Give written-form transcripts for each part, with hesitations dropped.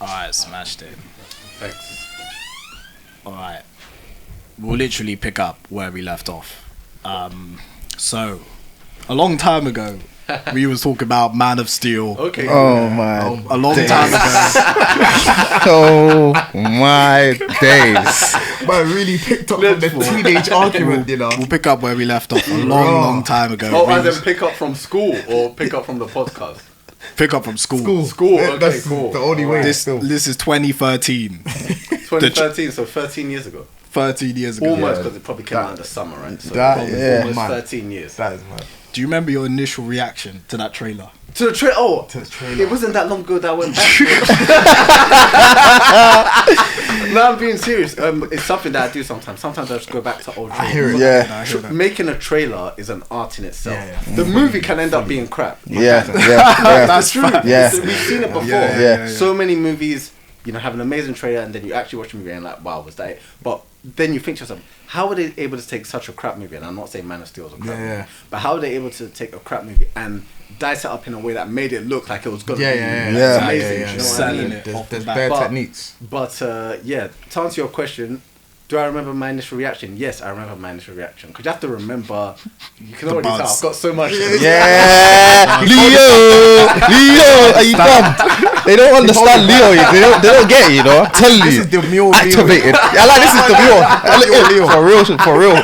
Alright, smashed it. Thanks. Alright. We'll literally pick up where we left off. So, a long time ago, we was talking about Man of Steel. Okay. Oh my A long time ago. Oh my days. Man really picked up from the teenage argument, you know. We'll pick up where we left off a long time ago. Oh, We and was- then pick up from school or pick up from the podcast? pick up from school. School, okay, That's cool. the only way. This is 2013. 2013, so 13 years ago. 13 years ago. Almost, Yeah. because it probably came out in the summer, right? So That- almost man. 13 years. That is mad. Do you remember your initial reaction to that trailer? To the trailer. Oh, To the trailer. it wasn't that long ago that I went back. No, I'm being serious. It's something that I do sometimes. Sometimes I just go back to old trailers. I hear it. Yeah. I hear that. Making a trailer is an art in itself. Yeah, yeah. The movie can end up being crap. Yeah. That's true. Yeah. We've seen it before. Yeah. So many movies, have an amazing trailer, and then you actually watch the movie and like, wow, was that it? But then you think to yourself, how were they able to take such a crap movie? And I'm not saying Man of Steel is a crap Yeah. movie, but how were they able to take a crap movie and dice it up in a way that made it look like it was good? Yeah. It's amazing. Yeah. You know what I Selling mean? it. There's But- bare techniques. But to answer your question, do I remember my initial reaction? Yes, I remember my initial reaction. Because you have to remember, you can already tell, buzz. I've got so much. Yeah. Leo, are you dumb? They don't understand Leo. They don't get it, I'm telling This you. is the Mule Leo. Activated. I like this is the Leo. For real.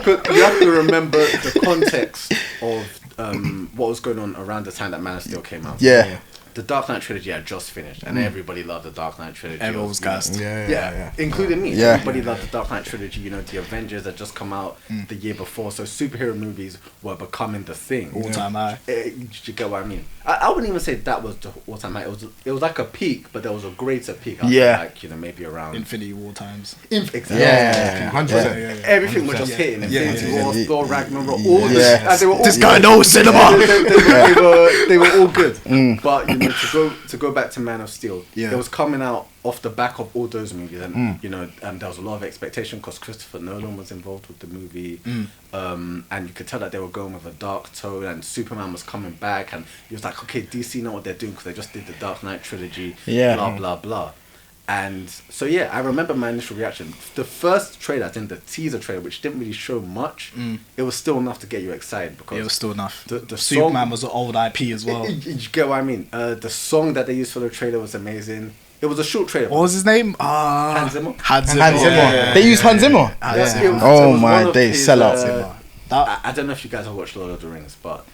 'Cause you have to remember the context of what was going on around the time that Man of Steel came out. Yeah. The Dark Knight trilogy had just finished, and everybody loved the Dark Knight trilogy. Everyone was gassed. Yeah, including me. Yeah. Everybody loved the Dark Knight trilogy. The Avengers had just come out the year before, so superhero movies were becoming the thing. All-time high. You get what I mean? I wouldn't even say that was the all-time high. It was like a peak, but there was a greater peak. Yeah. Maybe around Infinity War times. Exactly. Yeah, 100%. Everything was just hitting. Infinity War, Thor, Ragnarok, all Yeah. and they were all This guy good. knows cinema. They were all good. But to go back to Man of Steel, Yeah. it was coming out off the back of all those movies, and there was a lot of expectation because Christopher Nolan was involved with the movie, and you could tell that they were going with a dark tone, and Superman was coming back, and he was like, okay, DC know what they're doing because they just did the Dark Knight trilogy, Yeah. blah blah blah. And so I remember my initial reaction. The first trailer, I think the teaser trailer, which didn't really show much, it was still enough to get you excited because It was still enough. The Superman song, was an old IP as well. You get what I mean? The song that they used for the trailer was amazing. It was a short trailer. What was his name? Hans Zimmer. Hans Zimmer. Hans Zimmer. Yeah. They use Hans Zimmer. Hans Zimmer. It was Oh one my of days, his, sell out. I don't know if you guys have watched Lord of the Rings, but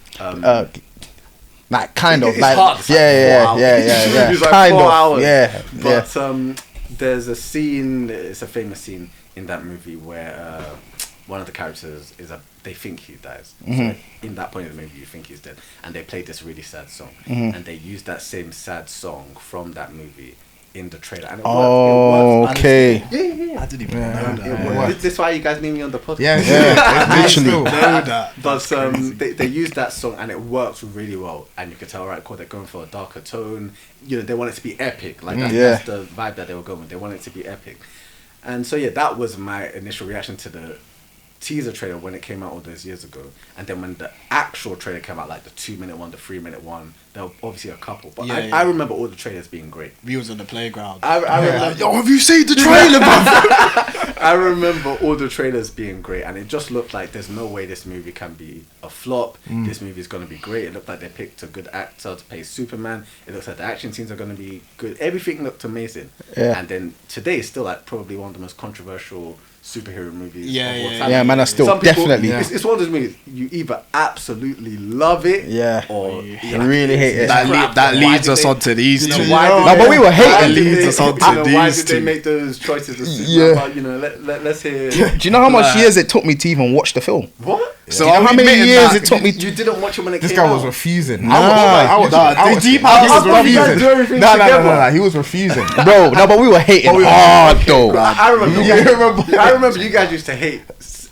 Like kind of it's like hard. It's like 4 hours. yeah. It's like Kind 4 of. hours. Yeah. But there's a scene. It's a famous scene in that movie where one of the characters they think he dies. So in that point of the movie, you think he's dead, and they played this really sad song, and they used that same sad song from that movie in the trailer, and it worked. Oh, okay. Yeah. I didn't even know that. It worked. This is why you guys need me on the podcast. Yeah. Literally. Know that. But they used that song and it works really well, and you could tell, right, cool, they're going for a darker tone. They want it to be epic, like that's the vibe that they were going with. They want it to be epic, and so that was my initial reaction to the teaser trailer when it came out all those years ago. And then when the actual trailer came out, like the 2-minute one, the 3-minute one, there were obviously a couple, but I remember all the trailers being great. We was on the playground. I remember, Yo, have you seen the trailer, man? I remember all the trailers being great, and it just looked like there's no way this movie can be a flop. This movie is going to be great. It looked like they picked a good actor to play Superman. It looks like the action scenes are going to be good. Everything looked amazing. Yeah. And then today is still like probably one of the most controversial superhero movies of all time. Yeah, Man of Steel, Some people- definitely. It's one of those movies you either absolutely love it, or I really hate it. That leads us on to these two. No, but we were hating. leads us on to why these did they two. make those choices? Yeah. But, let's hear. Do you know how much years it took me to even watch the film? What? So do you know how many years it took me to... You didn't watch it when it This came guy out. was refusing. Nah. I was Deep I House was is refusing. do everything No, together. he was refusing. Bro, no, but we were hating hard though. I remember you guys used to hate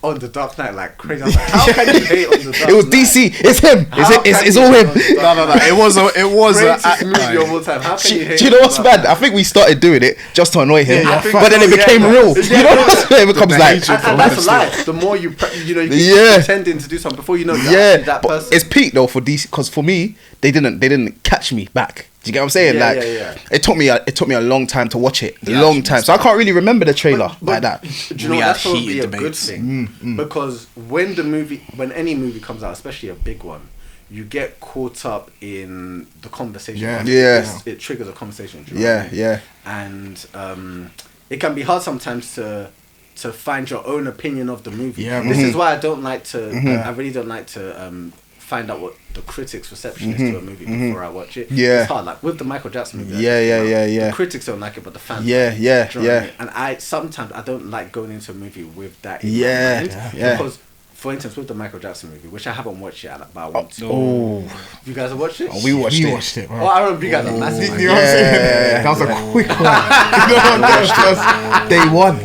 on the Dark Knight like crazy. I was like, how can you hate on the Dark Knight? It was DC. It's him. It's all him. No. It was Greatest movie of all time. How can you hate? Do you know what's on the Dark bad? I think we started doing it just to annoy him, Yeah, but then it became real. You know what? It becomes like, And that's a lie. The more you keep Yeah. pretending to do something before you know you're actually yeah. that But person. it's peak though for DC because for me, they didn't catch me back. Do you get what I'm saying? Yeah, like, yeah. it took me a long time to watch it. Yeah, Long time. So I can't really remember the trailer like that. Do you know We what? had That's probably heated a good debates. thing because when any movie comes out, especially a big one, you get caught up in the conversation. Yeah. Yeah. It triggers a conversation. Do you know what I mean? Yeah. And it can be hard sometimes to find your own opinion of the movie. Yeah, This is why I don't like to. I really don't like to find out what the critics' reception is to a movie before I watch it. Yeah. It's hard. Like with the Michael Jackson movie. Yeah. The critics don't like it, but the fans. Yeah, like it. yeah, Do you know what I yeah. mean? And I sometimes I don't like going into a movie with that in Yeah, my mind yeah. because. For instance, with the Michael Jackson movie, which I haven't watched yet, but I want to. Oh, You guys have watched it? we watched We it. watched it, Oh, bro. I remember you guys are massive. You know what I'm saying? Yeah. That was a quick one. You know, that's just day one.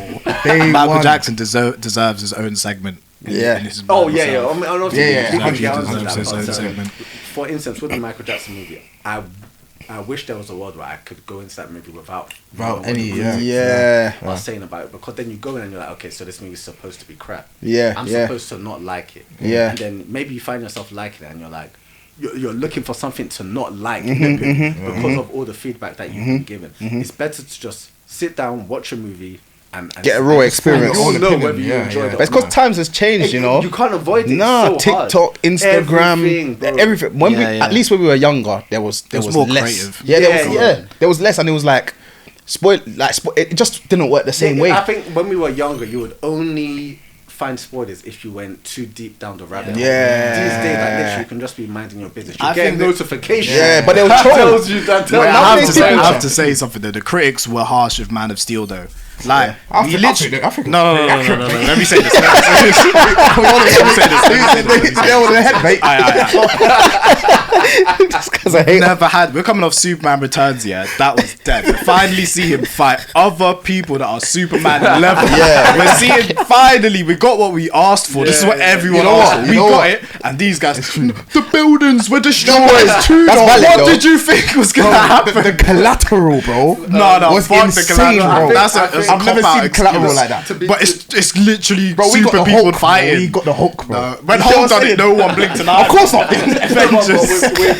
Day Michael one. Jackson deserves his own segment. Yeah. in his Oh yeah, himself. I mean, I don't Yeah, think we can get 100% onto that, his own but, segment. for instance, with the Michael Jackson movie, I wish there was a world where I could go into that movie without knowing what any, the yeah. critics Yeah. are saying about it, because then you go in and you're like, okay, so this movie's supposed to be crap. Yeah, I'm yeah. supposed to not like it. Yeah. And then maybe you find yourself liking it, and you're like, you're looking for something to not like because of all the feedback that you've been given. It's better to just sit down, watch a movie, and Get a raw and experience. You'll know Opinion, whether you yeah, enjoyed yeah. it. But it's or because not. times has changed, you know. You can't avoid it. Nah, It's so hard. TikTok, Instagram, Everything, everything. bro. When Yeah, yeah. at least when we were younger, there was more less. creative. Yeah, Yeah. there was less, and it was like it just didn't work the same way. I think when we were younger, you would only find spoilers if you went too deep down the rabbit hole. Yeah. These days, like literally, you can just be minding your business. You're I getting think that- notifications. Yeah, but they'll that troll. tells you that. Well, I nowadays people- have to say something though. The critics were harsh with Man of Steel though. Like, I we think- literally. I think- No. Let me say this. Let me say this. There was a head, mate. Just because I hate. Never had. We're coming off Superman Returns, yeah. That was dead. We finally see him fight other people that are Superman level. Yeah. We're seeing finally we got what we asked for. This is what everyone You know asked what? for. You We know got what? it, and these guys. The buildings were destroyed. That's valid, What though. did you think was gonna happen? The collateral, bro. No, was fuck insane, the collateral. bro. That's I've a I've never cop-out seen collateral excuse. like that. But it's literally Bro, we got super the people Hulk. fighting. We got the Hulk, bro. When You see Hulk what I'm done it, saying? no one blinked an eye. Of course not.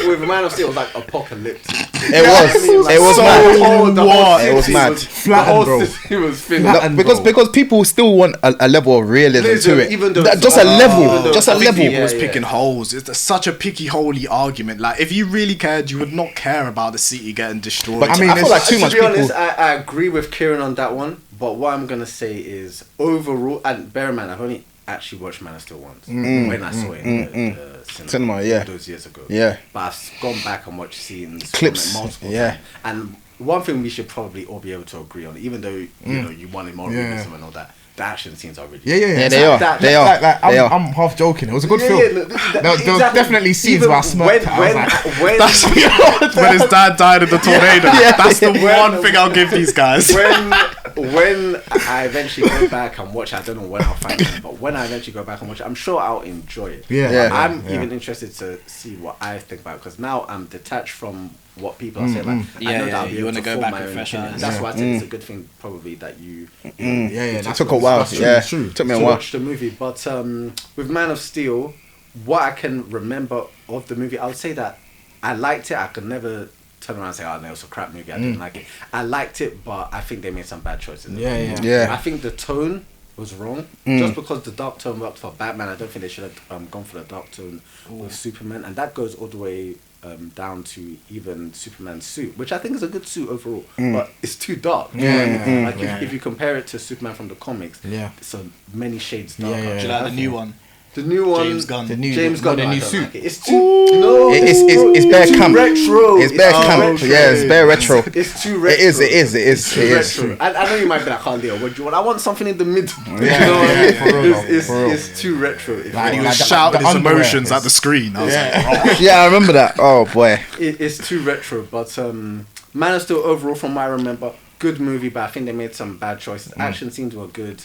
with Man of Steel, it was like apocalyptic. It was So mad. what? It was mad. Flattened, bro. It was finished. No, and because bro. because people still want a level of realism Listen, to it. even though Just a level, even though- just a I think level. people was Yeah, picking holes. It's such a picky, holy argument. Like, if you really cared, you would not care about the city getting destroyed. But I mean, I feel like too To much be people. honest, I agree with Kieran on that one. But what I'm gonna say is overall, and bear in mind, I've only actually watched Man of Steel once when I saw it in the Cinema, yeah. those years ago. Yeah. But I've gone back and watched scenes, Clips, from it multiple yeah. times. And one thing we should probably all be able to agree on, even though you know you wanted more Yeah. realism and all that, the action scenes are really Yeah, It's they like are. They are. Like, They are. I'm half joking. It was a good Yeah, film. yeah, no, There was definitely scenes where I smirked. I was like, when when his dad died in the tornado. That's the one thing I'll give these guys. when I eventually go back and watch it, I don't know when I'll find it, but when I eventually go back and watch it, I'm sure I'll enjoy it. Yeah. Yeah. I'm even interested to see what I think about it, because now I'm detached from what people are saying. Like, I Yeah, know yeah, that I'll be you able wanna to go form back my with own fresh opinion. eyes. That's why I think it's a good thing, probably, that you yeah, It took a while. that's true, Yeah, that's true. took me a to while. watch the movie. But with Man of Steel, what I can remember of the movie, I would say that I liked it. I could never turn around and say, "Oh no, it's a crap movie. I didn't like it." I liked it, but I think they made some bad choices. Yeah. Yeah. I think the tone was wrong. Just because the dark tone worked for Batman, I don't think they should have gone for the dark tone with Superman, and that goes all the way down to even Superman's suit, which I think is a good suit overall, but it's too dark. Yeah. Like if you compare it to Superman from the comics, Yeah. so many shades darker. Yeah. Do you like the new one? The new one, James Gunn. The new- James Gunn, the no, I new don't suit. like it. It's too no, It's bare too camp. retro. It's bare too camp. retro. Yeah, it's bare retro. It's too retro. It is. It's too retro. I know you might be like, "Oh, Leo, what do you want?" I want something in the middle. Yeah, you know what I yeah, mean? for real, It's, for real. it's too retro. If Like, He you was the- shouting the his underwear emotions is- at the screen. I was like, oh. Yeah, I remember that. Oh boy. It's too retro, but Man of Steel overall, from what I remember, good movie, but I think they made some bad choices. Action scenes were good.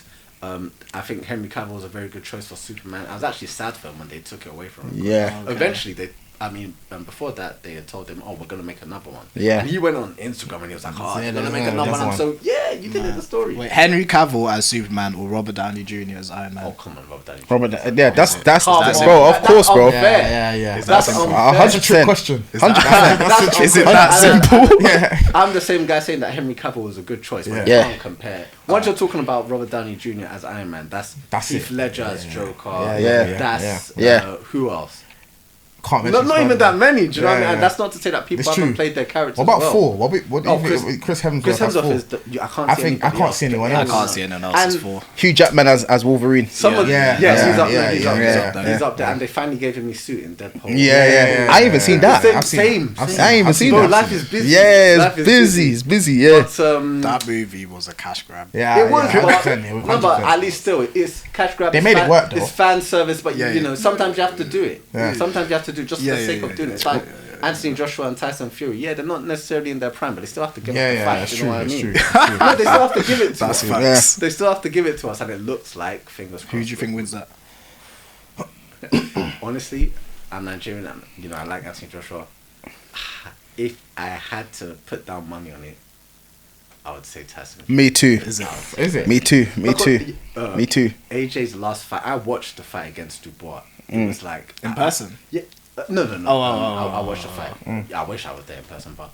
I think Henry Cavill was a very good choice for Superman. I was actually sad for him when they took it away from him. Yeah. Eventually, I mean, before that, they had told him, "Oh, we're gonna make another one." Yeah. And he went on Instagram and he was like, "Oh, Yeah, you're gonna there's make another one." one. So yeah, you did it. The story. Wait, Henry Cavill as Superman or Robert Downey Jr. as Iron Man? Oh come on, Robert Downey. Robert, yeah, that's Come that's on. bro. Of course, bro. That's Yeah, unfair. yeah. That's unfair. 100%. Question. 100%. Is it that simple? Yeah. I'm the same guy saying that Henry Cavill was a good choice, but Yeah. you can't compare. Once you're talking about Robert Downey Jr. as Iron Man, that's Heath it. Ledger as Joker. Yeah. That's Yeah. Who else? Can't Not mention even that many. Do you know what I mean? Yeah. And that's not to say that people It's haven't true. played their characters. What about well. 4? What do you Chris- think? Chris Hemsworth. Chris as Hemsworth 4? is. I can't. I see think- I anybody can't else. see anyone I else. can't see anyone else as for. Hugh Jackman as Wolverine. Someone, Yeah. yes, Yeah. he's up Yeah. there. He's Yeah. up Yeah. there. He's up there, and they finally gave him his suit in Deadpool. Yeah. I ain't even seen that. Same, I've seen same. that. I've same. seen I ain't even I've seen Bro, that. life is busy. Yeah, Life it's is busy. It's busy. Yeah. But, That movie was a cash grab. Yeah, it was, yeah, but, 100%, yeah, no, but 100%. at least still, it's cash grab. They it's made it work, though. It's fan service, but Yeah, you yeah. know, sometimes you have to do it. Yeah. Sometimes you have to do just for Yeah, the yeah, sake yeah, of doing it. yeah. It's like Anthony Joshua and Tyson Fury. Yeah, they're not necessarily in their prime, but they still have to give Yeah, up the yeah, fight. that's You true. know what I That's mean? true. That's true. No, they still have to give it to That's us. facts. They still have to give it to us, and it looks like fingers crossed. Who do you think wins that? Honestly, I'm Nigerian, and you know I like Anthony Joshua. If I had to put down money on it, I would say Tyson. Me too. Is it? Is it? Me too. Me Because, too. Me too. AJ's last fight, I watched the fight against Dubois. It was like In person? Yeah. No. Oh, I watched the fight. Yeah, I wish I was there in person, but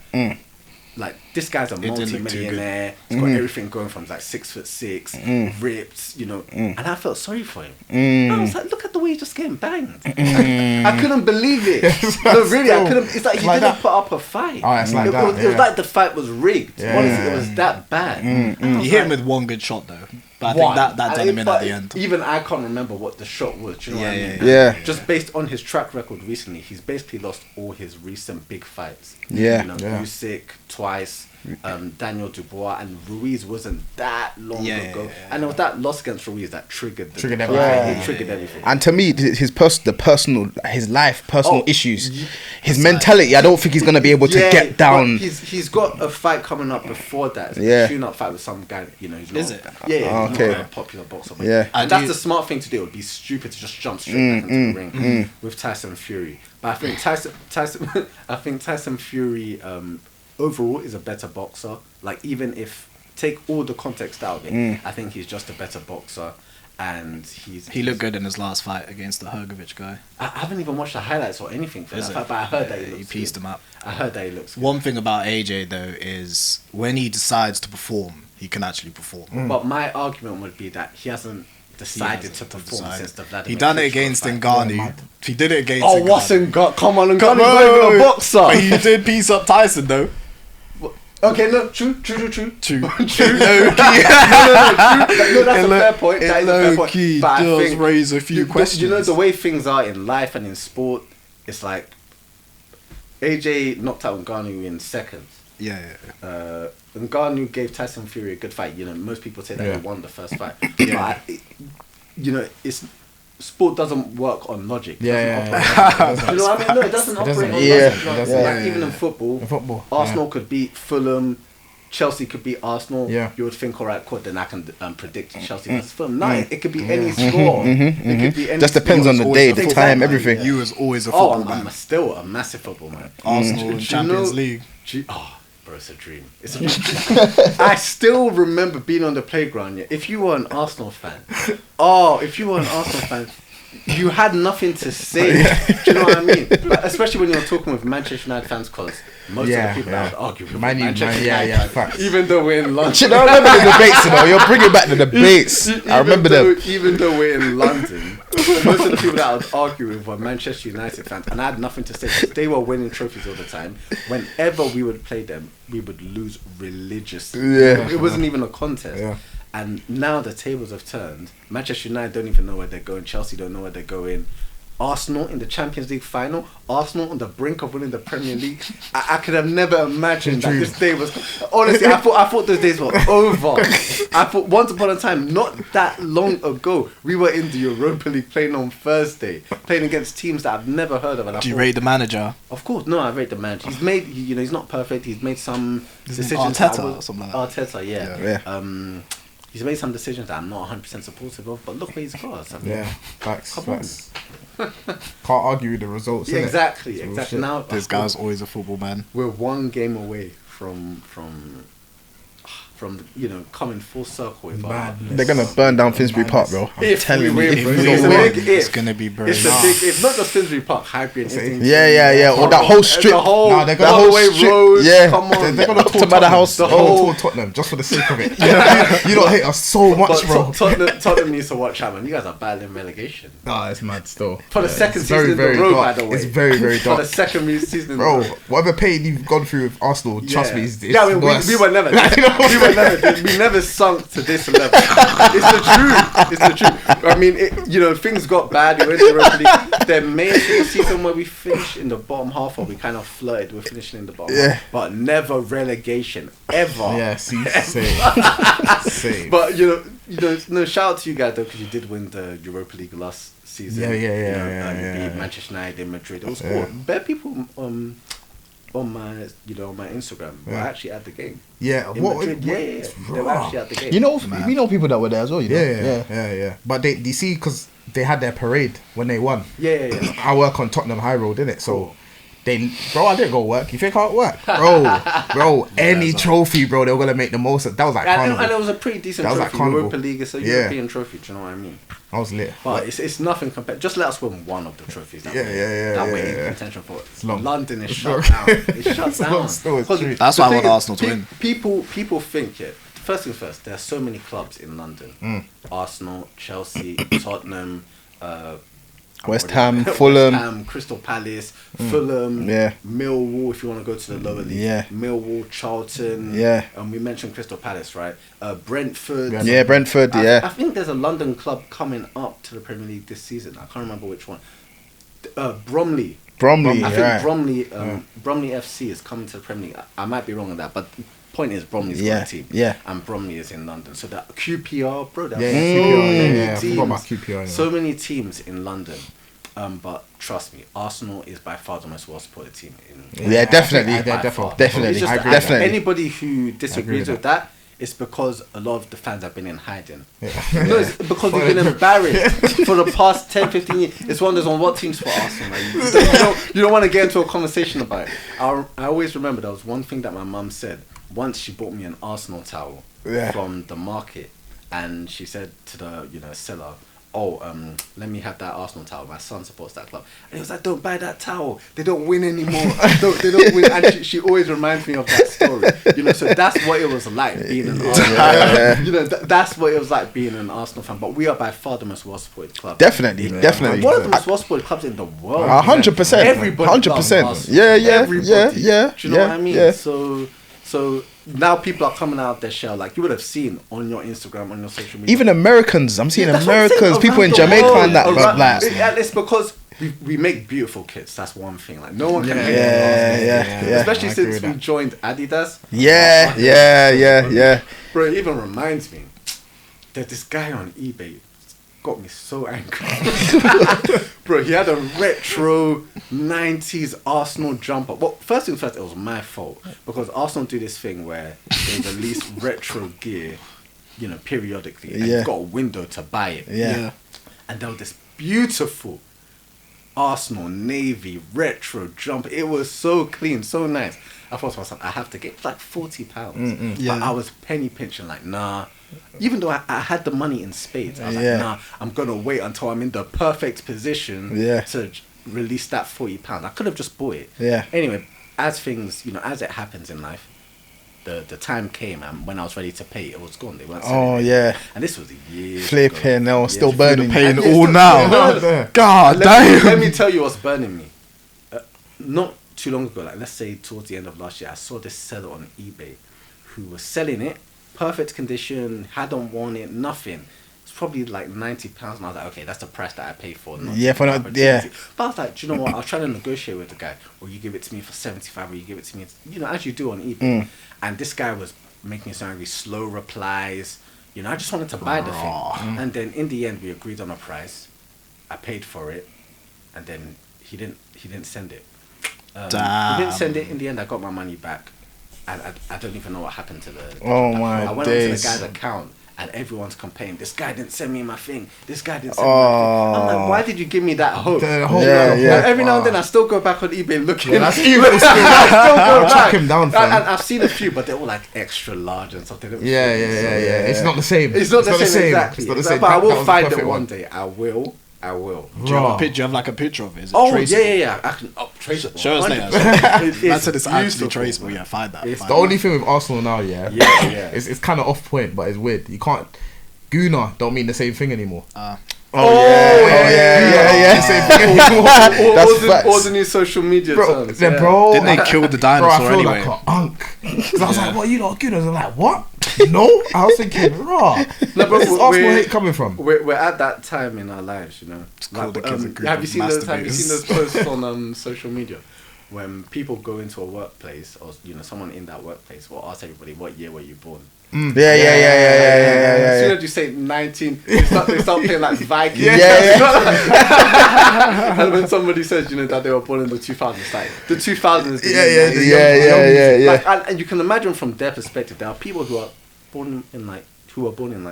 like this guy's a didn't look too multi-millionaire. He's got everything going from like 6'6", ripped, you know. And I felt sorry for him. I was like, look at the way he's just getting banged. I couldn't believe it. No, really, I couldn't. It's like he like didn't that. put up a fight. Oh, it's like it that, was, it was yeah. like the fight was rigged. Yeah. Honestly, it was that bad. And I was He hit like- him with one good shot though, but I One. think that done him in but at the end. Even I can't remember what the shot was. Do you know what I Yeah, mean? yeah. Just based on his track record recently, he's basically lost all his recent big fights. Yeah. You know, Yeah. Usyk twice, Daniel Dubois, and Ruiz wasn't that long Yeah, ago. yeah, yeah. And it was that loss against Ruiz that triggered Triggered everything. everything. It triggered everything. And to me, his personal Oh, issues, his mentality. I don't think he's gonna be able to get down. but he's got a fight coming up before that. It's Yeah. a tune-up fight with some guy. You know, he's not, Is it? Yeah, yeah. Oh, He's okay. not a popular boxer. But Yeah. and I that's do- the smart thing to do. It would be stupid to just jump straight back into the ring with Tyson Fury. But I think Tyson Fury overall is a better boxer. Like even if take all the context out of it, I think he's just a better boxer. And He looked good in his last fight against the Hergovich guy. I haven't even watched the highlights or anything for Is that it? fight, but I heard that He looks pieced good. him up. I heard that he looks good. One thing about AJ though is when he decides to perform, he can actually perform. But my argument would be that he hasn't decided hasn't to perform decided. since the Vladimir He done it Klitschko against fight. Ngannou. He did it against. Oh, Ngannou. what's Ngannou? Come on, Come Ngannou's not even a on. boxer. But he did piece up Tyson though. Okay, no, true. True. No, that's a fair point. That is a fair point. But I does think raise a few questions. You know the way things are in life and in sport, it's like AJ knocked out Ngannou in seconds. Yeah. Ngannou gave Tyson Fury a good fight. You know, most people say that Yeah. he won the first fight. You know, sport doesn't work on logic. It doesn't operate on logic. You know what I mean? No, it doesn't operate on logic. Yeah. Like, even in football, In football, Arsenal could beat Fulham. Chelsea could beat Arsenal. Yeah. You would think, all right, cool, then I can predict Chelsea versus Fulham. No, it could be any score. It could be any Just depends score. on the always day, a the football time, man. everything. You was always a Oh, football I'm man. still a massive football man. Arsenal Do in you Champions know- League. Bro, it's a dream. It's a dream. I still remember being on the playground. Yeah. If you were an Arsenal fan, you had nothing to say. Do you know what I mean? Like, especially when you're talking with Manchester United fans, because most of the people that I would argue with Man U, Manchester yeah, United fans, facts. even though we're in London. Do you know, I remember the debates, you know. You're bringing back the debates. I remember them. Even though we're in London, most of the people that I would argue with were Manchester United fans, and I had nothing to say because they were winning trophies all the time. Whenever we would play them, we would lose religiously. Yeah. It wasn't even a contest. Yeah. And now the tables have turned. Manchester United don't even know where they're going. Chelsea don't know where they're going. Arsenal in the Champions League final. Arsenal on the brink of winning the Premier League. I could have never imagined that this day was. Honestly, I thought those days were over. I thought once upon a time, not that long ago, we were in the Europa League playing on Thursday, playing against teams that I've never heard of. And I Do you thought, rate the manager? of course, no, I rate the man. He's made, he's not perfect. He's made some decisions. Arteta that or something like that? Arteta, yeah. Yeah. he's made some decisions that I'm not 100% supportive of, but look where he's got us. I mean, Yeah, facts. Come Facts. Can't argue with the results. yeah, innit? exactly, It's exactly. bullshit. Now This guy's always a football man. we're one game away from coming full circle with our. Madness. They're gonna burn down Finsbury Park, bro. I'm If telling we you. win, If bro, we it's a win. big It's if. gonna be very It's a big if, not just Finsbury Park, Highbury and Islington. Yeah. Or that whole strip. The whole, Nah, they're the gonna- whole whole way strip, road. yeah. Come on. They're gonna Up to tour Manor Tottenham. House. They're The gonna whole- tour Tottenham just for the sake of it. You don't hate us so much, But bro. Tottenham needs to watch out, man. You guys are battling relegation. Nah, it's mad still. For the second It's season in very, the row, dark. by the way. It's very, very For the dark. second season in Bro, the row. whatever pain you've gone through with Arsenal, trust me, it's I mean, worse. we were never, we never sunk to this level. It's the truth. I mean, things got bad. We went to Europa League. There may have been a season where we finished in the bottom half, or we kind of flirted with finishing in the bottom half, but never relegation ever. Yeah, see, same. But no, shout out to you guys though, because you did win the Europa League last season. Yeah, You yeah. beat Manchester United in Madrid. It was cool. Bare people on my on my Instagram were actually at the game. Yeah, In Madrid, yeah. They were actually at the game. You know, we know people that were there as well. You know? Yeah. But they see, because they had their parade when they won. Yeah. I work on Tottenham High Road, innit? So I didn't go work. You think I work, bro? Any trophy, bro, they were gonna make the most of. That was like And carnival. it was a pretty decent That was trophy. like carnival. Europa League is a Yeah. European trophy. Do you know what I mean? I was lit. But it's nothing compared. Just let us win one of the trophies. That Yeah, we're yeah. in contention for. long. London is It's shut long. down. It's shut It's long down. still, it's 'Cause true. That's the why I thing want is, Arsenal to win. People think First things first, there are so many clubs in London. Arsenal, Chelsea, Tottenham. West Ham, Fulham. West Ham, Crystal Palace, Fulham, Yeah. Millwall. If you want to go to the lower league, Yeah. Millwall, Charlton. Yeah. We mentioned Crystal Palace, right? Brentford. Yeah, Brentford. I Yeah. think there's a London club coming up to the Premier League this season. I can't remember which one. Bromley. Bromley. I think Right. Bromley FC is coming to the Premier League. I might be wrong on that, but the point is Bromley's Yeah, got a team. yeah. And Bromley is in London. So that QPR, bro, there are Yeah, so QPR, many yeah. I teams. forgot about QPR. So many teams in London. But trust me, Arsenal is by far the most well-supported team in Yeah, definitely. I think- by far. Definitely. It's just I that agree. Definitely. Anybody who disagrees with with that, it's because a lot of the fans have been in hiding. Yeah. No, it's because they've been embarrassed for the past 10, 15 years. It's one of those on what teams for Arsenal. Like, you don't want to get into a conversation about it. I always remember there was one thing that my mum said. Once she bought me an Arsenal towel from the market, and she said to the seller, let me have that Arsenal towel. My son supports that club. And he was like, don't buy that towel. They don't win anymore. They don't win. And she always reminds me of that story. So that's what it was like being an Arsenal fan. That's what it was like being an Arsenal fan. But we are by far the most well-supported club. Definitely. Definitely. One of the most well-supported clubs in the world. 100%. Everybody 100%. loves Yeah, Arsenal. yeah, Everybody. yeah, Do you know yeah, what I mean? yeah. So now people are coming out of their shell. Like you would have seen on your Instagram, on your social media. Even Americans. I'm seeing That's what I'm saying, Americans, people in around the Jamaica world, and that. But around- like, it's because we make beautiful kits. That's one thing. Like no one can make yeah. Especially I agree since with we that. joined Adidas. yeah. Bro, it even reminds me that this guy on eBay got me so angry. Bro, he had a retro 90s Arsenal jumper. Well, first things first, it was my fault. Because Arsenal do this thing where they release retro gear, periodically. And you've got a window to buy it. Yeah. And there was this beautiful Arsenal navy retro jumper. It was so clean, so nice. I thought to myself, I have to get like £40. Yeah. But I was penny pinching, like, nah. Even though I had the money in spades, I was like, nah, I'm gonna wait until I'm in the perfect position to release that £40. I could have just bought it. Yeah. Anyway, as things, as it happens in life, the time came, and when I was ready to pay, it was gone. They weren't selling it. And this was a year Flipping, ago. no, still Years burning. ago. Paying And all it's now. still- God damn. Let me tell you what's burning me. Not too long ago, like let's say towards the end of last year, I saw this seller on eBay who was selling it, perfect condition, hadn't worn it, nothing. It's probably like £90, and I was like, okay, that's the price that I pay for. Not For not, But I was like, do you know what? I'll try to negotiate with the guy. Or you give it to me for 75, or you give it to me, as you do on eBay. And this guy was making me so angry, slow replies. I just wanted to buy the thing. And then in the end, we agreed on a price. I paid for it, and then he didn't send it. Damn. He didn't send it. In the end, I got my money back. And I don't even know what happened to the. Oh my I went days. onto the guy's account, and everyone's complaining. This guy didn't send me my thing. This guy didn't send me my thing. I'm like, why did you give me that hope? The whole Yeah, yeah. Like, every now and then I still go back on eBay looking. That's evil. I still go back. Track him down, and fam. I've seen a few, but they're all like extra large and something. Yeah. It's not the same. It's not the same exactly. It's not the same. But I That will was the find it perfect one day. I will. Do you have a Raw. picture? Do you have like a picture of it? Is it Oh traceable? yeah. I can traceable. Show us later. 100%. That's it. It's actually beautiful, traceable. man. Yeah, find that. It's find The that. only thing with Arsenal now, yeah, it's kind of off point, but it's weird. You can't. Guna don't mean the same thing anymore. Yeah. Same thing anymore. That's all facts. the new social media Bro, terms. then, yeah. bro, Didn't they kill the bro, I dinosaur feel anyway? like an unk. Because I was like, what, you lot good? I was like, what? No? I was thinking, raw. No, but Where's this Arsenal we're- hate coming from? We're at that time in our lives, you know. called the kids a group have you of seen those? Have you masturbators. seen those posts on social media when people go into a workplace or someone in that workplace will ask everybody, "What year were you born?" Yeah. As soon as you say 19, they start playing like Vikings. And when somebody says, that they were born in the 2000s, it's like the 2000s. Yeah. Like, and you can imagine from their perspective, there are people who are born in like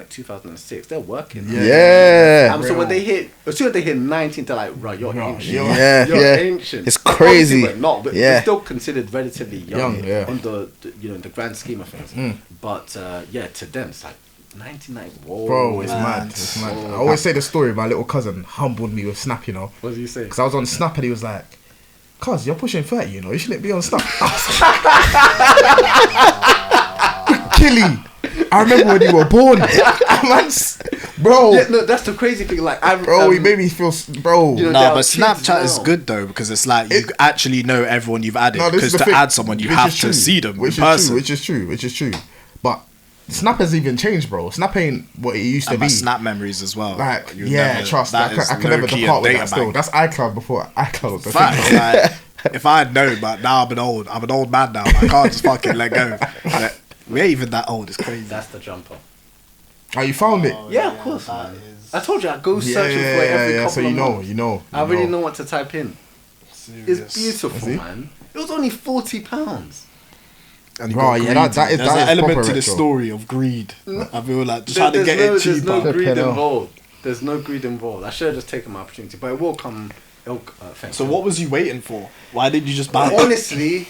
2006. They're working. Yeah. So when they hit, as soon as they hit 19, they're like, right, you're ancient. Yeah, You're yeah. ancient. It's crazy. Obviously we're not, but Yeah. we're still considered relatively young, Young, yeah. on the the grand scheme of things. But to them, it's like 1990. Whoa, Bro, it's man. mad. It's mad. I always say the story. My little cousin humbled me with Snap, What do you say? because I was on Snap and he was like, "Cuz, you're pushing 30, you shouldn't be on Snap." Killy, I remember when you were born. Bro, Yeah, no, that's the crazy thing. Like, bro, he made me feel, bro. You know, No, there but are kids Snapchat is now. good though because it's like you actually know everyone you've added. No, this is Because the to thing, add someone, you which have is to true, see them which in is person. true, which is true. But Snap has even changed, bro. Snap ain't what it used to And my be. Snap memories as well. Like, You yeah, never- trust. that I is can never low-key a depart with data that still. bank. That's iCloud before iCloud. The Facts, thing. like, if I had known, but now I'm an old man now. I can't just fucking let go. Like, we ain't even that old. It's crazy. That's the jumper. Oh, you found it? Yeah, of course, man. I told you I go searching for it every couple So of you know, months. you know. I really know what to type in. It's beautiful, See? man. It was only £40. And you Bro, got yeah, greed. that is There's that an is element proper to the retro. story of greed. I feel like just trying to get it There's cheaper. no greed Flipping hell. involved. There's no greed involved. I should have just taken my opportunity, but it will come. So what was you waiting for? Why did you just buy it? Honestly,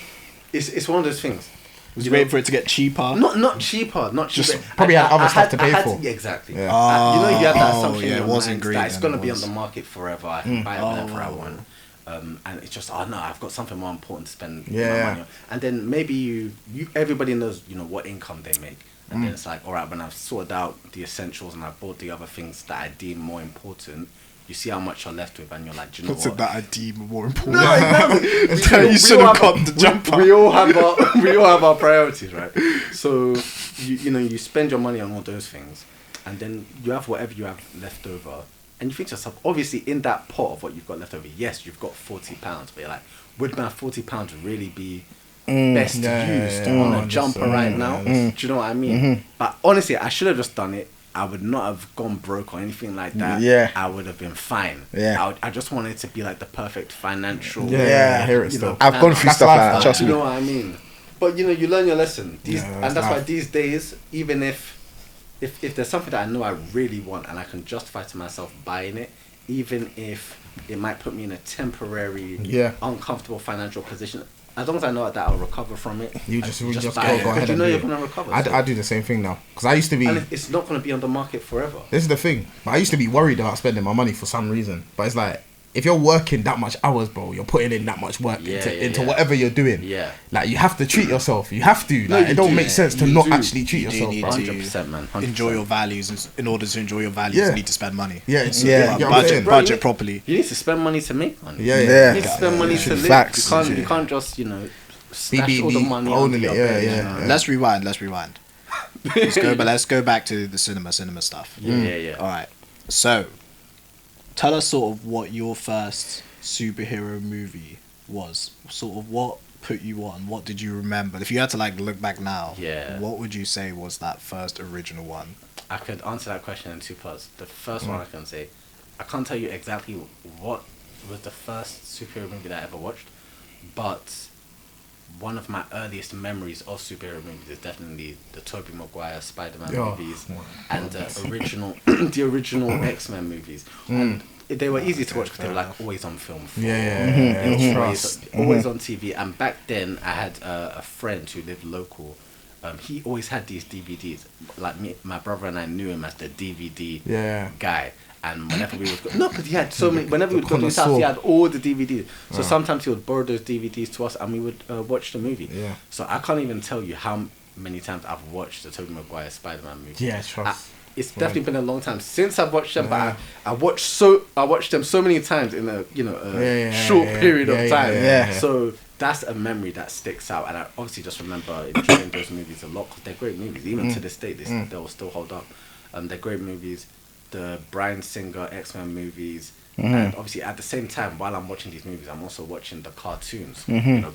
it's one of those things. Was you waiting for it to get cheaper? Not cheaper, not Just cheaper. probably had other stuff to pay for. Yeah, exactly. Yeah. You had that Oh, assumption yeah, in it your wasn't mind greed that it's then, gonna it be on was. the market forever. I can buy it whenever I want. And it's just, oh no, I've got something more important to spend my money on. And then maybe you everybody knows, what income they make. And then it's like, all right, when I've sorted out the essentials and I've bought the other things that I deem more important, you see how much you're left with, and you're like, do you know What's what? it that I deem more important? No, exactly. You should have got the jumper. We all have our priorities, right? So you spend your money on all those things, and then you have whatever you have left over, and you think to yourself, obviously, in that pot of what you've got left over, yes, you've got £40, but you're like, would my £40 really be best used on a jumper right now? Do you know what I mean? But honestly, I should have just done it. I would not have gone broke or anything like that. Yeah. I would have been fine. Yeah. I just wanted to be like the perfect financial. Yeah, I hear it still. I've gone through That's stuff life, like that. man. Trust Do me. you know what I mean? But you learn your lesson. And that's why life. these days, even if there's something that I know I really want and I can justify to myself buying it, even if it might put me in a temporary, uncomfortable financial position, as long as I know that I'll recover from it, You just buy go it. ahead You and know do you're it. gonna recover. I do the same thing now because I used to be. and it's not gonna be on the market forever. This is the thing. But I used to be worried about spending my money for some reason. But it's like, if you're working that much hours, bro, you're putting in that much work into whatever you're doing. Yeah. Like, you have to treat yourself. You have to. Like, you it don't do. make sense to You not do. actually treat You do yourself, need bro. to 100%, man. 100%. enjoy your values. In order to enjoy your values, Yeah. you need to spend money. Yeah, Yeah. you get what I'm Budget, saying? Bro, budget properly. You need to spend money to make money. Yeah, Yeah. You need to spend money to live. Facts. You can't just stash all the money owning onto it. your Yeah, bed, yeah, you know? yeah. Let's rewind. Let's go back to the cinema stuff. Yeah. All right. So, tell us sort of what your first superhero movie was. Sort of what put you on. What did you remember? If you had to look back now, what would you say was that first original one? I could answer that question in two parts. The first one I can say, I can't tell you exactly what was the first superhero movie that I ever watched, but one of my earliest memories of superhero movies is definitely the Tobey Maguire Spiderman movies and the original X-Men movies. And they were easy to watch because they were like always on film. They were always on TV. And back then, I had a friend who lived local. He always had these DVDs. Like me, my brother and I knew him as the DVD guy. And whenever we would go, because he had so many. Whenever we would go to his house, he had all the DVDs. So sometimes he would borrow those DVDs to us, and we would watch the movie. Yeah. So I can't even tell you how many times I've watched the Tobey Maguire Spider-Man movie. Yeah, trust. It's definitely been a long time since I've watched them, but I watched them so many times in a short period of time. Yeah. So that's a memory that sticks out, and I obviously just remember enjoying those movies a lot because they're great movies. Even to this day, they'll still hold up. They're great movies. The Bryan Singer X-Men movies, and obviously at the same time while I'm watching these movies, I'm also watching the cartoons.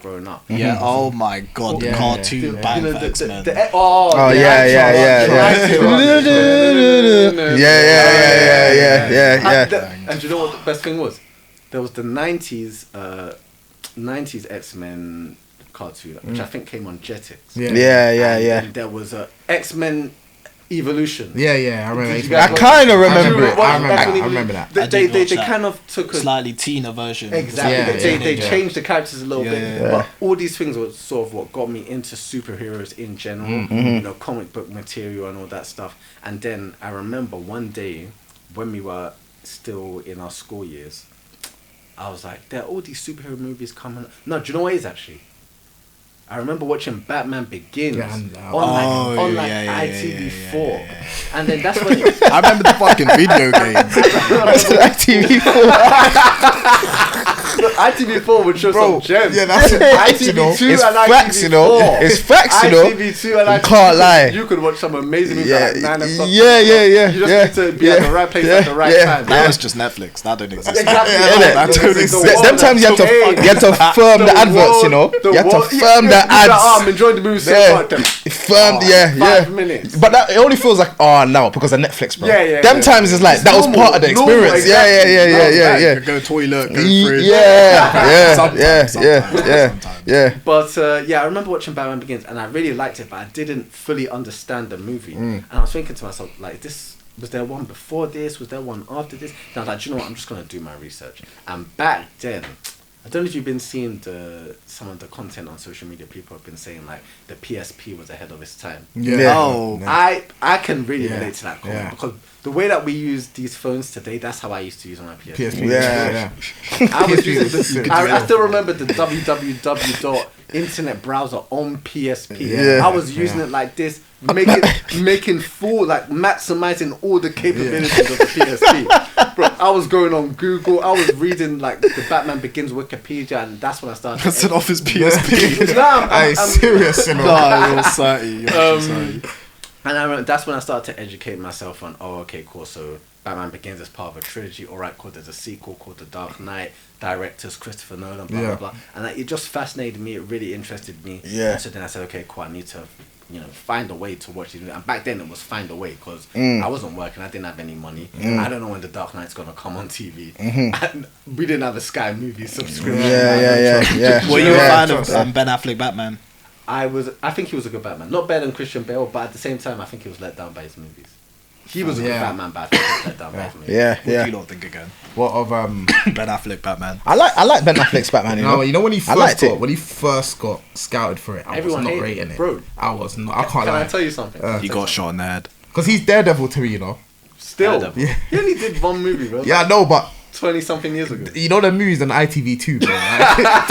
Growing up. Yeah. Oh my God, the cartoon X-Men. Yeah. And do you know what the best thing was? There was the 90s X-Men cartoon, which I think came on Jetix. Yeah. And there was a X-Men Evolution. I remember. I kind of remember it. I remember that. They kind of took a slightly teener version. Exactly. They changed the characters a little bit, but all these things were sort of what got me into superheroes in general. Comic book material and all that stuff. And then I remember one day when we were still in our school years, I was like, there are all these superhero movies coming. No, do you know what it is actually? I remember watching Batman Begins on ITV4, and then that's when I remember the fucking video games. ITV4 would show some gems. Yeah, that's ITV2 it's and facts, ITV4. It's facts, ITV2 and ITV4. Can't lie. You could watch some amazing movies at 9 o'clock. Yeah. You just need to be at the right place at the right time. That was just Netflix. That don't exist. Exactly. Sometimes you have to firm the adverts, You have to firm the ads. I'm enjoying the movie so much. Firmed, 5 minutes. But that, it only feels like now because of Netflix, bro. Them times is like that was part of the experience. Yeah. Go toilet, go fridge. Yeah. But I remember watching Batman Begins and I really liked it, but I didn't fully understand the movie. And I was thinking to myself, like, was there one before this? Was there one after this? And I was like, do you know what? I'm just gonna do my research. And back then, I don't know if you've been seeing some of the content on social media. People have been saying like the PSP was ahead of its time. I can really relate to that comment because the way that we use these phones today, that's how I used to use my PSP. I was using I still remember the www internet browser on PSP. I was using it like this, making full, like maximizing all the capabilities of the PSP. Bro, I was going on Google, I was reading like the Batman Begins Wikipedia, and that's when I started. That's off his PSP. I'm serious, No, you're sorry. And I remember that's when I started to educate myself on, okay, cool, so Batman Begins is part of a trilogy, alright, cool, there's a sequel called The Dark Knight, directors Christopher Nolan, blah, blah. And it just fascinated me, it really interested me. And so then I said, okay, cool, I need to, find a way to watch these movies. And back then it was find a way, because I wasn't working, I didn't have any money. I don't know when The Dark Knight's going to come on TV. And we didn't have a Sky Movie subscription. Were you a fan of Ben Affleck Batman? I think he was a good Batman. Not better than Christian Bale, but at the same time, I think he was let down by his movies. He was a good Batman, but I think he was let down by his movies. What do you not think again? What of Ben Affleck Batman? I like Ben Affleck's Batman. When he first got scouted for it, I was not rating it. Bro, I was not. I can't lie. Can I tell you something? He got shot in the head. Because he's Daredevil to me, Still, Daredevil. He only did one movie, bro. Yeah, I know, but 20-something years ago. The movies on ITV2, bro. Like,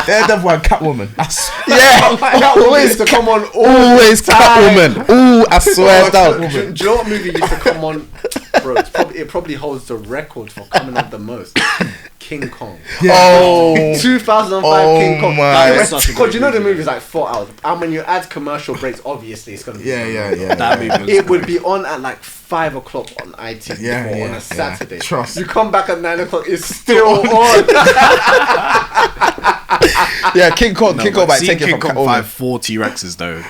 Daredevil and Catwoman. Catwoman used to come on always Catwoman. Ooh, I swear down. Do you know what movie used to come on? Bro, it probably holds the record for coming on the most. King Kong. 2005 King Kong. Because you know the movie's like 4 hours. And when you add commercial breaks, obviously it's going to be... That movie it would be on at like 5 o'clock on ITV on a Saturday. Trust. You come back at 9 o'clock, it's still on. King Kong might take it from King Kong 4 T-Rexes though.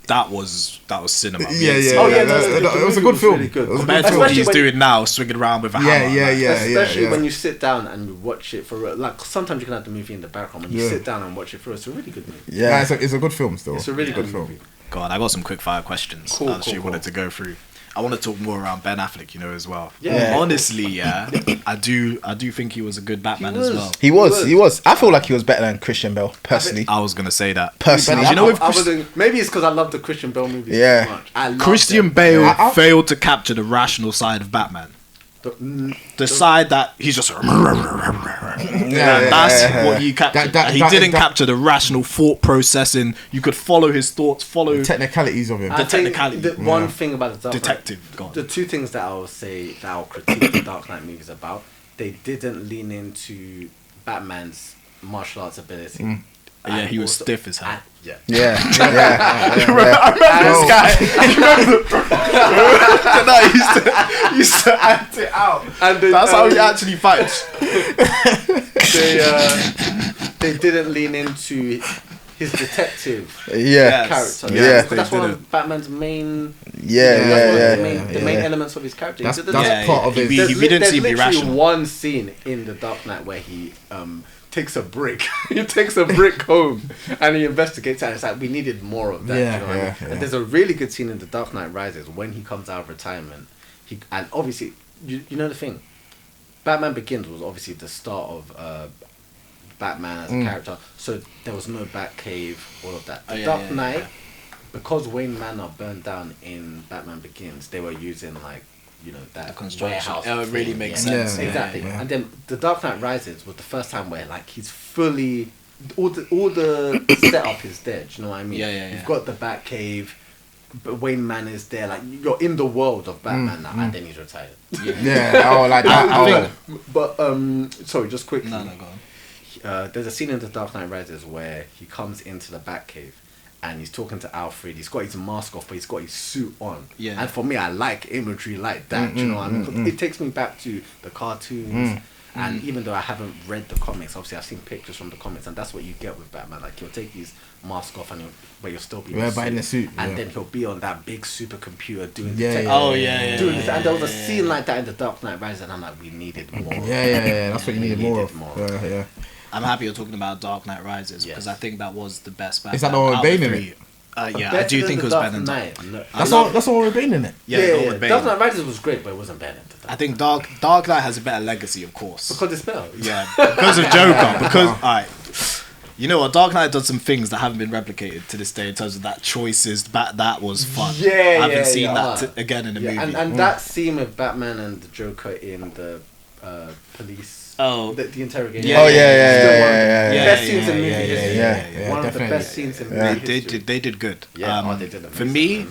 That was cinema. It was a good film. Really good. Compared to what he's doing now, swinging around with a hammer. Especially when you sit down and you watch it for like sometimes you can have the movie in the background and you sit down and watch it through. It's a really good movie. Yeah, it's a good film still. It's a really good movie. God, I got some quick fire questions I wanted to go through. I want to talk more around Ben Affleck, as well. Yeah. Honestly, I do think he was a good Batman as well. He was. I feel like he was better than Christian Bale, personally. I was gonna say that. Personally. Maybe it's because I love the Christian Bale movies so much. Christian Bale failed to capture the rational side of Batman. The side that he's just that's what he captured. He didn't capture the rational thought processing. You could follow his thoughts, follow the technicalities of him. One thing about the Dark Knight, detective. The two things that I'll critique the Dark Knight movies about, they didn't lean into Batman's martial arts ability. Yeah, he was stiff as hell. Yeah. Yeah. I remember this guy. He used to act it out. And then, that's how he actually fights. They didn't lean into his detective character. Yeah. That's one of Batman's main. The main elements of his character. That's part of his. We didn't seem to be rational. One scene in The Dark Knight where he takes a brick. He takes a brick home and he investigates it. And it's like we needed more of that. And there's a really good scene in The Dark Knight Rises when he comes out of retirement. And obviously, you know the thing, Batman Begins was obviously the start of Batman as a character. So there was no Batcave, all of that. The Dark Knight, because Wayne Manor burned down in Batman Begins, they were using that warehouse. It really makes sense. Exactly. And then The Dark Knight Rises was the first time where he's fully all the setup is there. Do you know what I mean? You've got the Batcave, but Wayne Manor is there. Like you're in the world of Batman now, and then he's retired. But sorry, just quickly. No, go on. There's a scene in The Dark Knight Rises where he comes into the Batcave. And he's talking to Alfred. He's got his mask off, but he's got his suit on. Yeah. And for me, I like imagery like that. Do you know what I mean? It takes me back to the cartoons. And even though I haven't read the comics, obviously I've seen pictures from the comics, and that's what you get with Batman. Like he'll take his mask off, but you'll still be in the suit. And then he'll be on that big supercomputer doing this. And there was a scene like that in The Dark Knight Rises, and I'm like, we needed more. That's what you needed more of. I'm happy you're talking about Dark Knight Rises because I think that was the best Batman. Is that the one with Bane in it? I do think it was better than Dark Knight. That's all with Bane in it. Dark Knight Rises was great, but it wasn't better than I think Dark Knight has a better legacy, of course. Because it's better. Yeah, because of Joker. Because alright, you know what? Dark Knight does some things that haven't been replicated to this day in terms of that choices. That was fun. I haven't seen that again in the movie. And that scene with Batman and the Joker in the police. The interrogation. Best scenes in movie history. One of the best scenes in movie history. They did good. They did for me,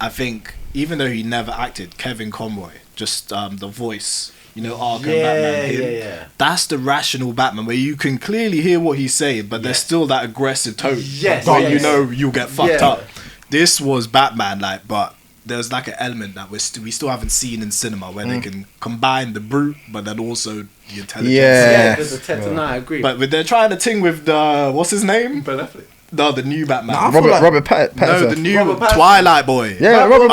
I think even though he never acted, Kevin Conroy, just the voice, Arkham Batman. That's the rational Batman where you can clearly hear what he's saying, but there's still that aggressive tone. You'll get fucked up. This was Batman, but there's an element that we still haven't seen in cinema where they can combine the brute but then also the intelligence. I agree. But they're trying to ting with the what's his name? Ben Affleck. No, the new Batman. Robert Pattinson. No, the new Twilight boy. Yeah, Robert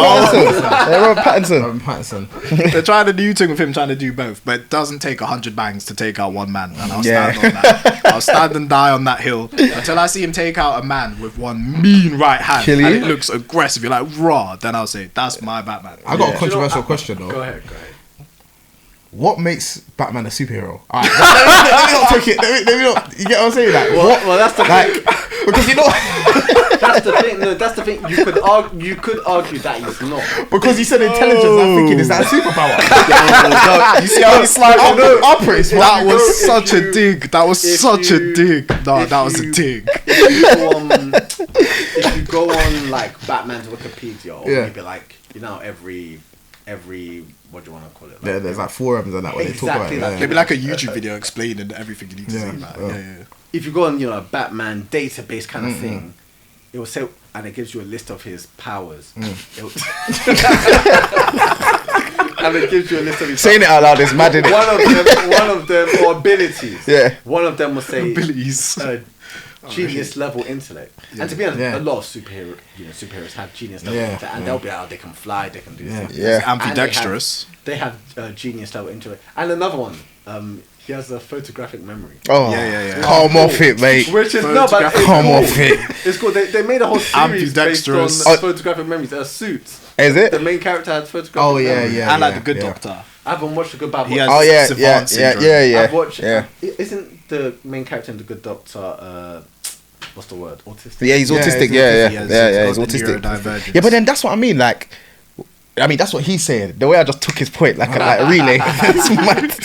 Pattinson. They're trying to do thing with him, trying to do both, but it doesn't take 100 bangs to take out one man, and I'll stand on that. I'll stand and die on that hill until I see him take out a man with one mean right hand, and it looks aggressive. You're like, raw. Then I'll say, that's my Batman. I got a controversial question though. Go ahead. What makes Batman a superhero? Alright, let me not take it. Let me not. You get what I'm saying? Well, that's the thing. Because that's the thing. No, that's the thing. You could argue that he's not. Because he said intelligence. I'm thinking, is that a superpower? You see how he's like, that was such a dig. That was such a dig. No, that was a dig. If you go on Batman's Wikipedia, or maybe every what do you want to call it? There's forums and that where they talk about it. Maybe a YouTube video explaining everything you need to see about it. If you go on, a Batman database kind of thing, it will say, and it gives you a list of his powers. And it gives you a list of his saying it out loud is mad, isn't it? One of them, or abilities. Yeah. One of them will say abilities. Genius level intellect. And to be honest, a lot of superheroes have genius level intellect, and they'll be they can fly, they can do stuff. Ambidextrous. They have genius level intellect. And another one, he has a photographic memory. Oh, Yeah. Come off it, mate. Which is no, but it's Come cool. off it. It's cool. They made a whole series based on Ambidextrous. photographic memories. Suits. Is it? The main character had photographic Oh memory. yeah. And like the Good Doctor. I haven't watched The Good Bad. He has Oh yeah, savant syndrome. I've watched. yeah. Isn't the main character in The Good Doctor? What's the word? Autistic. Yeah, he's autistic. Yeah, he's autistic. Neurodivergence. Yeah, but then that's what I mean. Like, I mean, that's what he's saying. The way I just took his point, like a relay. That's mad.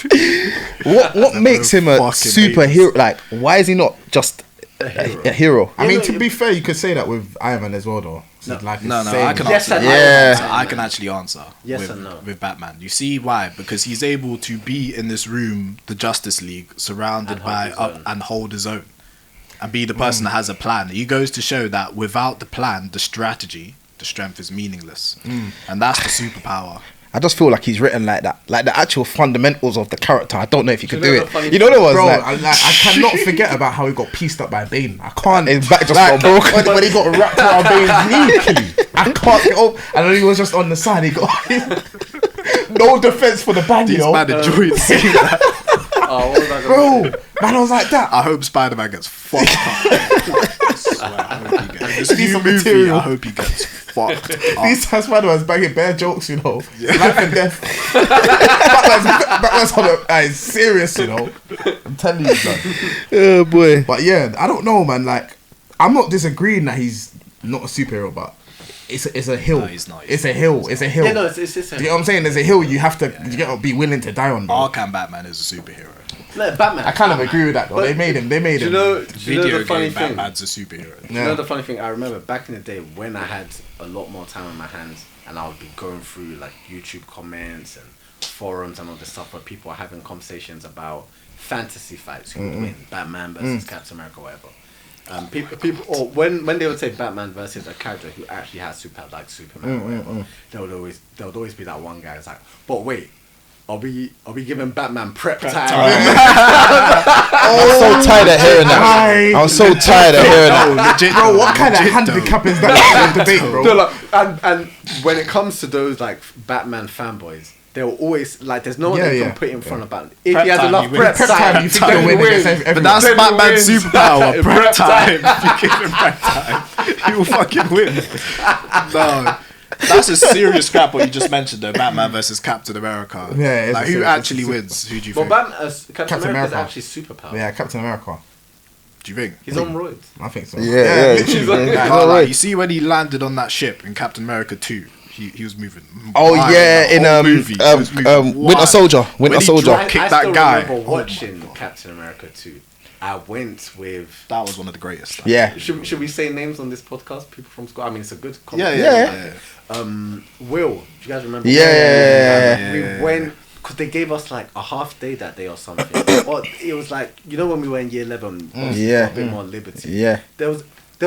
What makes him a superhero? Like, why is he not just a hero? I mean, to be fair, you could say that with Iron Man as well, though. So No, like no, it's I same. can Yes answer. and no. I can actually answer. Yes with, and no. with Batman. You see why? Because he's able to be in this room, the Justice League, surrounded and hold his own, and be the person that has a plan. He goes to show that without the plan, the strategy, the strength is meaningless, and that's the superpower. I just feel like he's written like that, like the actual fundamentals of the character. I don't know if you could Do you do know the funny it. You know what Bro, I was like? I cannot forget about how he got pieced up by Bane. I can't. His back just got broken. When he got wrapped around Bane's knee, I can't get up. And then he was just on the side. He got no defense for the bang, These yo. man enjoyed seeing that. Oh, what was I gonna Bro, say? man, I was like that. I hope Spider-Man gets fucked up. I swear, I hope he gets. This Need new some movie, material. I hope he gets fucked up. These times Spider-Man's banging bare jokes, you know. Life and death. Batman's on it's serious, you know. I'm telling you, man. Oh boy. But yeah, I don't know, man. Like, I'm not disagreeing that he's not a superhero, but it's a hill. No, he's not. It's a hill. It's a hill. Yeah, no, it's Do you know what I'm saying? There's a hill you have to you gotta be willing to die on, bro. Arkham Batman is a superhero. no, Batman. I kind of agree with that, though. But They made him. Do you Do you Video know the funny game thing? Batman's a superhero. Do you know the funny thing? I remember back in the day when I had a lot more time on my hands, and I would be going through like YouTube comments and forums and all this stuff where people are having conversations about fantasy fights, who would win, Batman versus Captain America, whatever. People, or when they would say Batman versus a character who actually has superpowers like Superman, or whatever, there would always be that one guy that's like, but wait. Are we giving Batman prep time? I was so tired of hearing that. I was so tired of hearing that. Legit, Bro, what kind of legit handicap is that debate, bro? No, like, and when it comes to those like Batman fanboys, they'll always like there's no one they can put in front of Batman. If Prep he has time, enough he wins. prep Prep time, time, you think they'll win against everyone. But that's Then he Batman's wins. superpower. Prep Prep time. If you give him prep time, he will fucking win. No. That's a serious scrap what you just mentioned though, Batman versus Captain America. Yeah, it's like a who serious- actually wins? Who do you Well, think? Batman, Captain America is America. actually superpower. Yeah, Captain America. Do you think? He's on roids. I think so. Yeah. literally. Like, No, right. you see when he landed on that ship in Captain America 2, he was moving. Oh wild yeah, the in whole movie. He was moving Winter wild. Soldier. When Winter he Soldier. dropped- Kick I that still guy. remember Oh watching my God. Captain America 2. I went with. That was one of the greatest. Yeah. Should we say names on this podcast? People from school. I mean, it's a good. Yeah. Will, do you guys remember? Yeah. We went because they gave us like a half day that day or something. Or it was like when we were in year 11. obviously Yeah. got a bit more liberty. Yeah. There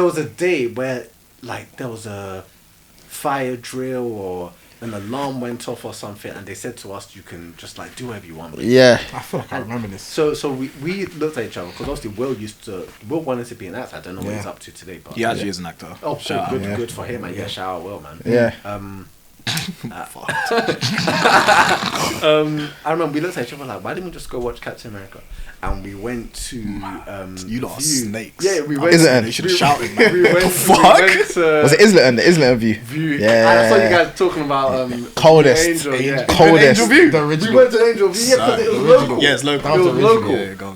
was a day where like there was a fire drill or an alarm went off or something, and they said to us, "You can just like do whatever you want." Yeah. I feel like I remember this. So we looked at each other because obviously Will wanted to be an actor. I don't know what he's up to today, but He actually is an actor. oh, cool. Shout out. Good for him, and yeah, shout out Will, man. Yeah. I remember we looked at each other like, why didn't we just go watch Captain America? And we went to You lot are View. snakes. Yeah, we went. Isn't it? They should have shouted, man. We went, Fuck? We went to Was it Islington? The Islington View. View. Yeah. And I saw you guys talking about Coldest. Angel, yeah. Coldest. Angel View. The We original. went to Angel View, yeah, because it was local. Yeah, it's local. It was local. Yeah, go.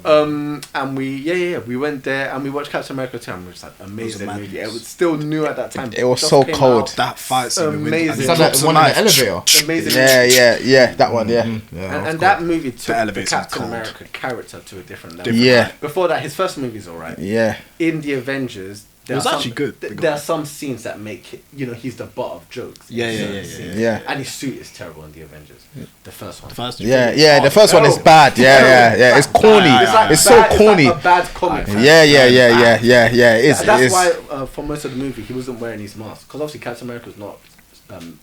And we went there and we watched Captain America 2 and we were just like, amazing madness. movie. It was still new at that time. It was Just so came cold. out. That fight scene. Amazing. Is that like one in the elevator? Amazing. Yeah. That one. Yeah. And that movie took the elevator's Captain cold. America character to a different level. Yeah. Before that, his first movie's alright. Yeah. In the Avengers, there was are actually good. There are some scenes that make it, he's the butt of jokes. in Yeah, certain yeah. scenes. Yeah. And his suit is terrible in the Avengers. The first one. The first Yeah. The first one is bad. Yeah. It's corny. It's so corny. It's like a bad comic. Yeah. It is. That's why for most of the movie he wasn't wearing his mask because obviously Captain America's not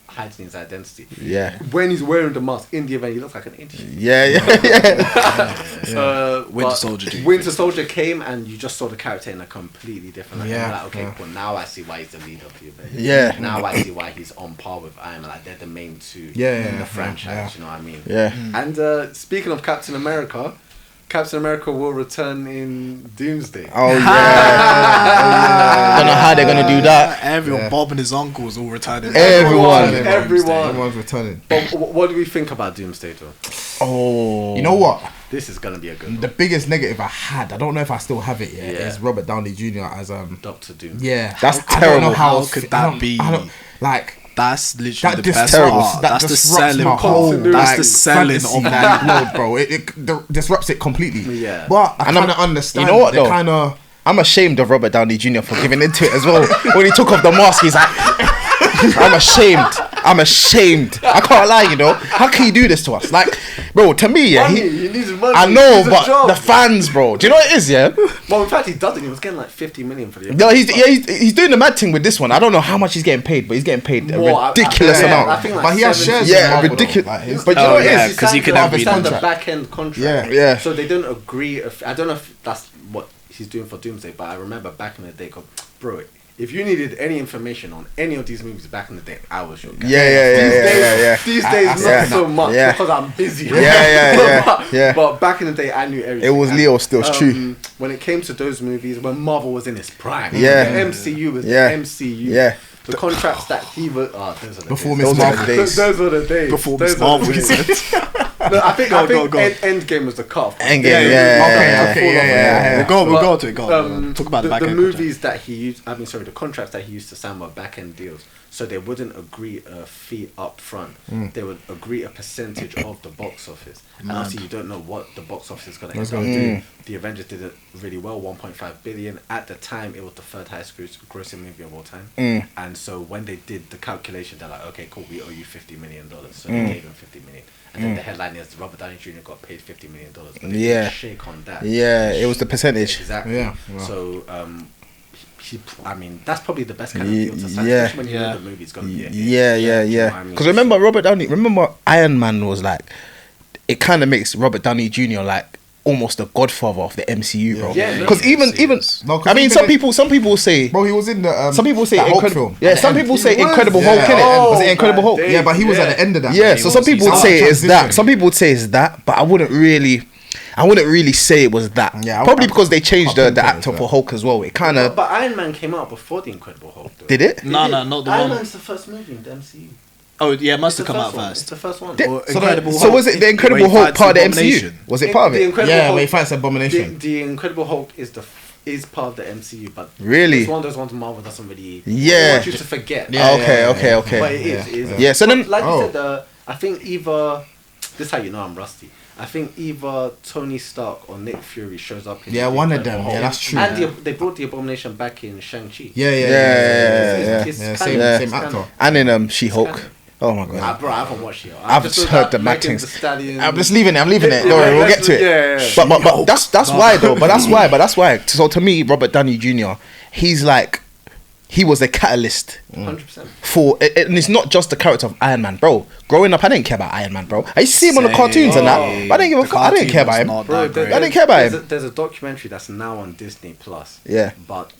hiding his identity. Yeah. When he's wearing the mask in the event, he looks like an idiot. Yeah. Winter But Soldier. Winter Soldier came and you just saw the character in a completely different light. Yeah, You're like, okay, yeah. cool. Now I see why he's the leader of the Avengers. Yeah. Now I see why he's on par with Iron Man. Like they're the main two Yeah, in yeah, the franchise. yeah. You know what I mean? Yeah. And speaking of Captain America, Captain America will return in Doomsday. Oh yeah. Don't know how they're gonna do that. Everyone, Bob and his uncles all returning. Everyone's returning. But what do we think about Doomsday, though? Oh, you know what? This is gonna be a good one. The biggest negative I had, I don't know if I still have it yet, is Robert Downey Jr. as Doctor Doom. Yeah, that's I terrible. don't know How could that be? I don't, like. That's literally That the best terrible. part. That That's the disrupts selling my whole, part. That's the selling fantasy of that. world, bro. It disrupts it completely. Yeah. But I And kind of understand. you know what, though? Kind of. I'm ashamed of Robert Downey Jr. for giving into it as well. When he took off the mask, he's like, I'm ashamed. I can't lie, you know. How can you do this to us? Like, bro, to me, yeah. Money, he needs money. I know, He needs a but job. the fans, bro. Do you know what it is, yeah? Well, in fact, he doesn't. He was getting like 50 million for the. No, he's doing the mad thing with this one. I don't know how much he's getting paid, but he's getting paid a More, ridiculous I amount. think like But he has 70. shares. Yeah, in Marvel, ridiculous. though. Like, his- But you know what it is? Because he could have been the contract. back end contract. Yeah. So they don't agree. I don't know if that's what he's doing for Doomsday, but I remember back in the day, bro. If you needed any information on any of these movies back in the day, I was your guy. Yeah. These days, not so much because I'm busy. Yeah. But back in the day, I knew everything. It was Leo still, it's true. When it came to those movies, when Marvel was in its prime, Yeah. the MCU was Yeah. the MCU. Yeah. The contracts that he was. Oh, those are the Before days. Miss Marvel. Those were the days. Before Those Miss were Marvel, the he days. said. No, I think Go. Endgame was the cut. Endgame, yeah. We'll But, go to it. Talk about the back end movies that he used. The contracts that he used to sign were back end deals. So they wouldn't agree a fee up front. They would agree a percentage of the box office. And obviously, you don't know what the box office is going to end up doing. The Avengers did it really well, 1.5 billion. At the time, it was the third highest grossing movie of all time. And so when they did the calculation, they're like, okay, cool, we owe you $50 million. So they gave him $50 million. And then the headline is Robert Downey Jr. got paid $50 million. But they didn't shake on that. Yeah, it was the percentage. Exactly. Yeah. So, that's probably the best kind of deal to sign, especially when you know the movie's gonna be a hit. Yeah. Because remember Iron Man was like, it kind of makes Robert Downey Jr. like almost the godfather of the MCU, bro. Yeah, Because even No, 'cause I mean, even some people say, Bro, he was in the. some people say that Hulk Incredible. film. Yeah, some people say Incredible Hulk. Yeah. Innit? Was it Incredible Hulk? days. Yeah, but he was at the end of that. Yeah, He so some was. people He would started say it's that. transitioning. Some people would say it's that, but I wouldn't really say it was that. Yeah, Probably because they changed I'll the pinpoint actor that. for Hulk as well. It kind of But Iron Man came out before the Incredible Hulk. Though. did it. No, not the Iron one. Man's the first movie in the MCU. Oh, yeah, it must It's have the come out first one. It's first. the first one. Did- Or so, Incredible so Hulk. was it the Incredible Where he Hulk fights part of the Abomination. MCU? Was it part of The it? Incredible Yeah, Hulk, when he fights Abomination. The Incredible Hulk is part of the MCU, but Really? it's one of those ones Marvel doesn't really. Yeah. They want you to forget. Yeah. Okay. But it is. Yeah. Yeah, so then- like Oh. you said, I think either this is how you know I'm rusty. I think either Tony Stark or Nick Fury shows up. In Yeah, the one of Incredible them. Hulk. Yeah, that's true. And they brought the Abomination back in Shang-Chi. Yeah. It's Yeah, kind of- same it's kind actor. of- And in She-Hulk. Oh my god. Bro, I haven't watched it. I've just heard the Megan Max Thee Stallion. I'm just leaving it. Don't worry, we'll get to it. Yeah. But that's why though. But that's why. So to me, Robert Downey Jr. He's like, he was a catalyst 100%. for, and it's not just the character of Iron Man, bro. Growing up, I didn't care about Iron Man, bro. I used to see him on the cartoons and that, but I didn't give a fuck. I didn't care about him. Bro, I didn't care about him. There's a documentary that's now on Disney Plus. Yeah. But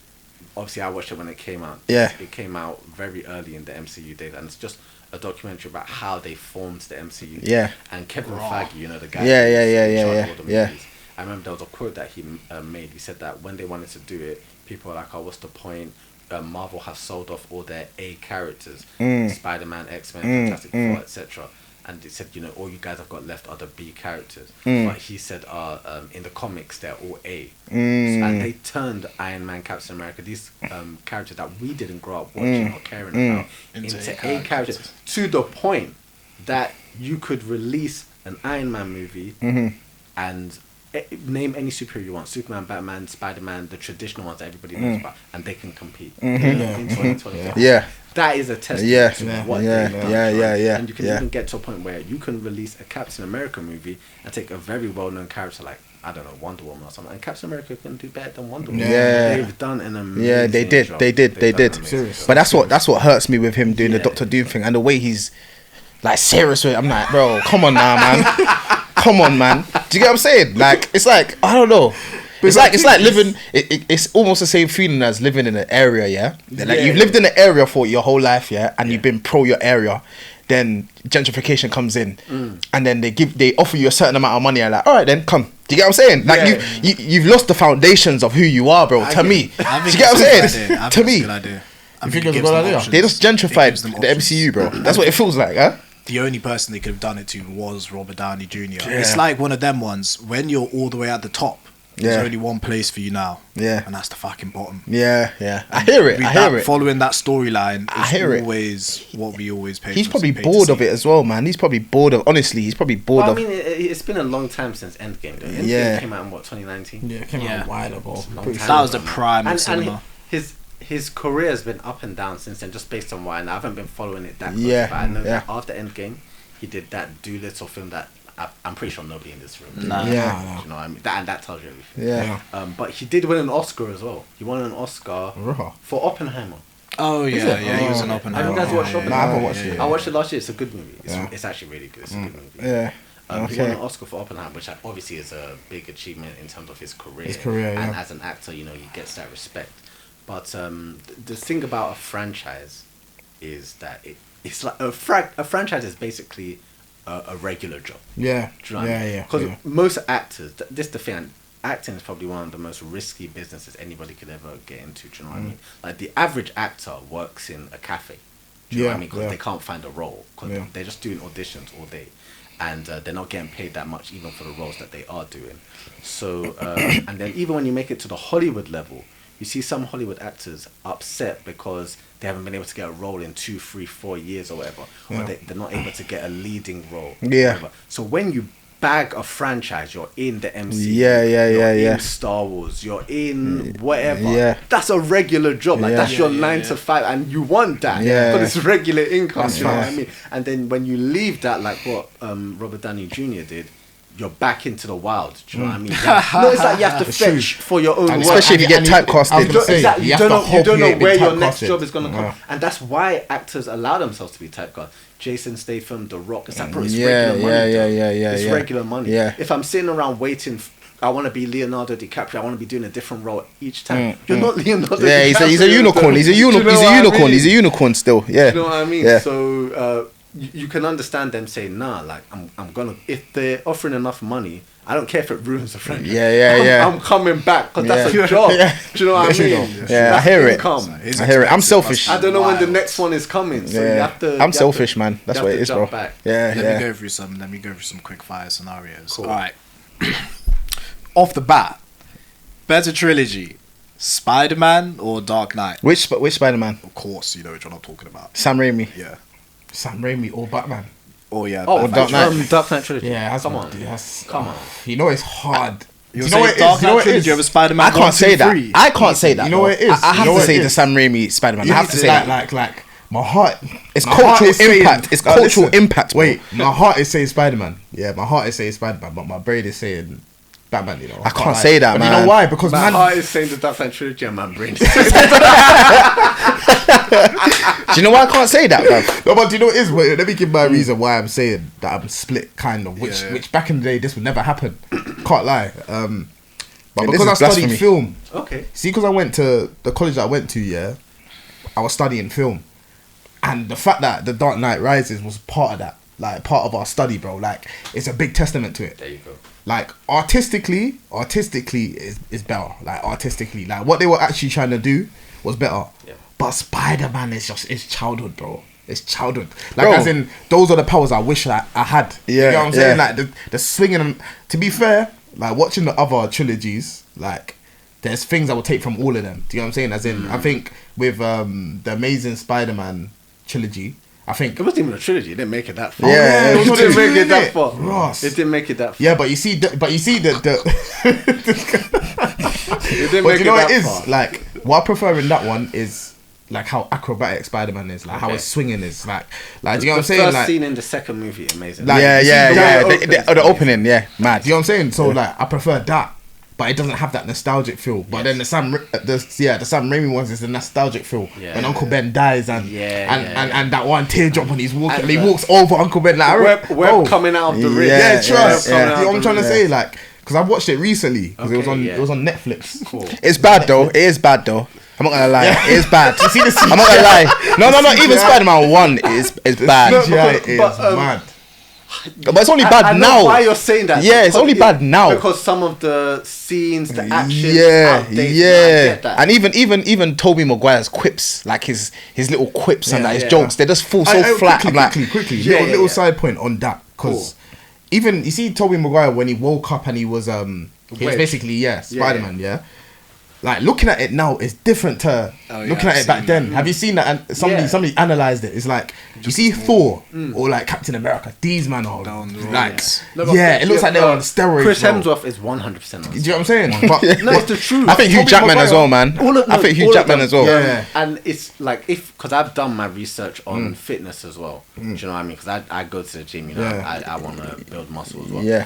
obviously, I watched it when it came out. Yeah. It came out very early in the MCU days, and it's just a documentary about how they formed the MCU. Yeah. And Kevin Feige, you know, the guy. Yeah, who's yeah, yeah, in yeah, charge yeah, of all the yeah. movies. I remember there was a quote that he made. He said that when they wanted to do it, people were like, "Oh, what's the point?" Marvel has sold off all their A characters, Spiderman, X-Men, Fantastic Four, etc. And they said, you know, all you guys have got left are the B characters. But he said, in the comics, they're all A. And they turned Iron Man, Captain America, these characters that we didn't grow up watching or caring about, into A characters. To the point that you could release an Iron Man movie and name any superhero you want: Superman, Batman, Spider-Man, the traditional ones that everybody knows about, and they can compete in 2020. Yeah. That is a testament Yeah. to Yeah. what Yeah. they've done. Yeah. And you can Yeah. even get to a point where you can release a Captain America movie and take a very well-known character like, I don't know, Wonder Woman or something, and Captain America can do better than Wonder Woman. Yeah. They've done an amazing Yeah, they did. job. They did. They've done an amazing Seriously. job. But that's what hurts me with him doing the Doctor Doom thing and the way he's like serious with it. I'm like, bro, come on now, man. Come on, man. Do you get what I'm saying? Like, it's like, I don't know. It's like living. It's almost the same feeling as living in an area, yeah. Like you've lived in an area for your whole life, yeah, and you've been pro your area. Then gentrification comes in, and then they offer you a certain amount of money. And like, all right, then come. Do you get what I'm saying? Like you've lost the foundations of who you are, bro. To me, do you get what I'm saying? To me, You think it's a good idea? they just gentrified the MCU, bro. That's what it feels like, huh? The only person they could have done it to was Robert Downey Jr. It's like one of them ones when you're all the way at the top. There's only one place for you now. Yeah. And that's the fucking bottom. Yeah, yeah. I hear it. Following that storyline is always what we always pay. He's probably bored of it as well, man. He's probably bored of. Honestly, he's probably bored of. I mean, it's been a long time since Endgame. Though. Endgame came out in what 2019. Yeah, it came out a while ago. That was the prime of cinema. And his career has been up and down since then, just based on why. And I haven't been following it that close. Yeah, but I know that after Endgame, he did that Doolittle film that. I'm pretty sure nobody in this room. Yeah. You know what I mean? That tells you everything. Yeah. But he did win an Oscar as well. He won an Oscar for Oppenheimer. Oh yeah, he was an Oppenheimer. Have you guys watched Oppenheimer? I haven't watched it. I watched it last year. It's a good movie. It's actually really good. It's a good movie. Yeah. He won an Oscar for Oppenheimer, which obviously is a big achievement in terms of his career. And as an actor, you know, he gets that respect. But the thing about a franchise is that it's like a franchise is basically a regular job. Yeah. Do you know what I mean? Because most actors, this is the thing, acting is probably one of the most risky businesses anybody could ever get into. Do you know what I mean? Like the average actor works in a cafe. Do you know what I mean? Because they can't find a role. Because they're just doing auditions all day. And they're not getting paid that much even for the roles that they are doing. So, and then even when you make it to the Hollywood level, you see some Hollywood actors upset because they haven't been able to get a role in 2, 3, 4 years or whatever. Or they're not able to get a leading role. Yeah. Whatever. So when you bag a franchise, you're in the MCU. You're in Star Wars. You're in whatever. Yeah. That's a regular job. Like that's your 9 to 5, and you want that. Yeah. But it's regular income. That's you know what I mean? And then when you leave that, like what Robert Downey Jr. did, you're back into the wild. Do you know what I mean? No, it's like you have to fetch for your own work. Especially if you get typecasted. You don't know where your next job is going to come. And that's why actors allow themselves to be typecast. Jason Statham, The Rock, it's like, bro, it's regular money. It's regular money. Yeah. If I'm sitting around waiting, I want to be Leonardo DiCaprio, I want to be doing a different role each time. You're not Leonardo DiCaprio. Yeah, he's a unicorn. He's a unicorn. He's a unicorn still. Yeah. Do you know what I mean? Yeah. So you can understand them saying, nah, like I'm gonna, if they're offering enough money, I don't care if it ruins the franchise. I'm coming back because that's a job. Do you know what I mean? Yeah, I hear it. I hear it. I'm selfish. I don't know when the next one is coming, so you have to. I'm selfish, man. That's what it is, bro. Let me go through some quick fire scenarios. Cool. All right. Off the bat, better trilogy, Spiderman or Dark Knight? Which Spiderman? Of course, you know which one I'm talking about. Sam Raimi. Yeah. Sam Raimi or Batman? Oh yeah. Oh, Dark Knight. Dark Knight trilogy. Yeah, come on. You know it's hard. You know what it is? Dark Knight trilogy over Spider-Man. I can't say that. I can't say that. You know what it is? I have to say the Sam Raimi Spider-Man. I have to say that. Like my heart. It's cultural impact. It's cultural impact. Wait, my heart is saying Spider-Man. Yeah, my heart is saying Spider-Man, but my brain is saying Batman. You know, I can't say that, man. You know why? Because my heart is saying the Dark Knight trilogy, and my brain. Do you know why I can't say that, bro? No, but do you know what it is? Wait, let me give my reason why I'm saying that I'm split, kind of. Which back in the day, this would never happen. Can't lie. But because I studied film. Okay. See, because I went to the college that I went to, I was studying film, and the fact that The Dark Knight Rises was part of that, like part of our study, bro. Like it's a big testament to it. There you go. Like artistically is better. Like artistically, like what they were actually trying to do was better. Yeah. But Spider-Man is childhood, bro. It's childhood. Like as in, those are the powers I wish I had. Yeah. You know what I'm saying? Like the swinging. To be fair, like watching the other trilogies, like there's things I would take from all of them. Do you know what I'm saying? As in, I think with the Amazing Spider-Man trilogy, I think it wasn't even a trilogy. It didn't make it that far. Yeah, it didn't make it that far. Ross. It didn't make it that far. Yeah, but you see the it didn't make it that far. Like what I prefer in that one is like how acrobatic Spider-Man is, like how his swinging is, like do you know what I'm saying? The first like, scene in the second movie, amazing. Like, the opening, mad. Do you know what I'm saying? So like I prefer that, but it doesn't have that nostalgic feel. But then the Sam Raimi ones is the nostalgic feel. When Uncle Ben dies and that one teardrop when he's walking, and he walks over Uncle Ben like we're coming out of the ring. Trust. You know what I'm trying to say, like. Because I watched it recently because it was on Netflix. Cool. It's bad though. It is bad though. I'm not gonna lie. It is bad. You see the I'm not gonna lie. No. Even Spider-Man 1 is bad. CGI is mad. But it's only bad I know now. why you're saying that? Yeah, it's only bad now because some of the scenes, the action, yeah, outdated. yeah. I get that. And even Tobey Maguire's quips, like his little quips and like his yeah. jokes, they just fall so flat. Quickly. Yeah, little yeah. side point on that, because even you see Tobey Maguire when he woke up and he was basically Spider-Man, yeah. Like looking at it now is different to looking at it back then. Have you seen that? And somebody analyzed it. It's like you see Thor or like Captain America. These men are like it looks like they're on steroids. Chris bro. Hemsworth is 100%. Do you know what I'm saying? But No, it's the truth. I think Hugh Jackman as well, man. I think Hugh Jackman as well. Yeah. And it's like because I've done my research on fitness as well. Do you know what I mean? Because I go to the gym. You know, I want to build muscle as well. Yeah.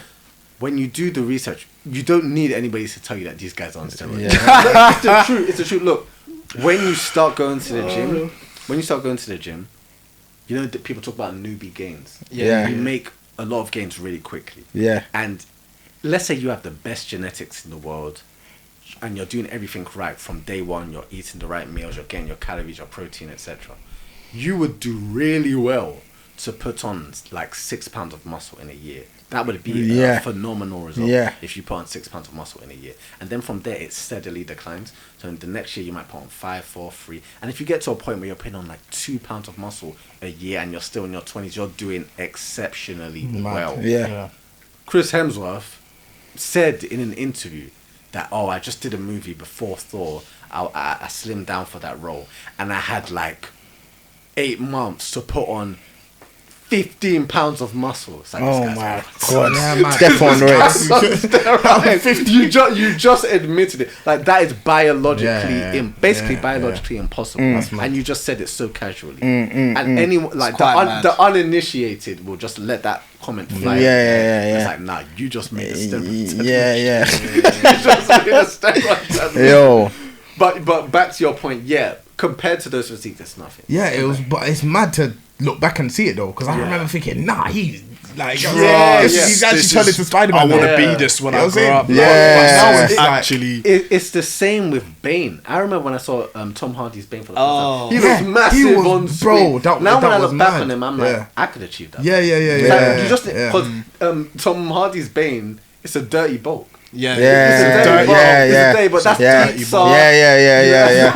When you do the research, you don't need anybody to tell you that these guys are on steroids. Yeah. It's the truth. It's the truth. Look, when you start going to the gym, you know that people talk about newbie gains. Yeah. You make a lot of gains really quickly. Yeah. And let's say you have the best genetics in the world, and you're doing everything right from day one. You're eating the right meals. You're getting your calories, your protein, etc. You would do really well to put on like 6 pounds of muscle in a year. That would be a phenomenal result if you put on 6 pounds of muscle in a year. And then from there, it steadily declines. So in the next year, you might put on 5, 4, 3. And if you get to a point where you're putting on like 2 pounds of muscle a year and you're still in your 20s, you're doing exceptionally well. Yeah. Chris Hemsworth said in an interview that, I just did a movie before Thor. I slimmed down for that role. And I had like 8 months to put on 15 pounds of muscle. It's like, oh my god! Step on race. You just admitted it. Like that is biologically, biologically impossible. And you just said it so casually. And anyone like the uninitiated will just let that comment fly. It's like, nah, you just made a steroid. You just made a steroid. Yo. But back to your point, compared to those physiques, it's nothing. Yeah, it was, but it's mad to look back and see it though, because I remember thinking, nah, he's like, he's actually turned into Spiderman. I want to be this when I grow up. Yeah, it's actually. It's the same with Bane. I remember when I saw Tom Hardy's Bane for the first time. He was massive he was, on screen. bro. Now when I look back on him, I'm like, I could achieve that. Yeah. You just because Tom Hardy's Bane, it's a dirty bulk. Yeah, but that's pizza. Yeah.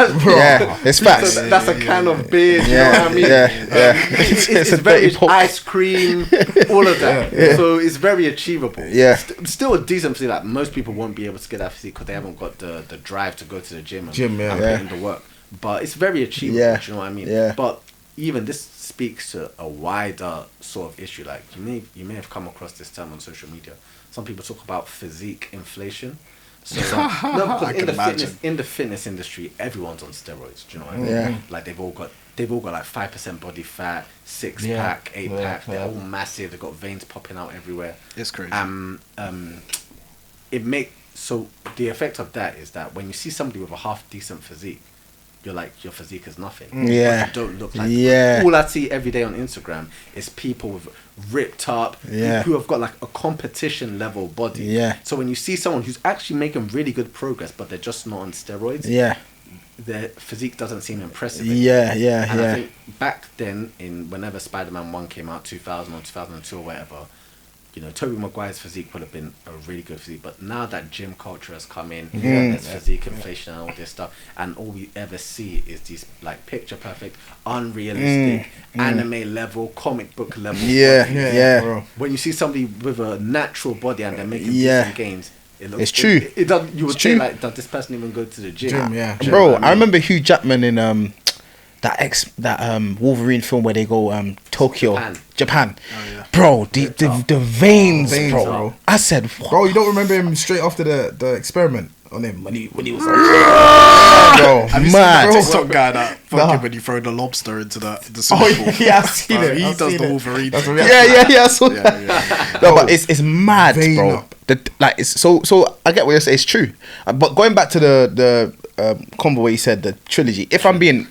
It's facts. That's a can of beer. You know what I mean? It's very ice cream, all of that. So it's very achievable. Yeah, still a decent physique. Like most people won't be able to get that physique because they haven't got the drive to go to the gym and put in the work. But it's very achievable. Yeah. Do you know what I mean? Yeah. But even this speaks to a wider sort of issue. Like you may have come across this term on social media. Some people talk about physique inflation. So because in the fitness industry, everyone's on steroids. Do you know what I mean? Yeah. Like they've all got like 5% body fat, 6-pack, 8-pack. They're all massive. They've got veins popping out everywhere. It's crazy. So the effect of that is that when you see somebody with a half decent physique, you're like, your physique is nothing. Yeah. You don't look like. Yeah. All I see every day on Instagram is people with ripped up, who have got like a competition level body. Yeah. So when you see someone who's actually making really good progress, but they're just not on steroids. Yeah. Their physique doesn't seem impressive. And I think back then, whenever Spider-Man 1 came out, 2000 or 2002 or whatever, you know, Tobey Maguire's physique would have been a really good physique. But now that gym culture has come in, there's physique inflation and all this stuff, and all we ever see is these like picture perfect, unrealistic, anime level, comic book level. Yeah. When you see somebody with a natural body and they're making decent gains, it looks, it's true. It does. You would say like, does this person even go to the gym? Bro, I remember Hugh Jackman in that Wolverine film where they go Tokyo, Japan. Bro, the veins, bro. I said, bro, you don't remember him straight after the experiment on him when he was like, bro, have you seen the TikTok guy that fucking when you throw the lobster into the swimming pool? I've seen it. He does the Wolverine. Yeah, I saw that. No, but it's mad, bro. It's so I get what you're saying. It's true, but going back to the combo where you said the trilogy. If I'm being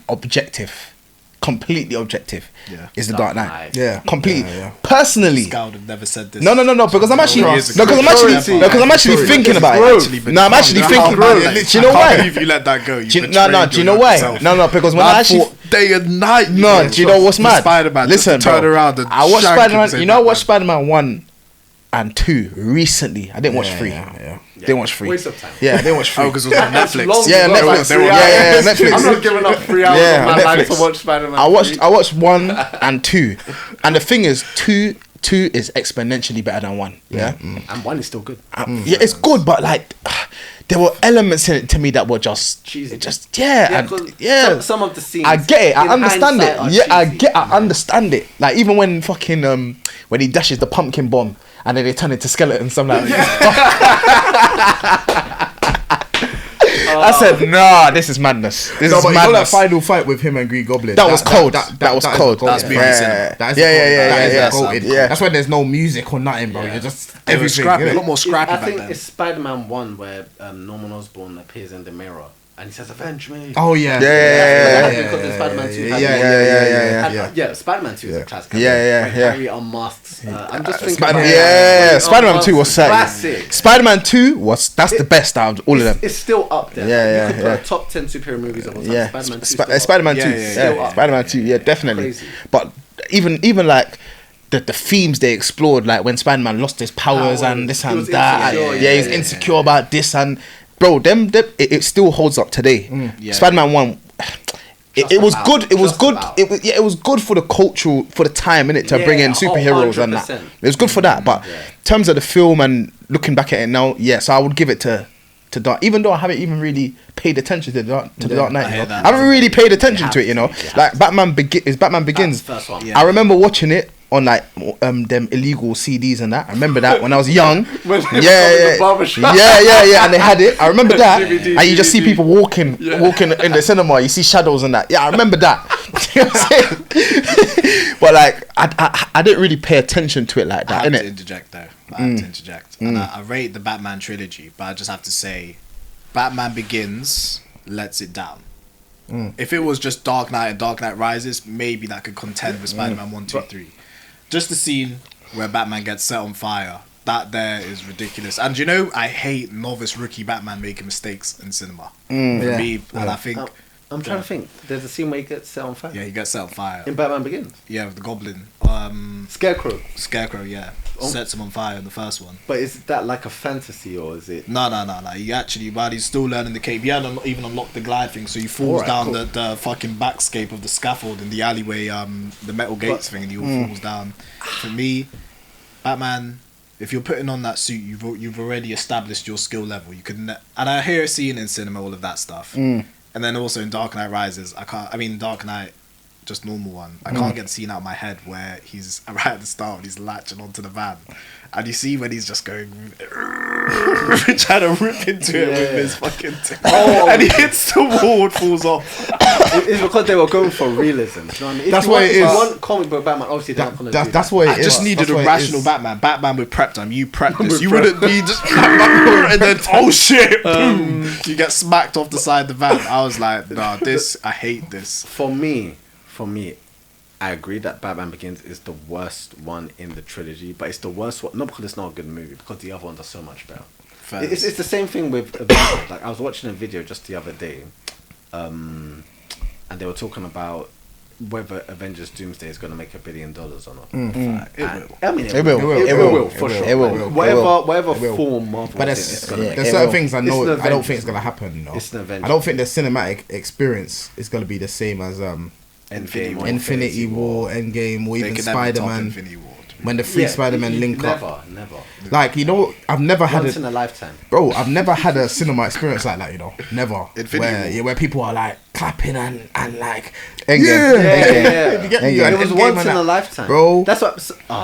completely objective, is the Dark Knight. Completely. Personally, Scout have never said this. No, because I'm actually thinking about it. I'm actually thinking about it. Do you know why? If you let that go, Do you know why? No, because when day and night. No, do you know what's mad? Spider-Man. Listen, turn bro, around and I watched shank him Spider-Man. saying You know, I Batman. watched Spider-Man 1 and 2 recently. I didn't watch 3. Yeah. Didn't watch 3. Waste of time. Yeah, I didn't watch 3. Oh, because it was on Netflix. long Yeah, ago, Netflix. like They were- 3 yeah, hours. Netflix. I'm not giving up 3 hours Yeah, of my life Netflix. to watch Spider-Man. I watched 1 and 2, and the thing is, 2 is exponentially better than 1. Yeah, And 1 is still good. yeah, it's good, but like there were elements in it to me that were just Cheesy. and 'cause some of the scenes. I get it. I in understand it. hindsight, are cheesy. I understand it. Like even when fucking when he dashes the pumpkin bomb and then they turn into skeletons. I'm like, I said, nah, this is madness. This No, is but you know that madness. final fight with him and Green Goblin. That was cold. That was cold. That's yeah. movie cinema. That is Yeah. goated. Yeah. That's when there's no music or nothing, bro. Yeah. You're just It was everything. scrappy. A innit? lot more scrappy I back think then. it's Spider-Man 1 where Norman Osborn appears in the mirror and he says, "Avenge me." Oh yeah. Because in Spider-Man 2 has Yeah. Spider-Man 2 is a classic. Yeah. When Harry unmasks. I'm just thinking. Spider-Man- about Yeah, it. Spider-Man 2 was sick. Classic. Spider-Man 2 that's the best out of all of them. It's still up there. Yeah, You could yeah. put a top 10 superhero movies of all time. Yeah, Spider-Man 2. Spider-Man 2. Yeah, still up. Spider-Man 2. Yeah, definitely. Crazy. But even like the themes they explored, like when Spider-Man lost his powers and this He and was that. insecure, Yeah, he's yeah. insecure about this and bro, it still holds up today. Yeah. Spider-Man 1. It was about. good. It was Just good. about. It was good for the cultural for the time in it to bring in superheroes and that. 100%. It was good for that. But in terms of the film and looking back at it now, yes, I would give it to Dark. Even though I haven't even really paid attention to the Dark Knight. I You hear know? that. I haven't really paid attention You to it. have You know, to, you have like to. Batman Begins. First one. Yeah. I remember watching it on like them illegal CDs and that. I remember that when I was young. When they yeah, come in the barbershop. yeah, and they had it. I remember that. DVD, And you just see people walking in the cinema. You see shadows and that. Yeah, I remember that. You know what I'm saying? But like, I didn't really pay attention to it like I that, have to innit? interject though. I have to interject. And I rate the Batman trilogy, but I just have to say, Batman Begins lets it down. If it was just Dark Knight and Dark Knight Rises, maybe that could contend with Spider-Man 1, 2, 3. Just the scene where Batman gets set on fire, that there is ridiculous. And you know, I hate novice rookie Batman making mistakes in cinema. For me, and I think, I'm trying to think. There's a scene where he gets set on fire. yeah, he gets set on fire. In Batman Begins. Yeah, with the Goblin. Scarecrow. Scarecrow, yeah. Sets him on fire in the first one. But is that like a fantasy or is it? No. He actually, while he's still learning the cape, he hadn't even unlocked the glide thing, so he falls Alright, down cool. the fucking backscape of the scaffold in the alleyway, the metal gates thing, and he all falls down. For me, Batman, if you're putting on that suit, you've already established your skill level. You could, and I hear a scene in cinema, all of that stuff, and then also in Dark Knight Rises, Dark Knight, just normal one. I can't get the scene out of my head where he's right at the start and he's latching onto the van, and you see when he's just going trying to rip into it with his fucking thing. And he hits the wall and falls off. It's because they were going for realism. You know what I mean? If That's you what want- it if you is. want comic book Batman, obviously they're not gonna do That's that. what it I is. just needed That's a what it rational is. Batman with prep time. You prep this. You wouldn't be just and then oh shit, boom, you get smacked off the side of the van. I was like, nah, I hate this. For me, I agree that Batman Begins is the worst one in the trilogy, but it's the worst one not because it's not a good movie, because the other ones are so much better. It's the same thing with Avengers. Like I was watching a video just the other day, and they were talking about whether Avengers Doomsday is going to make $1 billion or not. It will. I mean, It will. It will for sure. It will. Whatever form Marvel But is in, it's going to make. there's it certain will. things I It's know. an I don't Avengers think it's gonna happen. No. It's an Avengers. I don't think the cinematic experience is gonna be the same as Endgame or Infinity War, Endgame, or They even could never top Spider-Man. Infinity War. When the three Yeah, Spider-Man link never, up, Never. like I've never had Once in a lifetime. Bro, I've never had a cinema experience like that, never. Infinity War. Where people are like clapping and like Endgame. Yeah. You get me? Endgame. It was Endgame once and in that. a lifetime, Bro. That's what.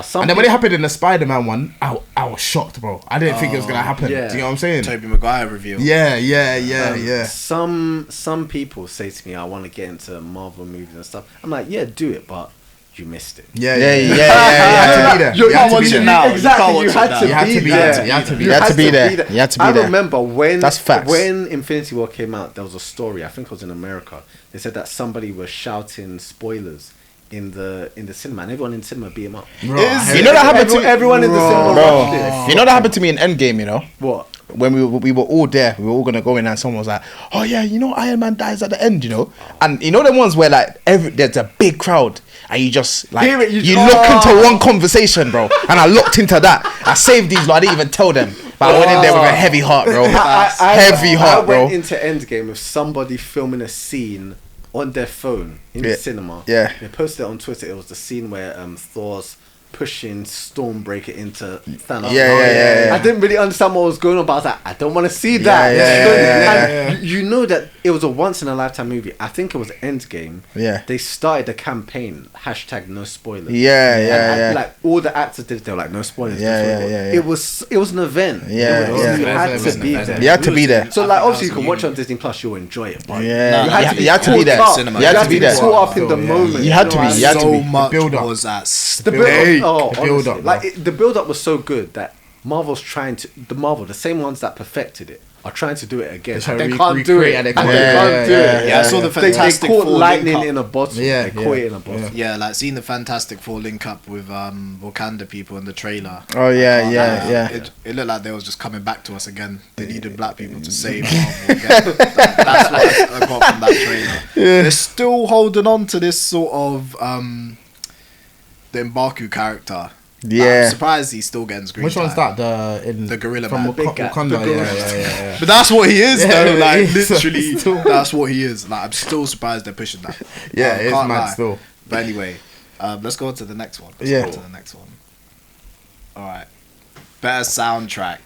Some And then when it happened in the Spider-Man one, I was shocked, bro. I didn't think it was gonna happen. yeah. Do you know what I'm saying? Tobey Maguire reveal. Yeah. Some people say to me, I want to get into Marvel movies and stuff. I'm like, yeah, do it, but you missed it. Yeah. Yeah. You had to be there. You're You had not to be watching there. now. Exactly, You you can't watch it had now. to You be had to be there. there. You had to be You there. had to be there. You had to be I there. remember when That's facts. when Infinity War came out, there was a story. I think it was in America. They said that somebody was shouting spoilers in the cinema, and everyone in the cinema beat him up. Bro, Is- I You know that happened to Everyone in the cinema Bro, watched it. you know that happened to me in Endgame. You know, What? when we were all there, we were all gonna go in, and someone was like, "Oh yeah, you know Iron Man dies at the end, you know." And you know the ones where like there's a big crowd, and you just like you look into one conversation, bro. And I looked into that. I saved these, but I didn't even tell them. But I went in there with a heavy heart, bro. Heavy heart, bro. I went into Endgame with somebody filming a scene on their phone in the cinema. Yeah. They posted it on Twitter. It was the scene where Thor's pushing Stormbreaker into Thanos. Yeah. I didn't really understand what was going on, but I was like, I don't want to see that. And you know that it was a once in a lifetime movie. I think it was Endgame. Yeah. They started the campaign #no spoilers. Yeah. Like all the actors did, they were like, no spoilers. Yeah. It was an event. You had to be there. You had to be there. So like obviously you can watch it on Disney Plus, you'll enjoy it. But you had to be there. You had to be there. Caught up in the moment. You had to be. You had to be. So much was at stake. The build up was so good that Marvel's the same ones that perfected it are trying to do it again. They can't do it. They can't do it. Yeah, I saw the Fantastic Four. They caught lightning lightning in a bottle. They caught it in a bottle. Yeah, like seeing the Fantastic Four link up with Wakanda people in the trailer. Oh yeah. It looked like they was just coming back to us again. They needed black people to save Marvel again. That's what I got from that trailer. They're still holding on to this sort of the M'Baku character. Yeah, I'm surprised he's still getting screen Which time. one's that? The gorilla from man. Wakanda. Yeah. But that's what he is, though. Like literally, still. that's what he is. Like I'm still surprised they're pushing that. Yeah, it's can't mad lie. still. But anyway, let's go on to the next one. All right, better soundtrack.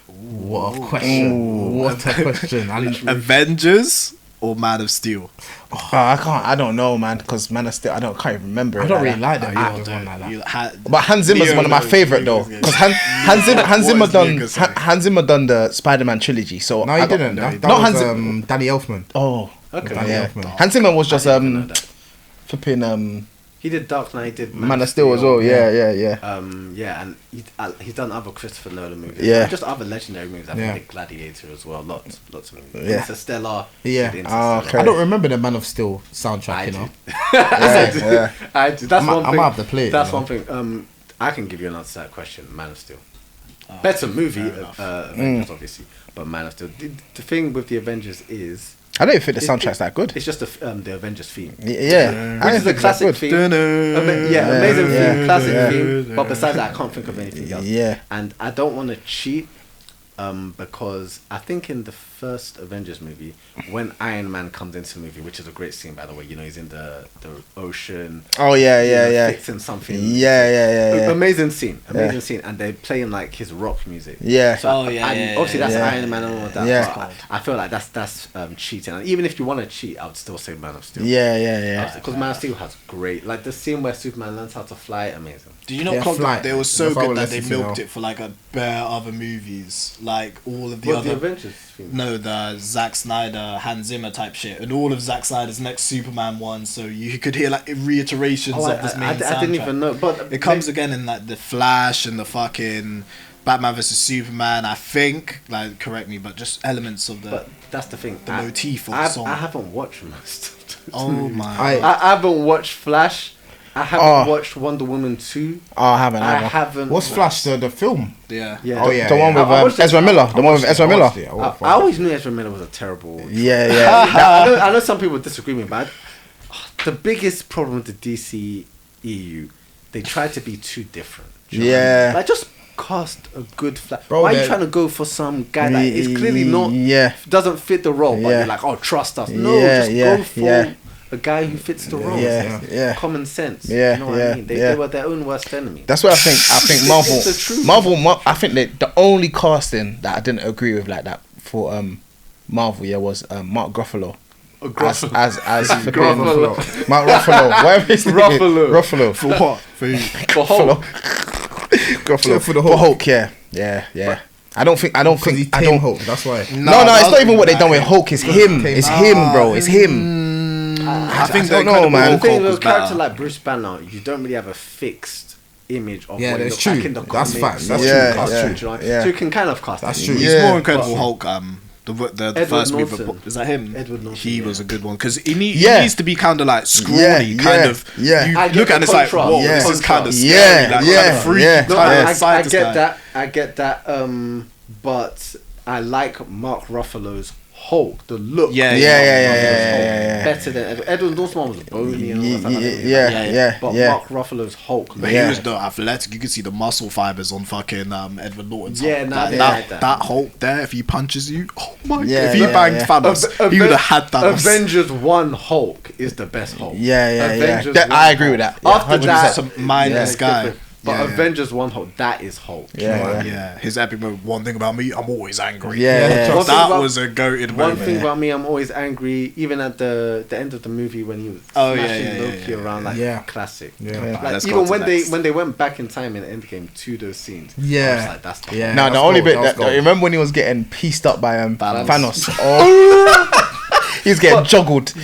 What a question! What a question! Avengers or Man of Steel? Oh, I don't know, man. Because Man of Steel, can't even remember. I don't really like that. But Hans Zimmer's one of my favorite though. Because Hans Zimmer done the Spider-Man trilogy. So no, he didn't. Hans Zimmer. Danny Elfman. Oh, okay. Danny Elfman. Hans Zimmer was just flipping. He did Dark Knight. He did Man of Steel as well. Yeah. And he's done other Christopher Nolan movies. Yeah. Just other legendary movies. I think Gladiator as well. Lots of movies. Yeah. Interstellar. Yeah. Okay. I don't remember the Man of Steel soundtrack. You know. I do. That's one thing. I'm have to play it. That's one thing. I can give you an answer to that question. Man of Steel. Better movie, Avengers obviously, but Man of Steel. The thing with the Avengers is. I don't think the soundtrack's that good. It's just the Avengers theme. Yeah. Which is a classic theme. Amazing theme, classic theme. But besides that, I can't think of anything else. Yeah. And I don't want to cheat because I think in the first Avengers movie, when Iron Man comes into the movie, which is a great scene by the way, you know, he's in the ocean. Oh yeah. Fixing something. Yeah. Amazing scene, and they're playing like his rock music. Yeah. So obviously that's Iron Man and all that. Yeah. I feel like that's cheating. And even if you want to cheat, I would still say Man of Steel. Yeah. Because Man of Steel has great, like the scene where Superman learns how to fly, amazing. Did you not clock that they were so good that they milked it for like a bare other movies, like all of the other Avengers film? No, the Zack Snyder, Hans Zimmer type shit, and all of Zack Snyder's next Superman one. So you could hear like reiterations of this main soundtrack. I didn't even know, but it comes again in like the Flash and the fucking Batman vs Superman. I think, like, correct me, but just elements of the. But that's the thing. The motif of the song. I haven't watched most of the movies. My! I haven't watched Flash. I haven't watched Wonder Woman 2. Oh, I haven't. What's Flash? The film? Yeah. The one with Ezra Miller. The one with Ezra Miller. I always knew Ezra Miller was a terrible. Yeah. I know some people disagree with me, but the biggest problem with the DC EU, they try to be too different. Yeah. Like just cast a good Flash. Why are you trying to go for some guy that is clearly not doesn't fit the role, but you're like, oh, trust us. No, just go for a guy who fits the role. Common sense. You know what I mean? They were their own worst enemy. That's what I think Marvel. I think that the only casting that I didn't agree with like that for Marvel was Mark Ruffalo. As Ruffalo. Mark Ruffalo. Whatever his name is. Ruffalo. For what? For Hulk. Ruffalo. For the Hulk. Yeah. I don't think Hulk. That's why. No, it's not even what they done with Hulk. It's him. It's him, bro. It's him. I think I don't know, man. The thing with a character like Bruce Banner, you don't really have a fixed image of what he looks like in the comics. That's fact. That's true. So you can kind of cast. That's true. He's more Incredible Hulk. The first Norton. movie, is that him? Edward Norton. He was a good one because he needs to be kind of like scrawny, You look at it, it's like, whoa, this is kind of scary, kind of freaky. I get that. but I like Mark Ruffalo's Hulk. The look, Yeah. better than Edward Norton was bony and all that stuff. But Mark Ruffalo's Hulk, But he was the athletic. You could see the muscle fibers on fucking Edward Norton's Yeah, Hulk. that Hulk there, if he punches you, oh my god! Yeah, If he banged Thanos, he would have had Thanos. Avengers 1 Hulk is the best Hulk. Avengers 1 I agree with that. Yeah, After 100%. that, Some mindless guy. different. But Avengers 1 Hulk, that is Hulk. Yeah. His epic moment. One thing about me, I'm always angry. That was a goated One moment. thing about me, I'm always angry. Even at the end of the movie when he was smashing Loki around, classic. Like, even when they went back in time in Endgame to those scenes, I was like, that's the No, the only bit that remember when he was getting pieced up by Thanos. He was getting juggled. The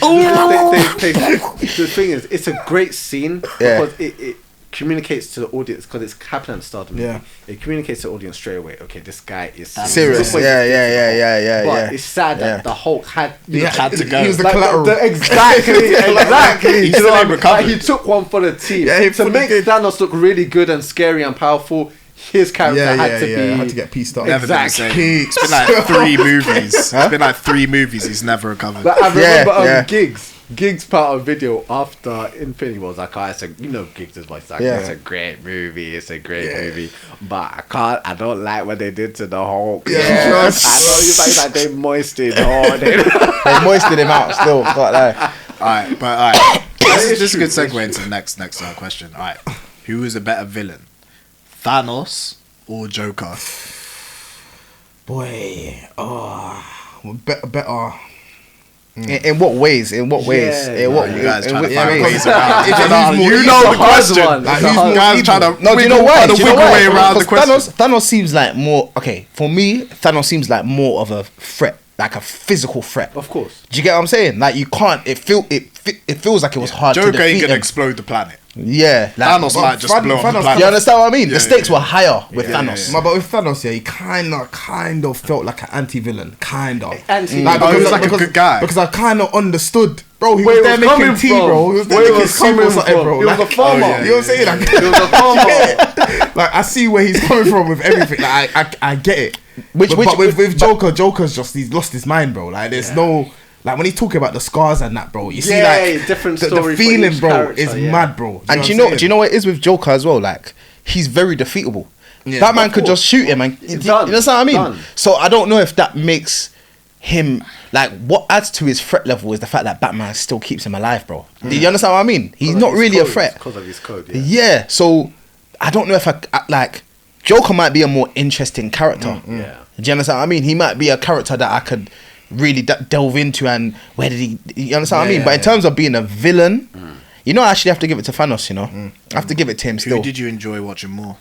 thing is, it's a great scene because it communicates to the audience because it's happening at the start of the movie. It communicates to the audience straight away. Okay, this guy is serious. But it's sad that the Hulk had to go. He was the collateral. Exactly. He still ain't recovered. He took one for the team. He to make Thanos look really good and scary and powerful. His character had to get pieced up. Exactly. It's been like 3 movies. It's been like 3 movies. He's never recovered. But I remember Giggs part of video after Infinity War was like, I said, Giggs is my son. It's a great movie. It's a great movie. But I don't like what they did to the Hulk. I know it's like they moisted They moisted him out still. Alright. This is a good segue into the next question. Alright. Who is a better villain? Thanos or Joker? Boy, better. In what ways? In what ways? You guys trying to find ways around. You know the question. Guys trying to do you know why? way around the question. Thanos seems like more. Okay, for me, Thanos seems like more of a threat, like a physical threat. Of course. Do you get what I'm saying? Like you can't. It feels like it was hard to defeat. Joker ain't gonna him. explode the planet. Yeah, Thanos might just blow up the planet. You understand what I mean? The stakes were higher with Thanos. But with Thanos, he kind of felt like an anti-villain, kind of. He was like a good guy. Because I kind of understood, bro. He was there making tea, bro. He was there making soup or something, bro. He was a farmer. You know what I'm saying? Like, he was a farmer. Like I see where he's coming from with everything. Like I get it. But with Joker, Joker's just he's lost his mind, bro. Like there's no. Like when he's talking about the scars and that, bro, you see like different the feeling, bro, is mad, bro. And do you know what it is with Joker as well? Like he's very defeatable. Batman could just shoot him and you know what I mean? So I don't know if that makes him like what adds to his threat level is the fact that Batman still keeps him alive, bro. Do you understand what I mean? He's not really a threat because of his code. Yeah, so I don't know if I like Joker might be a more interesting character. Do you understand what I mean? He might be a character that I could really delve into and where did you understand what I mean? But in terms of being a villain, I actually have to give it to Thanos, I have to give it to him still. Who did you enjoy watching more?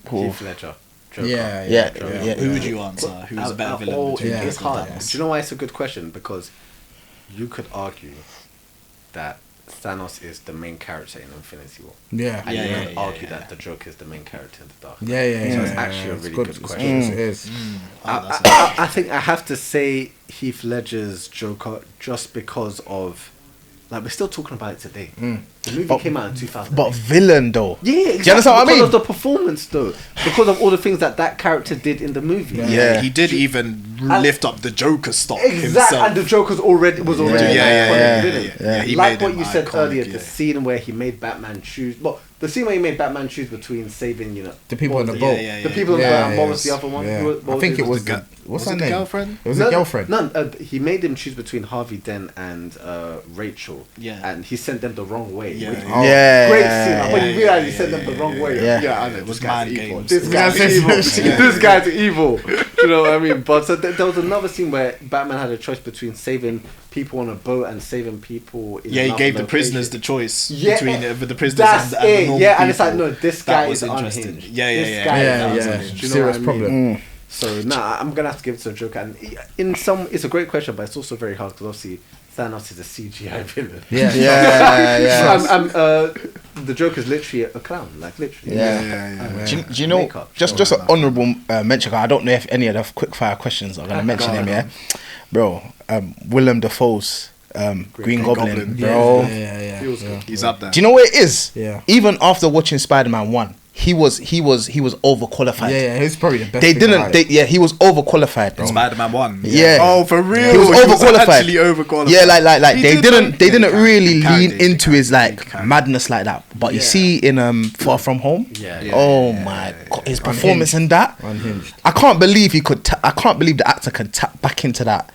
Heath Ledger. Joker. Yeah. Who would you answer? Who was a better villain? It's hard. Do you know why it's a good question? Because you could argue that Thanos is the main character in Infinity War. And you could argue that the Joker is the main character in the Dark Knight. So it's actually a really good question. It is. I think I have to say Heath Ledger's Joker just because of we're still talking about it today. The movie came out in 2000. But villain though. Yeah, exactly. Do you understand what I mean? Because of the performance though. Because of all the things that character did in the movie. Yeah. He did even lift up the Joker stock himself. And the Joker's already He like made what you said iconic, earlier, the scene where he made Batman choose. Well, the scene where he made Batman choose between saving, the people in the boat. The people in the boat. And what was the other one? I think it was what's her name? Girlfriend? It was a girlfriend. No, he made him choose between Harvey Dent and Rachel. Yeah. And he sent them the wrong way. Yeah. Great scene. When you realize he sent them the wrong way. I know. It was mind games. This guy's evil. This guy's evil. You know what I mean? But so there was another scene where Batman had a choice between saving people on a boat and saving people in he gave the prisoners the choice between the prisoners that's and the normal people. And it's like, no, this guy is interesting. unhinged. Yeah. Serious problem. So I'm gonna have to give it to the Joker, and it's a great question, but it's also very hard because obviously Thanos is a CGI villain. The Joker's literally a clown, like literally. Do you know? Just an honourable mention. I don't know if any of the quick fire questions are gonna mention him. Yeah, bro. Willem Dafoe's Green Goblin, bro. He's up there. Do you know what it is? Yeah. Even after watching Spider-Man 1, he was overqualified. Yeah, he's probably the best. They didn't. He was overqualified, bro. Spider-Man 1. Yeah. Oh, for real. He was overqualified. Actually overqualified. Yeah, like they didn't really lean into his like madness like that. But you see in Far From Home. Oh my God, his performance in that. Unhinged. I can't believe he could. I can't believe the actor can tap back into that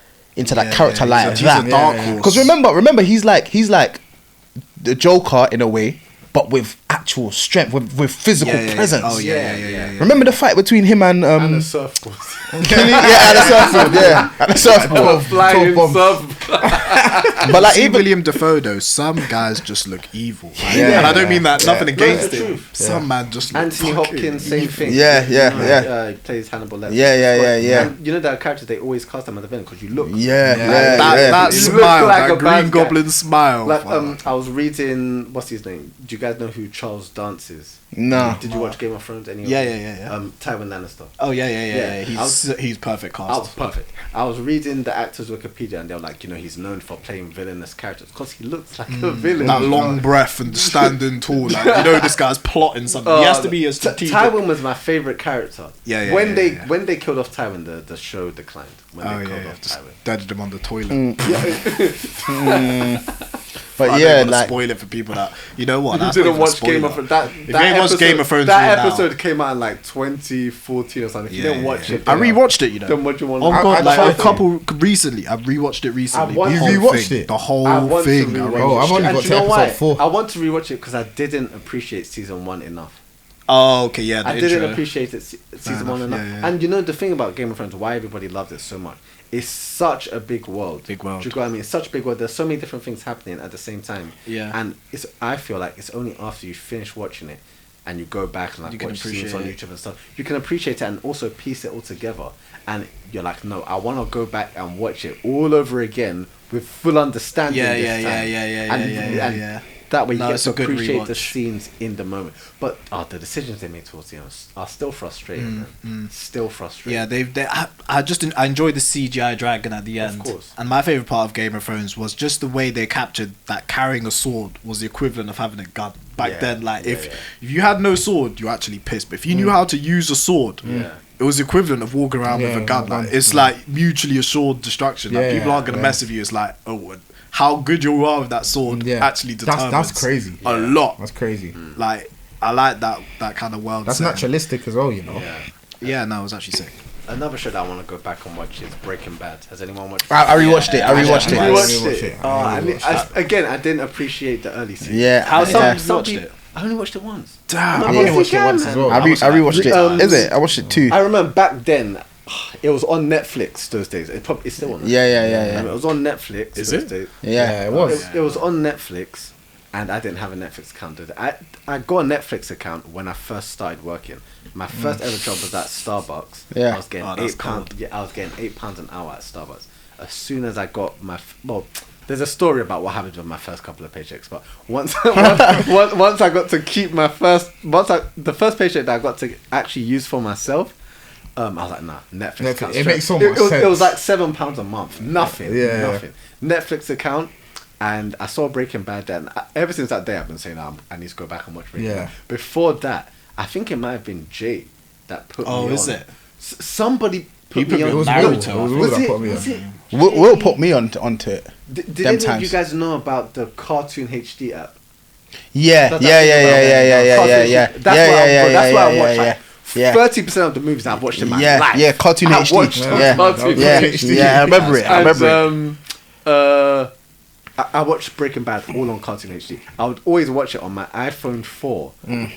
character like that. He's a dark horse. Because remember, he's like the Joker in a way, but with actual strength, with physical presence. Oh yeah. Remember the fight between him and the surfboard. at the surfboard, at the surfboard. Flying surfboard. But like even even William Dafoe though, some guys just look evil. Like, Yeah. and I don't mean that nothing against No, him. true. Some man just look Anthony fucking Hopkins, same evil. thing. Yeah. He plays Hannibal Lecter. Yeah. And you know that character, they always cast them as a villain because you look. That You smile, look like that a bad Green guy. Goblin smile. Like wow. I was reading, what's his name? Do you guys know who Charles Dance is? No. Did you watch Game of Thrones? Any of Yeah, it? yeah. Tywin Lannister. Oh yeah. Yeah. He's perfect I was cast. perfect. I was reading the actor's Wikipedia and they were like, he's known for playing villainous characters because he looks like a villain. That long breath and standing tall, like this guy's plotting something. He has to be a strategic. Tywin was my favorite character. Yeah, When they killed off Tywin, the show declined. When they killed off just Tywin. deaded him on the toilet. But I yeah, don't wanna like spoil it for people that you know what. You That's didn't not even a watch Game spoiler. of Thrones. If you ain't watched Game of Thrones, that right now. episode came out in like 2014 or something. If you didn't watch it, I rewatched it. Then what you want? Oh god, I like tried a couple recently. I rewatched it recently. want- The You whole rewatched thing, it? The I whole want to thing. I rewatch rewatched Oh, I've it. only And got do to you know why? episode 4. I want to rewatch it because I didn't appreciate season 1 enough. Oh, okay, yeah. The I didn't intro. appreciate it season enough, 1 enough. yeah. And the thing about Game of Thrones, why everybody loved it so much, it's such a big world. Big world. Do you know what I mean? It's such a big world. There's so many different things happening at the same time. Yeah. And I feel like it's only after you finish watching it and you go back and You can watch scenes on appreciate YouTube and stuff, you can appreciate it and also piece it all together. And you're like, no, I want to go back and watch it all over again with full understanding. Yeah, this yeah, time. yeah, yeah, yeah, And- yeah, yeah, and yeah. That way you No, get it's to a good appreciate the rewatch. scenes in the moment. But the decisions they made towards the end are still frustrating. man. Still frustrating. Yeah, I enjoyed the CGI dragon at the end. Of course. And my favorite part of Game of Thrones was just the way they captured that carrying a sword was the equivalent of having a gun back Yeah, then. Like yeah, if yeah. you had no sword, you're actually pissed. But if you knew how to use a sword, Yeah. it was the equivalent of walking around with Yeah, a gun. gun. Like, it's like mutually assured destruction. Like, Yeah, people aren't gonna yeah. mess with you. It's like, oh, how good you are with that sword Yeah. actually determines. That's crazy. A lot. That's crazy. Like I like that kind of world. That's setting. naturalistic as well, Yeah. Yeah, no, it was actually sick. Another show that I want to go back and watch is Breaking Bad. Has anyone watched? I rewatched it. I rewatched You it. I watched rewatched it. it. Oh, I I rewatched again, I didn't appreciate the early season. Yeah, How yeah. some watched people- it? I only watched it once. Damn. I've Yes, only you watched it can, once man. as well. I rewatched it. Is it? I watched it too. I remember back then, it was on Netflix those days. It's still on. Netflix. Yeah. It was on Netflix. Is those it? days. Yeah, it was. It was on Netflix, and I didn't have a Netflix account. Did I? I got a Netflix account when I first started working. My first ever job was at Starbucks. Yeah. I was getting Oh, that's £8. cold. Yeah, I was getting £8 an hour at Starbucks. As soon as I got there's a story about what happened with my first couple of paychecks. But once I got to keep the first paycheck that I got to actually use for myself. I was like, nah, Netflix account. It makes so It much was sense. like £7 a month. Nothing. Yeah. Nothing. Netflix account. And I saw Breaking Bad then. Ever since that day, I've been saying I need to go back and watch Breaking Bad. Before that, I think it might have been Jay that put me on. Oh, is it? Somebody put me put on. me It was Naruto. Will. It was Will Was that it? put me Was on. it? Will put me onto it. Did Them any of times. you guys know about the Cartoon HD app? Yeah. That's why I watched like Yeah. 30% of the movies I've watched in my Yeah, life. yeah, Cartoon I've HD. watched on Yeah, Cartoon yeah, HD. yeah, I remember it. I remember it. I watched Breaking Bad all on Cartoon HD. I would always watch it on my iPhone 4. On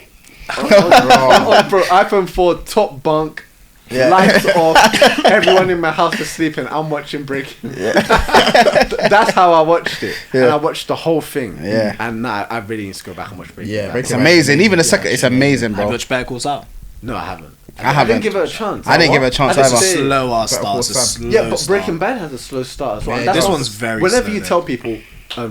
iPhone 4, top bunk, Yeah. lights off, everyone in my house is sleeping. I'm watching Breaking Bad. That's how I watched it. Yeah. And I watched the whole thing. Yeah. And now I really need to go back and watch Breaking Yeah, Bad. Breaking It's amazing. Even the second, it's amazing, Have bro. you watched Better Call Saul? No, I haven't. I haven't. didn't give it a chance. I didn't give it a chance I just either. say- Slow ass Better start. Call It's a Saul. slow Yeah, but start. Breaking Bad has a slow start as well. Yeah, And that's this what- one's very Whenever slow you though. tell people,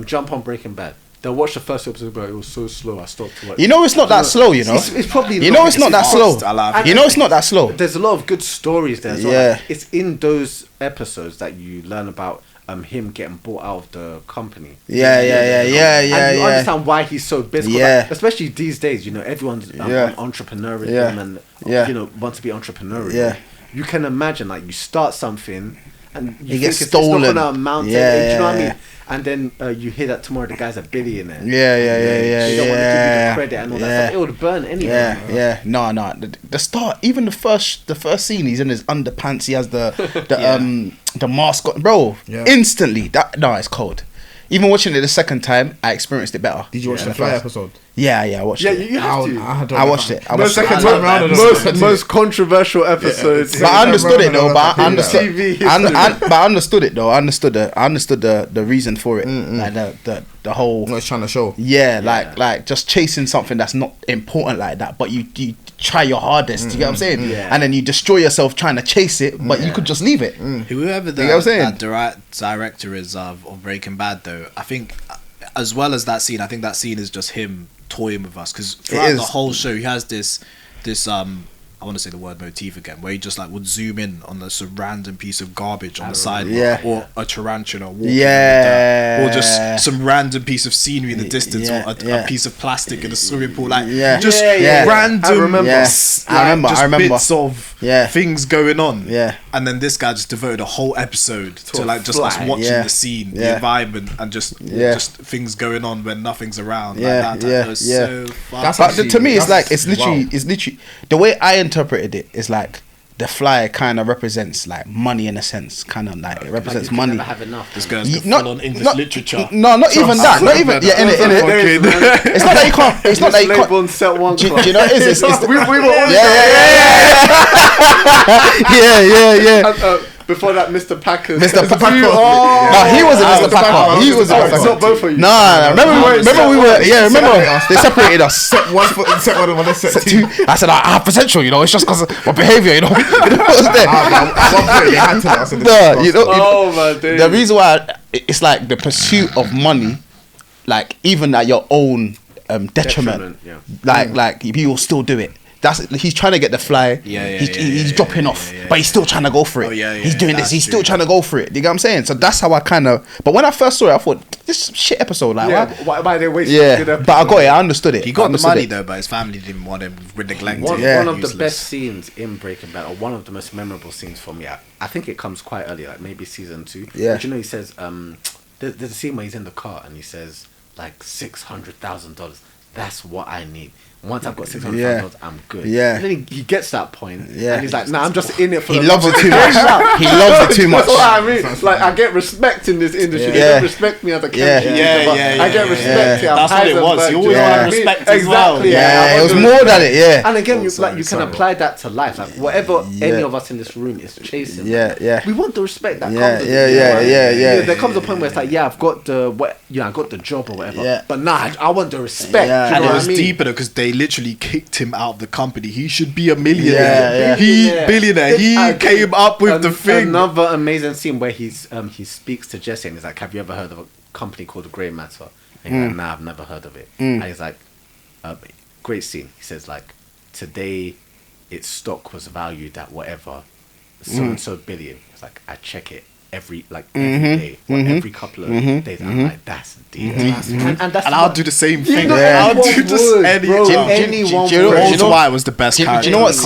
jump on Breaking Bad, they'll watch the first episode, but it was so slow, I stopped to watch. You know it's not that slow, you know. It's probably You know it's not that slow. I love it. You know it's not that slow. There's a lot of good stories there. As well. Yeah. Like, it's in those episodes that you learn about him getting bought out of the company. And you understand why he's so busy. Yeah. Like, especially these days, you know, everyone's entrepreneurial and you know, wants to be entrepreneurial. Yeah. You can imagine, like, you start something and you It gets think stolen. it's not gonna amount to Yeah, you know what I yeah, mean? And then you hear that tomorrow the guy's a billionaire. Yeah. You don't want to give you the credit and all that stuff. It would burn anyway. No. The start, even the first scene, he's in his underpants. He has the mask on, bro. Yeah. Instantly, it's cold. Even watching it the second time, I experienced it better. Did you watch the Fly episode? Yeah, I watched it. Yeah, you have to. I watched it. Second time round. Most controversial episodes. But I understood it though. But I understood it though. I understood the reason for it. Like the whole. What it's trying to show. Yeah, like just chasing something that's not important like that, but you try your hardest. You get what I'm saying? Yeah. And then you destroy yourself trying to chase it, but you could just leave it. Whoever that director is of Breaking Bad, though, I think, as well as that scene, I think that scene is just him toying with us, because throughout the whole show he has this I want to say the word motif again, where he just like would zoom in on this random piece of garbage on the side, or a tarantula walking in the dirt, or just some random piece of scenery in the distance, or a piece of plastic in a swimming pool, like random. I remember. I remember bits of things going on. And then this guy just devoted a whole episode to like just us watching the scene, the environment, and just things going on when nothing's around. Like that was so fun. But to me, it's literally the way I interpreted it is like the fly kind of represents like money in a sense, kind of like it represents money. Never have enough. This guy's full on English literature. No, not even that. Not even in it. It's not that you can't. It's not that you can't. Set one. Do you know what it is? We were all before that, Mr. Packers. Mr. Packer. No, he wasn't Mr. Packer. He was It's not both of you. Nah, remember we were. Yeah, remember they separated us. Set one, set two. I said I have potential, you know. It's just because of my behaviour, you know. At one point, they had to let us in the the reason why it's like the pursuit of money, like even at your own detriment. Like you will still do it. He's trying to get the fly. He's dropping off, but he's still trying to go for it. He's doing this. He's still trying to go for it. You get what I'm saying? So that's how I kind of. But when I first saw it, I thought this shit episode. Like, why they wasting? But I got it. I understood it. He got the money though, but his family didn't want him. We're neglected. One of the best scenes in Breaking Bad, or one of the most memorable scenes for me. I think it comes quite early, like maybe season 2. Yeah. But you know, he says, there's a scene where he's in the car and he says, like $600,000. That's what I need. Once I've got $600,000, I'm good. Yeah. And then he gets that point, and he's like, "Nah, I'm just in it for." He loves it too much. He loves it too much. That's what I mean. Like, I get respect in this industry. They don't respect me as a chemistry teacher. I get respect here. That's what it was. You always want respect as well. Exactly. Yeah, it was more than it. Yeah. And again, you can apply that to life. Like whatever any of us in this room is chasing. We want the respect that comes. Yeah. There comes a point where it's like, I've got I got the job or whatever. But nah, I want the respect. And it was deeper though, because they literally kicked him out of the company. He should be a millionaire. Billionaire. He came up with the thing. Another amazing scene where he speaks to Jesse and he's like, "Have you ever heard of a company called Grey Matter?" And he's like, "Nah, I've never heard of it." And he's like, great scene. He says like, "Today, its stock was valued at whatever, so and so billion." It's like, I check it every day, or every couple of days. I'm like, that's deep. And I'll do the same thing. I'll do just anyone. Do you know why it was the best character? Do you know what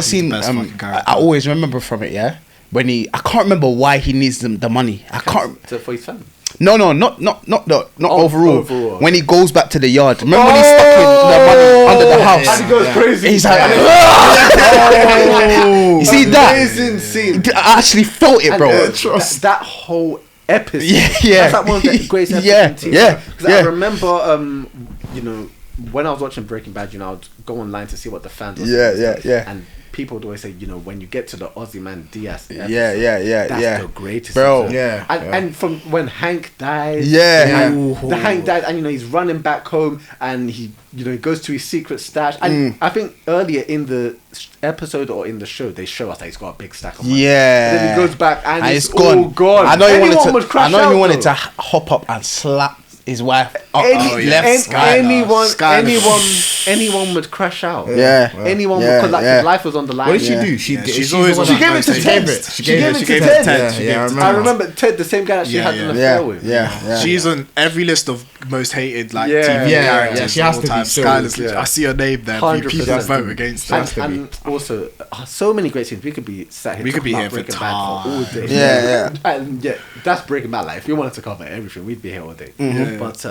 scene? I always remember from it. Yeah, when I can't remember why he needs the money. I can't. For his family. No, not overall. When he goes back to the yard, remember when he's stuck in the money under the house? And he goes crazy. He's like, you see that? Amazing scene. I actually felt it, bro. That whole episode. Yeah. That's like one of the greatest episodes. Because I remember, when I was watching Breaking Bad, I would go online to see what the fans were saying. And people would always say, when you get to the Aussie man Diaz episode, that's the greatest, bro. Episode. And from when Hank died, the Hank died, and he's running back home, and he goes to his secret stash. And I think earlier in the episode or in the show, they show us that he's got a big stack of money. Then he goes back and it's all gone. I know he wanted to hop up and slap his wife. Anyone would crash out. Yeah. Anyone would, because like his life was on the line. What did she do? She gave it to Ted. She gave it to Ted. I remember Ted, the same guy that she had an affair with. Yeah. She's on every list of most hated like Yeah. TV characters. Yeah, she has of to all be time. so- Skylar's yeah. I see her name there. 100%. People vote against her. And also, so many great scenes. We could be sat here. We could be talking here about for Breaking Bad for all day. Yeah. And yeah, that's Breaking Bad. Like, if you wanted to cover everything, we'd be here all day. Yeah. But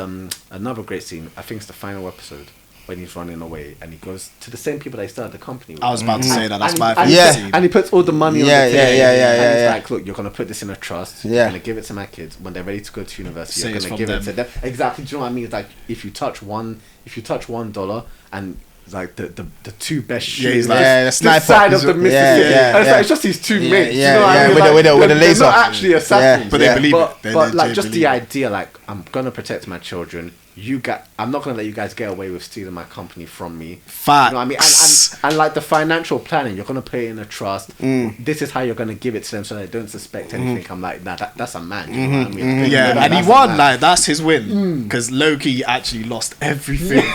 another great scene, I think it's the final episode when he's running away and he goes to the same people that he started the company with. I was about to say that. That's my and favorite scene. And he puts all the money on the table. And he's yeah. like, look, you're going to put this in a trust. Yeah. You're going to give it to my kids. When they're ready to go to university, Say you're it's going to from give it to them. Exactly. Do you know what I mean? It's like, if you touch $1 and like the two best shooters, he's like, the sniper. side of the Mississippi. And it's like, it's just these two mates. You know what I mean? with the They're laser. not actually assassins. But they believe it. They But like, legit just the believe it. idea, like, I'm going to protect my children. I'm not going to let you guys get away with stealing my company from me. Facts. You know what I mean? And like the financial planning, you're going to put it in a trust. This is how you're going to give it to them so they don't suspect anything. I'm like, nah, that's a man. You know what I mean? Yeah, and he That's a won. man. Like, that's his win. Because Loki actually lost everything.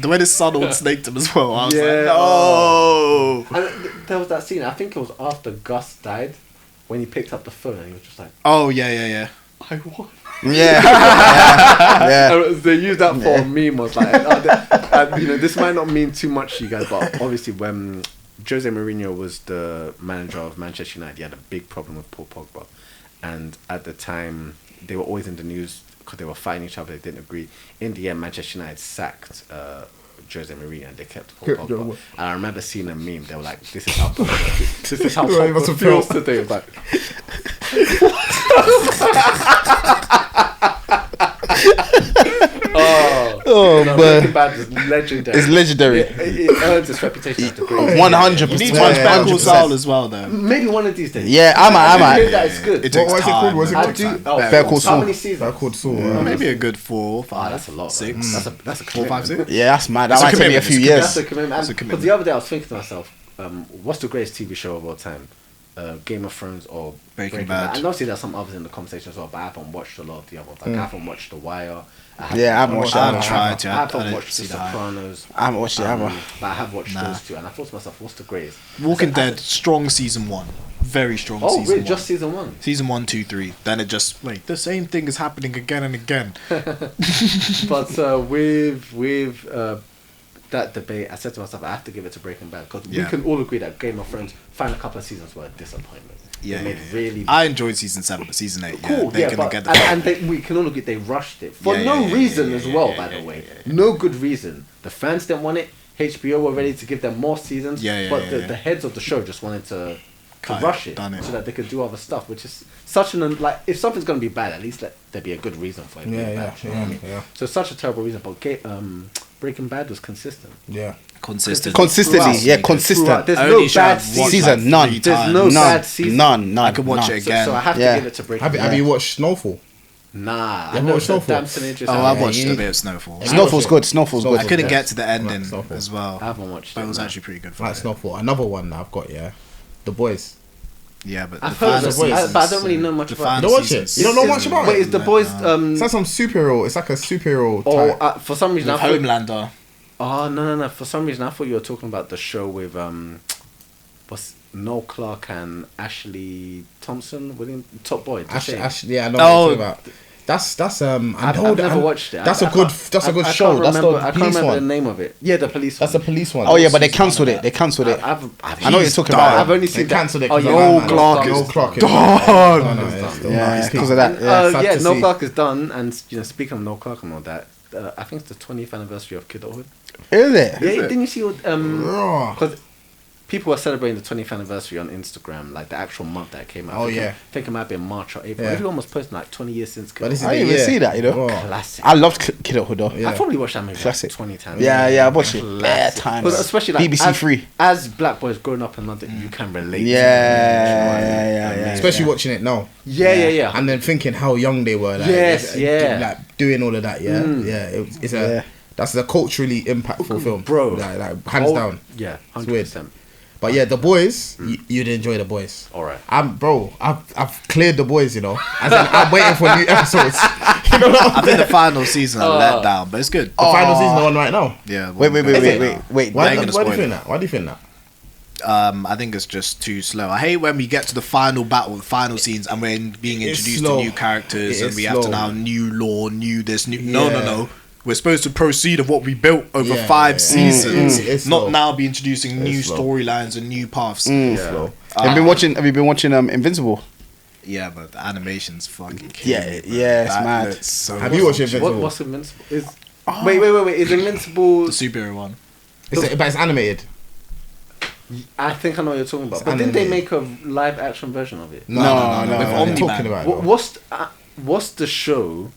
When his son all snaked him as well, I was like, no. And there was that scene. I think it was after Gus died when he picked up the phone and he was just like, Oh yeah. I won. Yeah. And they used that for a meme. Was like, and, this might not mean too much to you guys, but obviously when Jose Mourinho was the manager of Manchester United, he had a big problem with Paul Pogba, and at the time they were always in the news because they were fighting each other. They didn't agree. In the end, Manchester United sacked Jose Mourinho and they kept Paul Pogba. And I remember seeing a meme. They were like, "This is how Pogba feels today." It was like. But Breaking Bad is legendary. it's legendary. It earns its reputation as the greatest. 100%. You need to watch Better Call Saul as well, though. Maybe one of these days. Yeah, I hear that it's good. It takes What is it time. called? What is it man. called? Better Call Saul. How many seasons? That called Saul. Maybe a good 4, 5. That's a lot. 6. That's a 4, 5, 6. Yeah, that's mad. That's That a might take me a commitment. few That's years. a commitment. That's a Because commitment. the other day I was thinking to myself, what's the greatest TV show of all time? Game of Thrones or Breaking Bad. And obviously there's some others in the conversation as well, but I haven't watched a lot of the others. Like I haven't watched The Wire. I haven't watched that. I've tried to. I I haven't didn't watched The see that. Sopranos. I haven't watched it ever. But I have watched those two, and I thought to myself, what's the greatest? Walking Dead, strong season 1. Very strong Oh, season really? 1. Just season 1? Season 1, 2, 3. Then it just, the same thing is happening again and again. But with that debate, I said to myself, I have to give it to Breaking Bad because we can all agree that Game of Thrones final couple of seasons were a disappointment. Yeah, They made really I enjoyed season 7, but season 8, cool. they're gonna But get the we can all agree they rushed it for Yeah, no yeah, reason yeah, as yeah, well. yeah, By yeah, the way, yeah. no good reason. The fans didn't want it. HBO were ready to give them more seasons. But the heads of the show just wanted to rush it so that they could do other stuff, which is such an like if something's gonna be bad, at least let there be a good reason for it. Being bad, you know what I mean? So it's such a terrible reason, but Breaking Bad was consistent. consistently, Consistent. There's Only no show bad I've watched season. Season, none. There's no bad season. None. I could watch it again. So I have to give it to Breaking Bad. Have you watched Snowfall? Nah, I haven't know watched the Snowfall? Damson Idris. I've watched a bit of Snowfall. Snowfall's good. Snowfall's I good. couldn't get to the ending Snowfall. as well. I haven't watched But it. it was man. actually pretty good for Like it. Snowfall. Another one that I've got, The Boys. Yeah, but I've the heard final of it, seasons, but I don't really know much the about it. final Don't watch it. seasons- You don't know much about Wait, it? is the boys? It's like some superhero. It's like a superhero type. For some reason, With I thought. Homelander. Oh no! For some reason, I thought you were talking about the show with what's Noel Clark and Ashley Thompson, Top Boy. Ashley, I know what you're talking about. That's I've never watched it. That's a good show. That's I can't the police remember the one. name of it. Yeah, the police. That's a police one. Oh yeah, but they cancelled it. I've I know what you're talking I've about. only They seen cancelled it. Oh, yeah, Noel Clark Noel is Clark done. Yeah, because of that. sad Yeah, to Noel see. Clark is done, and speaking of Noel Clark and all that, I think it's the 20th anniversary of Kidulthood. Is it? Yeah, didn't you see what? Raw. Because people were celebrating the 20th anniversary on Instagram, like the actual month that it came out. Oh, I yeah. think it might be in March or April. Yeah. Everyone was posting like 20 years since. But this is I the didn't even year. see that, you know. Raw. Classic. I loved Kidulthood though. Yeah. I probably watched that movie Classic. like 20 times. Yeah, I watched it. Classic. Bare times. Because especially like BBC Three. As black boys growing up in London, you can relate. Yeah. Especially watching it now. Yeah. And then thinking how young they were. Like, Yes, yeah. Like doing all of that. Yeah. Yeah. It's a. That's a culturally impactful film, Bro. Like hands down. Yeah, It's weird. 100%. But yeah, The Boys, you'd enjoy The Boys. All right. I've cleared The Boys, you know. As in, I'm waiting for new episodes. You know what I think the final season I let down, but it's good. The final season on right now. Yeah. Wait. Why do you think spoil that? Why do you think that? I think it's just too slow. I hate when we get to the final battle, the final scenes, and we're being introduced to new characters, and we have to now new lore, new this, new. No. We're supposed to proceed of what we built over 5 seasons, not now be introducing new storylines and new paths. Slow. Have you been watching Invincible? Yeah, but the animation's fucking killing me, it's mad. So have you watched Invincible? What's Invincible? Wait. Is Invincible the superhero one? But it's animated. I think I know what you're talking about. But didn't they make a live action version of it? No. I'm talking about it. What's the show?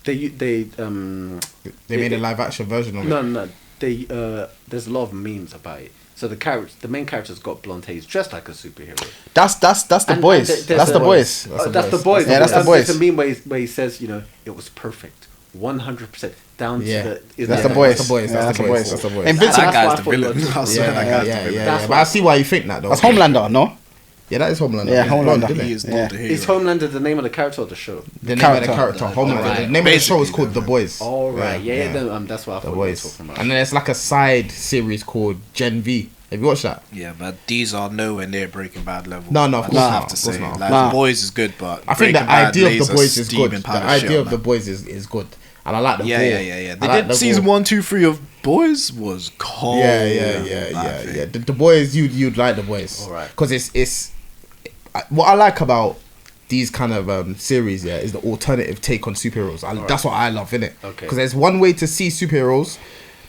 They made a live action version of it. No. There's a lot of memes about it. So the main character's got blonde hair. He's dressed like a superhero. That's the boys. That's the boys. That's the boys. Yeah, that's the boys. There's a meme where he says, it was perfect, 100% down to the. That's the boys. That's the boys. That's the boys. Invincible. That guy's the villain. Yeah. But I see why you think that though. That's Homelander, no? Yeah, that is Homelander. Yeah, Homelander. Is Homelander the name of the character or the show? The name of the character, Homelander. Right. The name of the show is called The Boys. All right. Yeah. That's what I thought you were talking about. And then there's like a side series called Gen V. Have you watched that? Yeah, but these are nowhere near Breaking Bad level. No, of course I not. have to say, Not. The Boys is good, but I think the idea of The Boys is good. The idea of The Boys is good, and I like the Yeah. They did season 1, 2, 3 of Boys was cold. Yeah. The Boys, you'd like The Boys, all right? Because it's what I like about these kind of series, is the alternative take on superheroes. That's what I love, innit? Okay. Because there's one way to see superheroes,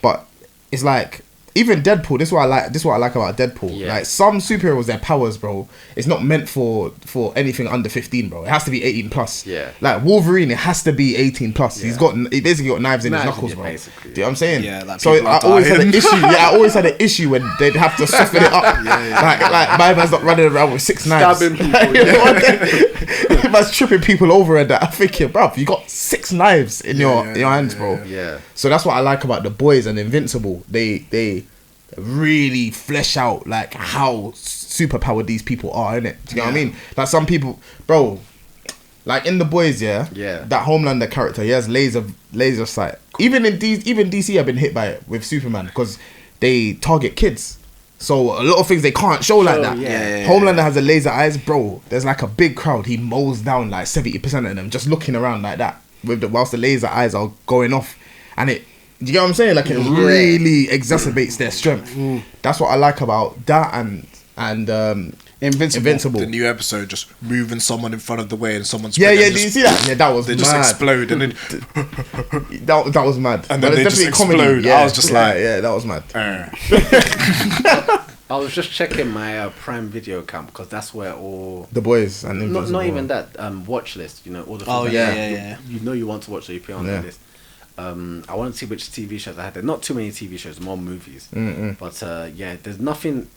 but it's like. Even Deadpool, this is what I like about Deadpool. Yeah. Like some superheroes, their powers, bro, it's not meant for anything under 15, bro. It has to be 18 plus. Yeah. Like Wolverine, it has to be 18 plus. He basically got knives in his knuckles, bro. Basically. Do you know what I'm saying? Yeah, like so I always had an issue. I always had an issue when they'd have to soften it up. Like my man's not running around with 6 knives. Stabbing people. Man's tripping people over and that. I'm thinking, bro, you got 6 knives in your hands, bro. Yeah. So that's what I like about The Boys and Invincible. They really flesh out like how superpowered these people are, innit? Do you know what I mean? Like some people, bro, like in The Boys, that Homelander character, he has laser sight. Even DC have been hit by it with Superman because they target kids. So a lot of things they can't show like that. Homelander has a laser eyes, bro. There's like a big crowd. He mows down like 70% of them just looking around like that whilst the laser eyes are going off, and it. Do you get what I'm saying? Like it really exacerbates their strength. That's what I like about that and Invincible. The new episode, just moving someone in front of the way and someone's did you see that? Yeah, that was they mad. just explode and then that was mad. And then they just explode. Comedy. I was just like, that was mad. I was just checking my Prime Video account because that's where all The Boys and Invincible. Not even that watch list. All the things you want to watch, so you put on the list. I want to see which TV shows I had there. Not too many TV shows, more movies. But there's nothing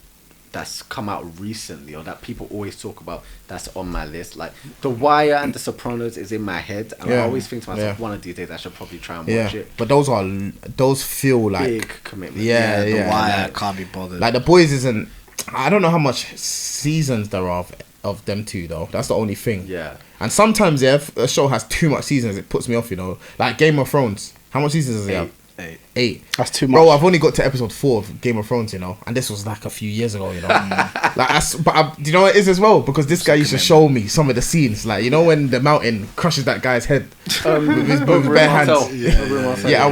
that's come out recently or that people always talk about that's on my list. Like The Wire and The Sopranos is in my head, and I always think to myself, one of these days I should probably try and watch it. But those feel like big commitment. The Wire can't be bothered. Like The Boys isn't. I don't know how much seasons there are of them two though. That's the only thing. Yeah. And sometimes if a show has too much seasons, it puts me off. Like Game of Thrones. How much seasons does it have? 8. That's too much. Bro, I've only got to episode 4 of Game of Thrones, and this was like a few years ago, do you know what it is as well? Because this guy used to show me some of the scenes, like when the mountain crushes that guy's head with his bare hands.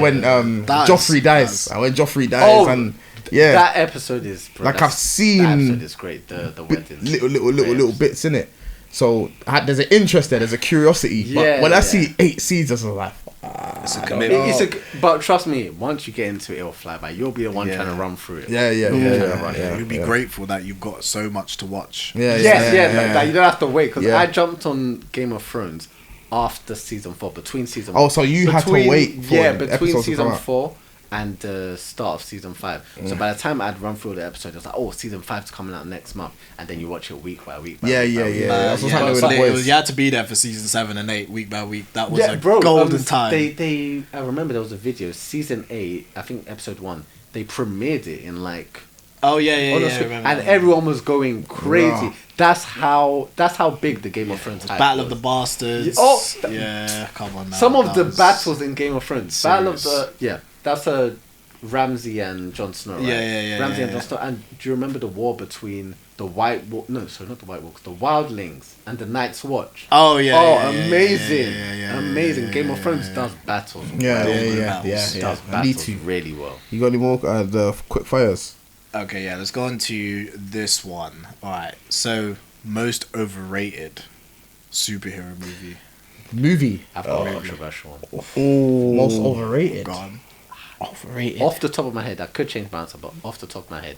When Joffrey dies. When Joffrey dies, and that episode is I've seen. That episode is great. The wedding, little bits in it. So there's an interest there. There's a curiosity. But when I see 8 seasons, I'm like. It's a commitment. But trust me, once you get into it, it'll fly by. You'll be the one trying to run through it. You'll be grateful that you've got so much to watch. That you don't have to wait. Because I jumped on Game of Thrones after season 4, between season. Oh, so you had to wait for between season 4 and the start of season 5. So by the time I'd run through the episode, it was like, season 5's coming out next month, and then you watch it week by week. That's what's happening with The Boys. You had to be there for season 7 and 8 week by week. That was golden time. I remember there was a video, season 8, I think episode 1. They premiered it in like Oh yeah, on the yeah. screen, Remember and that. everyone was going crazy. Raw. That's how big the Game of Thrones hype Battle was. of the Bastards. Oh, yeah, come on now. Some of that the was- battles in Game of Thrones. Battle of serious. that's a Ramsay and Jon Snow, right? Yeah. Ramsay and Jon Snow. And do you remember the war between the White Walk? No, sorry, not the White Walkers. The Wildlings and the Night's Watch. Oh yeah. Oh, yeah, yeah, amazing, yeah, amazing. yeah, Game of yeah, Thrones yeah. does battles. Yeah, well. yeah. Does I need battles to. really well. You got any more the quick fires? Okay, yeah. Let's go on to this one. All right. So most overrated superhero movie. I've got a controversial one. Most overrated. Gone. Overrated. Off the top of my head, I could change my answer, but off the top of my head,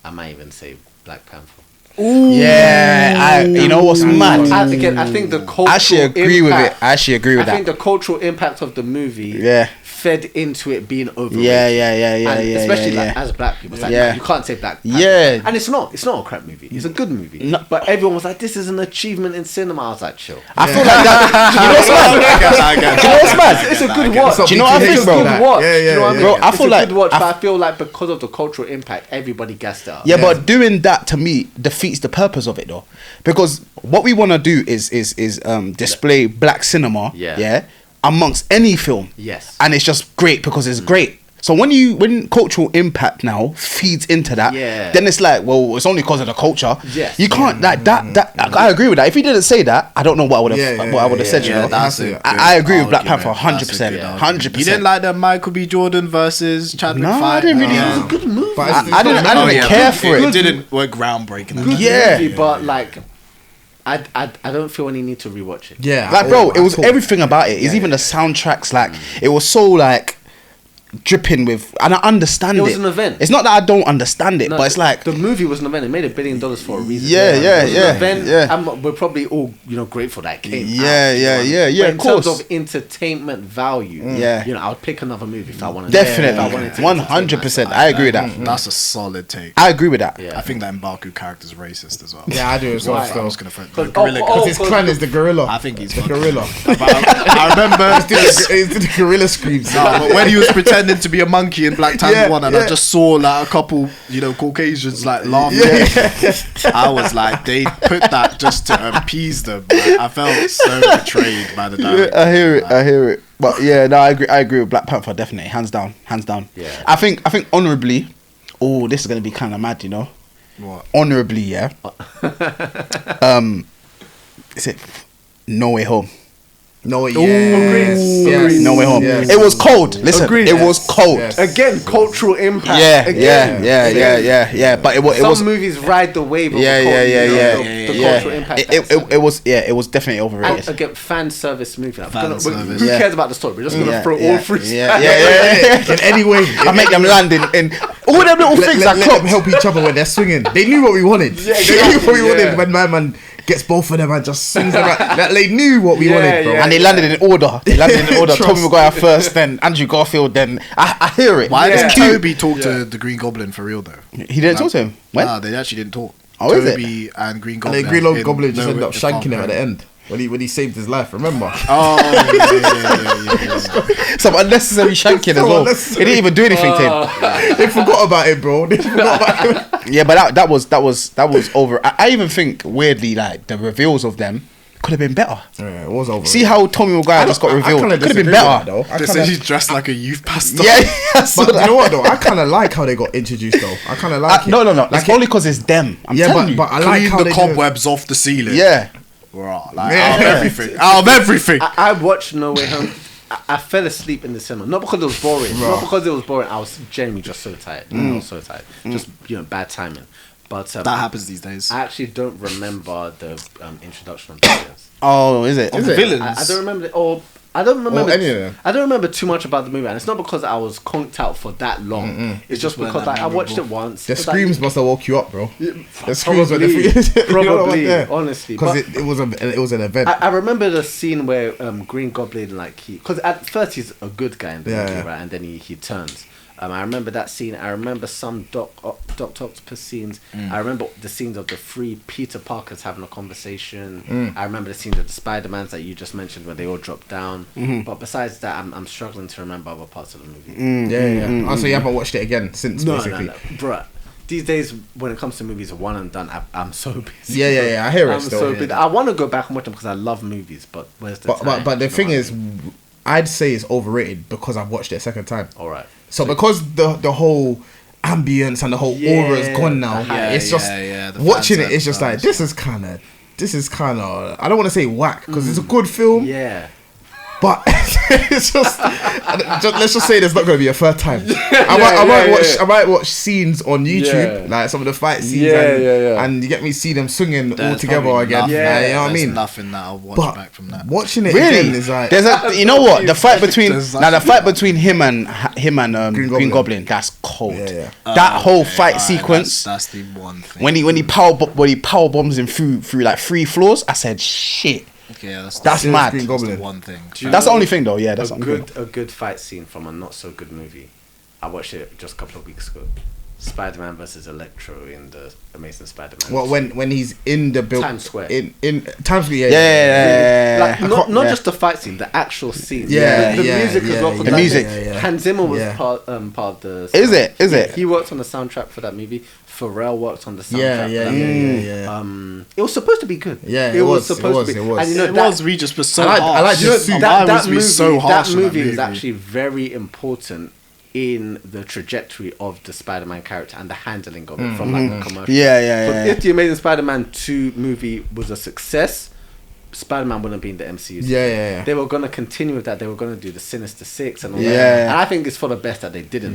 I might even say Black Panther. Yeah, you know what's mad? I think the cultural I actually agree with it. I actually agree with I think that. the cultural impact of the movie Yeah. fed into it being overrated. Yeah. And especially yeah. like as black people, it's like, Yeah. you can't say Black Panther. Yeah. And it's not a crap movie. It's a good movie. No. But everyone was like, this is an achievement in cinema. I was like, chill. I feel like that. You know what's mad? I Do you know what's mad? It's a good watch. Do you know what I think, It's a bro? good watch. Yeah, Do you know what I mean? Bro, I It's feel a like- good watch, I but I feel like because of the cultural impact, everybody gassed it up. Yeah, but doing that to me defeats the purpose of it though, because what we want to do is display black cinema, Yeah. amongst any film, Yes. and it's just great because it's great. So when cultural impact now feeds into that, Yeah. then it's like, well, it's only because of the culture. Yes. You can't like that. I agree with that. If he didn't say that, I don't know what I would have said. You Yeah, know, that's a I agree with Black argument. Panther 100%. That's a good 100%. You didn't like the Michael B. Jordan versus Chadwick No, I fight? didn't really- It was a good movie. But I didn't care for it. It didn't work groundbreaking. Good Yeah. movie, but like, I don't feel any need to rewatch it. Yeah, Like, bro, it was cool. everything about it. It's even the soundtracks. Like, it was so like dripping with, and I understand it. It was an event. It's not that I don't understand it, No, but it's like, the movie was an event. It made $1 billion for a reason. Yeah, It was an event. yeah. We're probably all grateful that it came. Yeah, out, you know what I mean? yeah, But of in course. terms of entertainment value, Yeah. I would pick another movie if I wanted. If I wanted definitely, to 100%. I agree with that. That's a solid take. I agree with that. Yeah. I think that M'Baku character's racist as well. Yeah, I do as well. Why? I was gonna throw the Because- gorilla. oh, His clan is the gorilla. I think he's the fucking- gorilla. I remember It's the gorilla screams. but when he was pretending to be a monkey in Black Panther Yeah, 1 and I just saw like a couple, Caucasians like laughing. I was like, they put that just to appease them. Like, I felt so betrayed by the director. I hear it. But yeah, no, I agree with Black Panther definitely, hands down. Yeah. I think honorably. Oh, this is gonna be kind of mad, you know. What? Honorably, yeah. Is it No Way Home? No, Agreed. yes. No Way Home. Yes. It was cold. Listen, Agreed. it was cold. Yes. Again, cultural impact. Yeah, Again. yeah. But it Some was. movies ride the wave of Yeah, the cultural impact. It was definitely And overrated. again, fan service movie. Fan service. Who Yeah. cares about the story? We're just gonna Yeah, throw yeah, all three. yeah. In any way, I make them land in all them little things let that them clocked. help each other when they're swinging. They knew what we wanted. They knew what we yeah. wanted when my man gets both of them and just swings them out. That they knew what we Yeah, wanted, bro. yeah. And they landed in order. Trust. Tommy Maguire first, then Andrew Garfield, then I hear it. Why Yeah. does Toby talk to the Green Goblin for real though? He didn't talk to him. When? Nah, they actually didn't talk. Oh, is it? Toby and Green And Goblin. then Green Goblin just No ended up Way to Farm shanking him at the Home. end when he saved his life. Remember? Oh, yeah. Some unnecessary shanking as So well. unnecessary. He didn't even do anything to him. They forgot about it, bro. They forgot about it. Yeah, but that was over. I even think weirdly like the reveals of them could have been better. Yeah, it was over. See how Tommy Maguire just got revealed. It could have been better. They say he's dressed like a youth pastor. Yeah, I saw But you that. know what though? I kind of like how they got introduced though. I kind of like it. No. Like It's only because it's them. I'm Yeah, telling you. but I like Clean how the they do it. cobwebs off the ceiling. Yeah. Bro, like, Yeah. out of everything. Out of everything. I watched No Way Home. I fell asleep in the cinema. Not because it was boring. Not because it was boring. I was genuinely just so tired. I was so tired. Just bad timing. But That happens these days. I actually don't remember the introduction of the villains. Oh, is it? Of the villains. I don't remember. I don't remember. any of them. I don't remember too much about the movie, and it's not because I was conked out for that long. It's just weren't because that I watched it memorable. once. The It's screams like, must have woke you up, bro. The probably, screams were the probably, honestly. because But it was an event. I remember the scene where Green Goblin, like because at first he's a good guy in the movie, Yeah. right, and then he turns. I remember that scene. I remember some Dr. Octopus scenes. I remember the scenes of the three Peter Parkers having a conversation. I remember the scenes of the Spider-Mans that you just mentioned when they all dropped down. But besides that, I'm struggling to remember other parts of the movie. Yeah. Oh, so you haven't watched it again since No, basically. bruh. these days when it comes to movies, one and done. I'm so busy. Yeah. I hear it. I'm Still, so busy. I want to go back and watch them because I love movies, but where's the time? But the thing is, I'd say it's overrated because I've watched it a second time. All right. So because the whole ambience and the whole aura is gone now, it's just watching it. It's just like this is kind of. I don't want to say whack because it's a good film. Yeah. But it's just let's just say there's not going to be a third time. I might watch scenes on YouTube, like some of the fight scenes, and you get me see them swinging all together again. You know what I mean? Nothing that I'll watch back from that. Watching it Really? again is like You know what? The fight between him and Green Goblin, that's cold. That whole fight sequence. That's the one thing. When he power bombs him through like 3 floors, I said shit. Okay, that's mad. Green Goblin. That's the one thing. That's the only thing though. Yeah, that's a good fight scene from a not so good movie. I watched it just a couple of weeks ago. Spider-Man versus Electro in the Amazing Spider-Man. Well, when he's in the Times Square. In Times Square. Like, not just the fight scene, the actual scene. The music as well. The music. Hans Zimmer was part of the. Is it? He worked on the soundtrack for that movie. Pharrell worked on the soundtrack for that movie. It was supposed to be good. Yeah, it was supposed to be. It was. And you know, it was Regis, but so harsh. I like that movie is actually very important in the trajectory of the Spider-Man character and the handling of it from like the commercial. But if the Amazing Spider-Man 2 movie was a success, Spider-Man wouldn't be in the MCU. They were going to continue with that. They were going to do the Sinister Six and all that. And I think it's for the best that they didn't.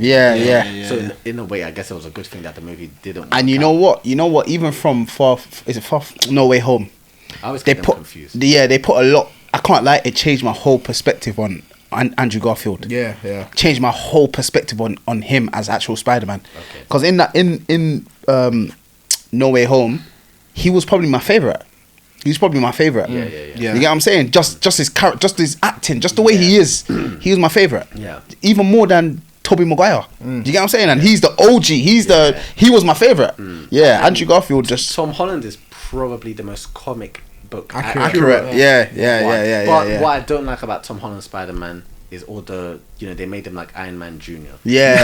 So in a way, I guess it was a good thing that the movie didn't. And you know what? Even from No Way Home, I was confused. They put a lot. I can't lie. It changed my whole perspective on Andrew Garfield. Changed my whole perspective on him as actual Spider-Man. Because in No Way Home, he was probably my favorite. He's probably my favorite. Yeah. You get what I'm saying? Just his character, just his acting, just the way he is. He was my favorite. Even more than Tobey Maguire. Do you get what I'm saying? And he's the OG. He was my favorite. Andrew Garfield just. Tom Holland is probably the most comic book accurate. But what I don't like about Tom Holland's Spider-Man is all the, they made him like Iron Man Jr. They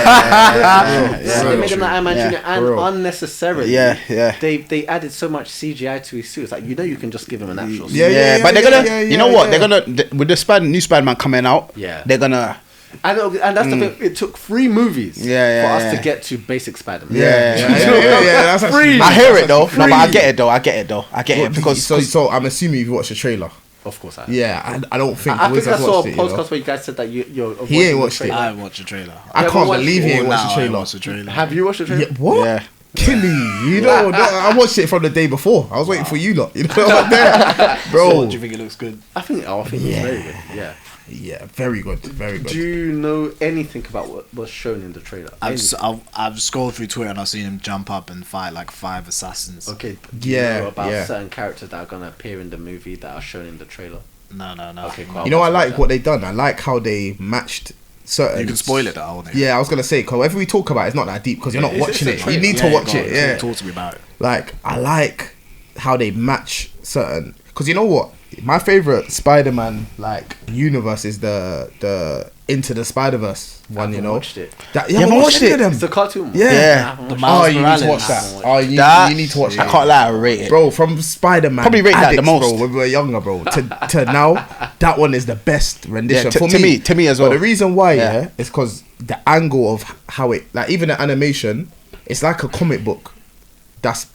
made him like Iron Man Jr. and unnecessarily. They added so much CGI to his suit. It's like, you can just give him an actual suit. But they're gonna, you know what? They're gonna, with the new Spider-Man coming out, they're gonna. And that's the thing. It took 3 movies for us to get to basic Spider-Man. That's free. I hear it though. No, but I get it though. Because so I'm assuming you've watched the trailer. Of course I have. Yeah, I don't think. I think I saw a podcast where you guys said that you're. He ain't watched it. I watched the trailer. I can't believe he ain't watched the trailer. Have you watched the trailer? Yeah, what? Yeah. Killy, I watched it from the day before. I was waiting for you lot. Bro. So, do you think it looks good? I think it's very good. Yeah, very good. Do you know anything about what was shown in the trailer? I've scrolled through Twitter and I've seen him jump up and fight like 5 assassins. Okay. Do you know about certain characters that are gonna appear in the movie that are shown in the trailer? No. Okay, cool. I like what they've done. I like how they matched certain. You can spoil it though. Yeah, I was gonna say, because whatever we talk about, it's not that deep because you're not watching it. You need to watch it. Yeah, talk to me about it. Like, I like how they match certain. Because you know what, my favorite Spider-Man universe is the Into the Spider-Verse one. Watched it. You haven't watched it? It's the cartoon one. Yeah. The Miles you Morales. need to watch that. You need to watch that. I can't lie, I rate it, bro. From Spider-Man, probably rate that the most, bro. When we were younger, bro, to now, that one is the best rendition for me. To me as well. But the reason why, is because the angle of how it, even the animation, it's like a comic book. That's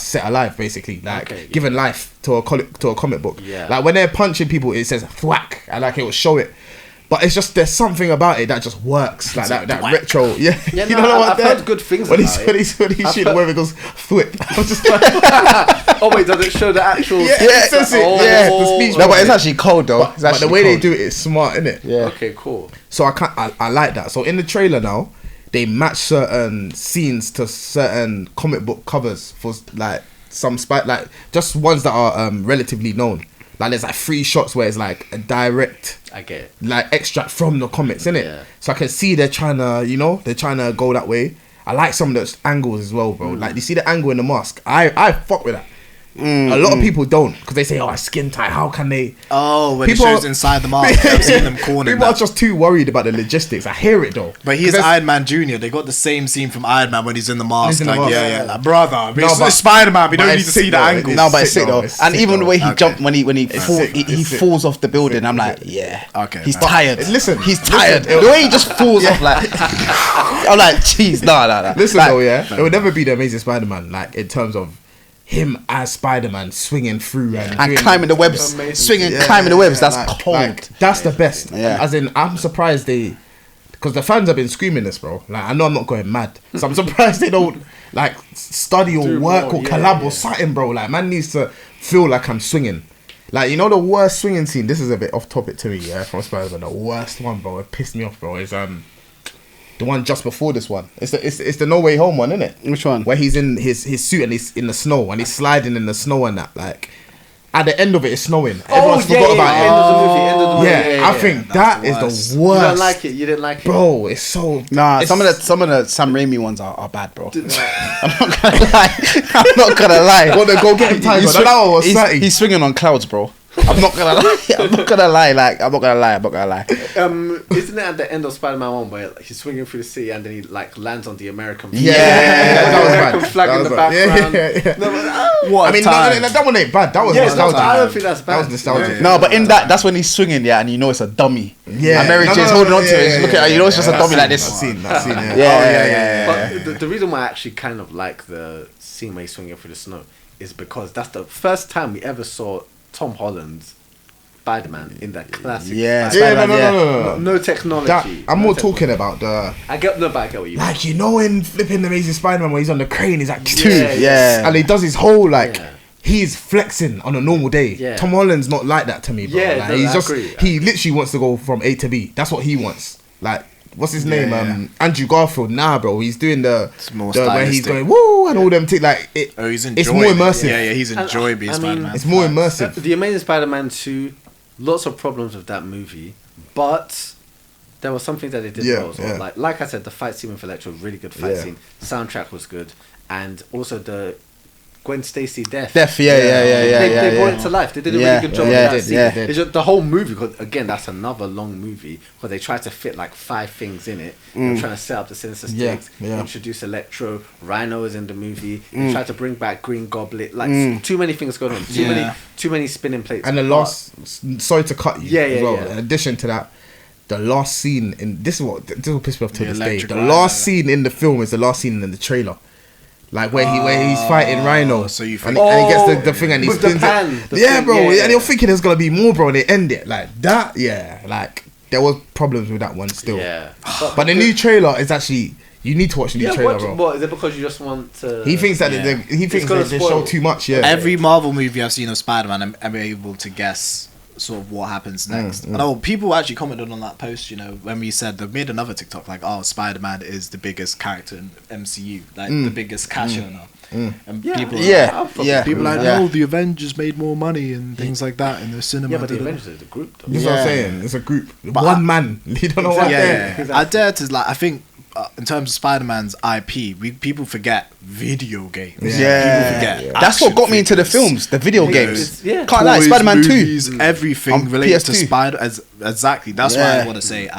set alive, basically, giving life to a comic book. Like when they're punching people, it says thwack, and it will show it. But it's just, there's something about it that just works, like that retro. Yeah, you know what? I've heard good things about it. When he's shooting where it goes thwip. I'm just like, oh wait, does it show the actual? It says it. The speech. No, but it's actually cold though. But the way they do it is smart, isn't it? Yeah. Okay, cool. So I like that. So in the trailer now, they match certain scenes to certain comic book covers for some just ones that are relatively known. There's 3 shots where it's a direct, I get it, extract from the comics, innit? Yeah. So I can see they're trying to go that way. I like some of those angles as well, bro. You see the angle in the mask. I fuck with that. A lot of people don't because they say, "Oh, it's skin tight. How can they?" Oh, when people, it shows inside the mask, I've seen them cornering. People are just too worried about the logistics. I hear it though. But he's Iron Man Jr. They got the same scene from Iron Man when he's in the mask. Like, brother, it's Spider-Man. We don't need to see the angle. No, but it's sick though. And even the way he jumped when he falls off the building, I'm like, okay, he's tired. Listen, he's tired. The way he just falls off, like, I'm like, jeez, no. Listen though, it would never be the Amazing Spider-Man, like in terms of him as Spider-Man swinging through and climbing the webs, climbing the webs. That's cold. Like, that's the best. As in, I'm surprised because the fans have been screaming this, bro. Like, I know I'm not going mad, so I'm surprised they don't like study or work or collab or something, bro. Like, man needs to feel like I'm swinging. Like, you know the worst swinging scene. This is a bit off topic to me, from Spider-Man. The worst one, bro. It pissed me off, bro. Is the one just before this one. It's the No Way Home one, isn't it? Which one? Where he's in his suit and he's in the snow and he's sliding in the snow and that. Like, at the end of it, it's snowing. Everyone's forgot about it. End of the movie. I think that is the worst. You don't like it. You didn't like it, bro. It's so some of the Sam Raimi ones are bad, bro. I'm not gonna lie. What, the go get him tiger? He's swinging on clouds, bro. I'm not gonna lie. I'm not gonna lie. Isn't it at the end of Spider-Man 1 where he's swinging through the city and then he like lands on the American flag? That was bad. Flag in the background. What? I mean, that one ain't bad. That was nostalgic. I don't think that's bad. That was nostalgic. No, but in that's when he's swinging, and you know it's a dummy. Yeah, and Mary Jane's holding on to it. Look at her, you know it's just a dummy like this. That scene. But the reason why I actually kind of like the scene where he's swinging through the snow is because that's the first time we ever saw Tom Holland's Spider-Man in that classic. No technology. I'm more talking about the. I get what you mean. Like, you know, in flipping Amazing Spider-Man where he's on the crane, he's like, and he does his whole he's flexing on a normal day. Tom Holland's not like that to me, bro. He literally wants to go from A to B. That's what he wants. Like, what's his name? Andrew Garfield. Nah, bro. He's doing where he's going woo and all them things. Like, he's enjoying. It's more immersive. Yeah, he's enjoying being Spider-Man. It's more immersive. The Amazing Spider-Man 2. Lots of problems with that movie, but there was something that they did well as well. Like I said, the fight scene with Electro, really good fight scene. Soundtrack was good, and also the Gwen Stacy death. They brought it to life. They did a really good job with that scene. It's just the whole movie, because again, that's another long movie where they tried to fit like 5 things in it. They're trying to set up the Sinister Six, introduce Electro, Rhino is in the movie, they tried to bring back Green Goblin. Like too many things going on. Too many spinning plates. And the last, sorry to cut you. In addition to that, the last scene in this will piss me off to this day. The last scene in the film is the last scene in the trailer. Like where he's fighting Rhino, so you and he gets the thing and he spins it. Bro, and you're thinking there's gonna be more, bro, and they end it like that. Like there was problems with that one still. But the new trailer is actually, you need to watch the new trailer, bro. What is it, because you just want to? He thinks that they show too much. Every Marvel movie I've seen of Spider-Man, I'm able to guess sort of what happens next. I know people actually commented on that post, you know, when we said, they made another TikTok like, oh, Spider-Man is the biggest character in MCU, like the biggest cash earner. And people people like, no, the Avengers made more money and things like that in the cinema. Yeah, but the Avengers is a group though. That's what I'm saying. It's a group. One man. You don't know what I dare to, like, I think in terms of Spider-Man's IP, people forget video games. People forget. That's what got me into the films, the video games. Can't lie, Spider-Man 2. Everything related to Spider. Exactly. That's why I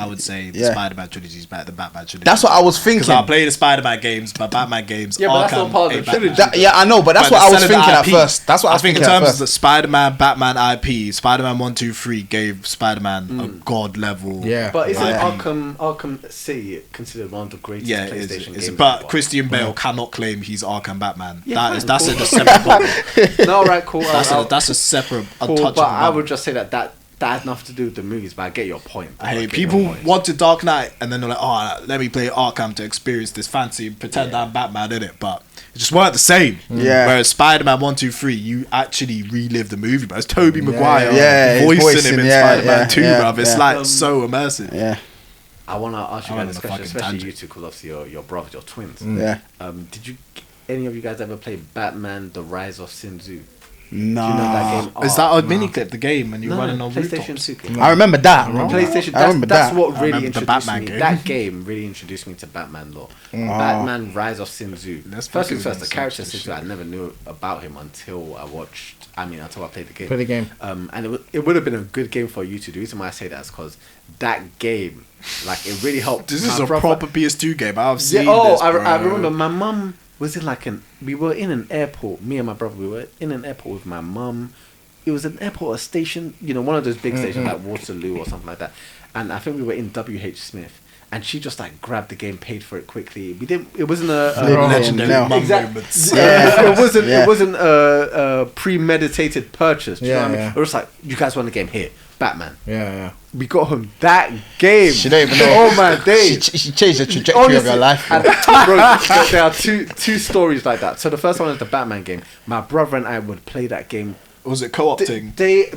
would say the Spider-Man trilogy is better than Batman trilogy. That's what I was thinking. Because I play the Spider-Man games, but Batman games. Yeah, but that's not part of the trilogy. I know, but that's what I was thinking at first. That's what I was thinking in at terms first. of the Spider-Man, Batman IP, Spider-Man 1, 2, 3 gave Spider-Man a god level. But isn't Arkham City considered one of the greatest PlayStation games? But Christian Bale cannot claim he's Arkham Batman. That's a separate. No, right, cool. That's a separate, untouchable. But I would just say that had nothing to do with the movies. But I get your point. People wanted Dark Knight, and then they're like, "Oh, let me play Arkham to experience this fancy and pretend I'm Batman in it." But it just weren't the same. Whereas Spider-Man 1, 2, 3, you actually relive the movie, but it's Tobey Maguire voicing him in Spider-Man 2, bruv. It's like so immersive. I want to ask you guys this question, especially you two, because obviously your brothers, your twins. Did any of you guys ever play Batman: The Rise of Sin Tzu? Nah. Do you know that game? Is that a mini clip? The game and you're running on PlayStation rooftops? 2 game. I remember that. PlayStation. I remember That's that. what I really remember the introduced Batman me. game. That game really introduced me to Batman lore. Batman: Rise of Sin Tzu. Let's First fucking things first, the some character shit. Sin Tzu, I never knew about him until I played the game. Play the game. And it would have been a good game for you to do. The reason why I say that is because that game, like, it really helped. This is my a brother- proper PS2 game. I've seen Yeah, this, I bro. remember my mum was in we were in an airport, me and my brother, we were in an airport with my mum. It was an airport, a station, one of those big stations like Waterloo or something like that. And I think we were in WH Smith. And she just like grabbed the game, paid for it quickly. It wasn't a legendary no. mum exact- moments. It wasn't a premeditated purchase. Do you know what I mean? Yeah. It was like, you guys want the game? Here, Batman. Yeah. We got home that game. She don't even know. Oh my days. She changed the trajectory of your life. And, bro, there are two stories like that. So the first one is the Batman game. My brother and I would play that game. Was it co-op thing? They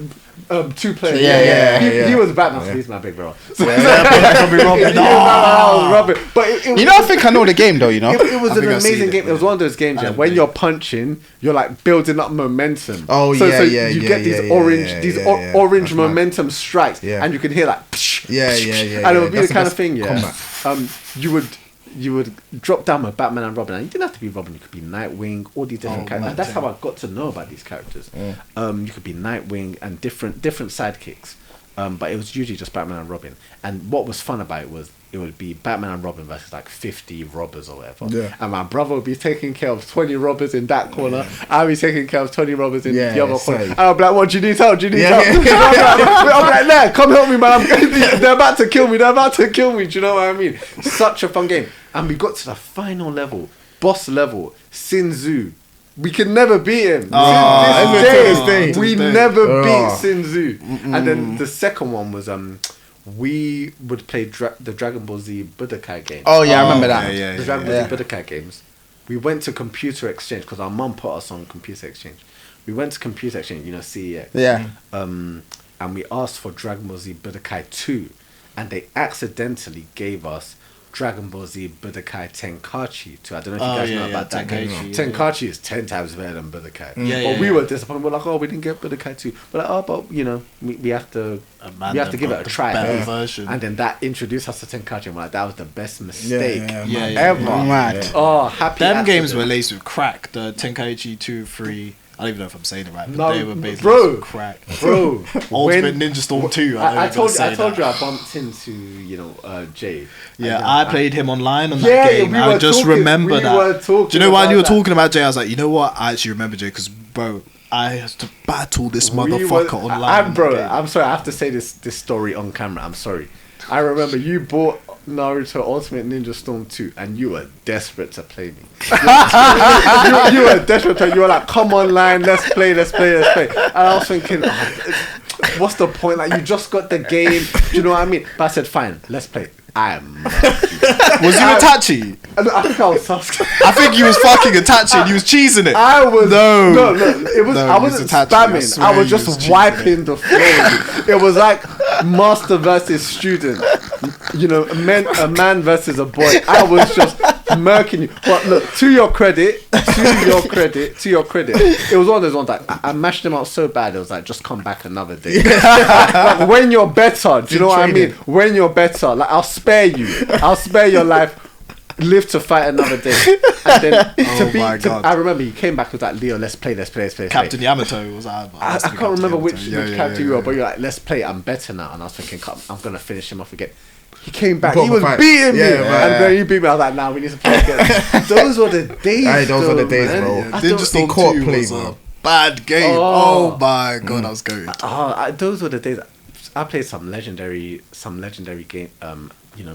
2 players. Yeah. He was Batman, so he's my big brother. Probably Robin. I was Robin. But it I think I know the game though. it was I an think I've seen amazing it, game. It was one of those games, when you're punching, you're like building up momentum. Oh, so yeah, you yeah, get yeah, these yeah, orange yeah. orange That's mad. momentum strikes, Yeah. and you can hear like, Yeah. and it would be That's the kind the of thing, best combat. You would drop down with Batman and Robin, and you didn't have to be Robin. You could be Nightwing, all these different characters. And that's how I got to know about these characters. You could be Nightwing and different sidekicks, but it was usually just Batman and Robin. And what was fun about it was it would be Batman and Robin versus like 50 robbers or whatever. Yeah. And my brother would be taking care of 20 robbers in that corner. I'd be taking care of 20 robbers in the other corner. same. And I'd be like, what, do you need help? Do you need Yeah. help? I'm like, nah, come help me, man. They're about to kill me. Do you know what I mean? Such a fun game. And we got to the final level, boss level, Sin Tzu. We could never beat him. to this day. We never beat Oh. Sin Tzu. And then the second one was we would play the Dragon Ball Z Budokai game. Oh yeah, I remember that. The Dragon Ball Z Budokai games. We went to Computer Exchange because our mum put us on Computer Exchange. We went to Computer Exchange, CEX. Yeah. And we asked for Dragon Ball Z Budokai 2, and they accidentally gave us Dragon Ball Z Budokai Tenkaichi 2. I don't know if you guys know about that game. Tenkaichi is 10 times better than Budokai. But we were disappointed. We're like, we didn't get Budokai 2. We're like, but we have to give it a try. Better version. And then that introduced us to Tenkaichi. And we're like, that was the best mistake Yeah. ever. Mad. Oh, happy. Them accident. games were laced with crack. The Tenkaichi 2, 3. I don't even know if I'm saying it right, but No, they were basically bro. laced with crack. Bro, Ultimate Ninja Storm 2. I told you that. I bumped into Jay. Yeah, And, I played him online on Yeah, that game. we I were just talking- remember we that. were talking Do you know why about you were that. talking about Jay? I was like, you know what? I actually remember Jay because, bro, I had to battle this motherfucker online. I'm sorry, I have to say this story on camera. I'm sorry. I remember you bought Naruto Ultimate Ninja Storm 2 and you were desperate to play me. you were desperate to. You were like, come online, let's play. And I was thinking, what's the point? Like, you just got the game. Do you know what I mean? But I said, fine, let's play. I am. Was you Itachi? I think I was Sasuke. I think you was fucking Itachi and you was cheesing it. I was No. It was. No, I it was wasn't Itachi. I spamming. swear I was you just was cheating wiping the floor. It was like master versus student. A man versus a boy. I was just murking you. But look, to your credit, it was one of those ones that I mashed them out so bad. It was like, just come back another day. Like, when you're better, do you know what I mean? When you're better, like, I'll spare you. I'll spare your life. Live to fight another day. And then I remember you came back with that, Leo, let's play. Captain Yamato was that? I can't remember which character you were, but you're like, let's play. I'm better now. And I was thinking, I'm gonna finish him off again. He came back. He was beating me, and then he beat me. I was like, "Nah, we need to play again." Those were the days. Those were the days, man. bro. I Ninja don't- Storm co-op 2 play, was bro. a bad game. Oh my god, I was going. Those were the days. I played some legendary game,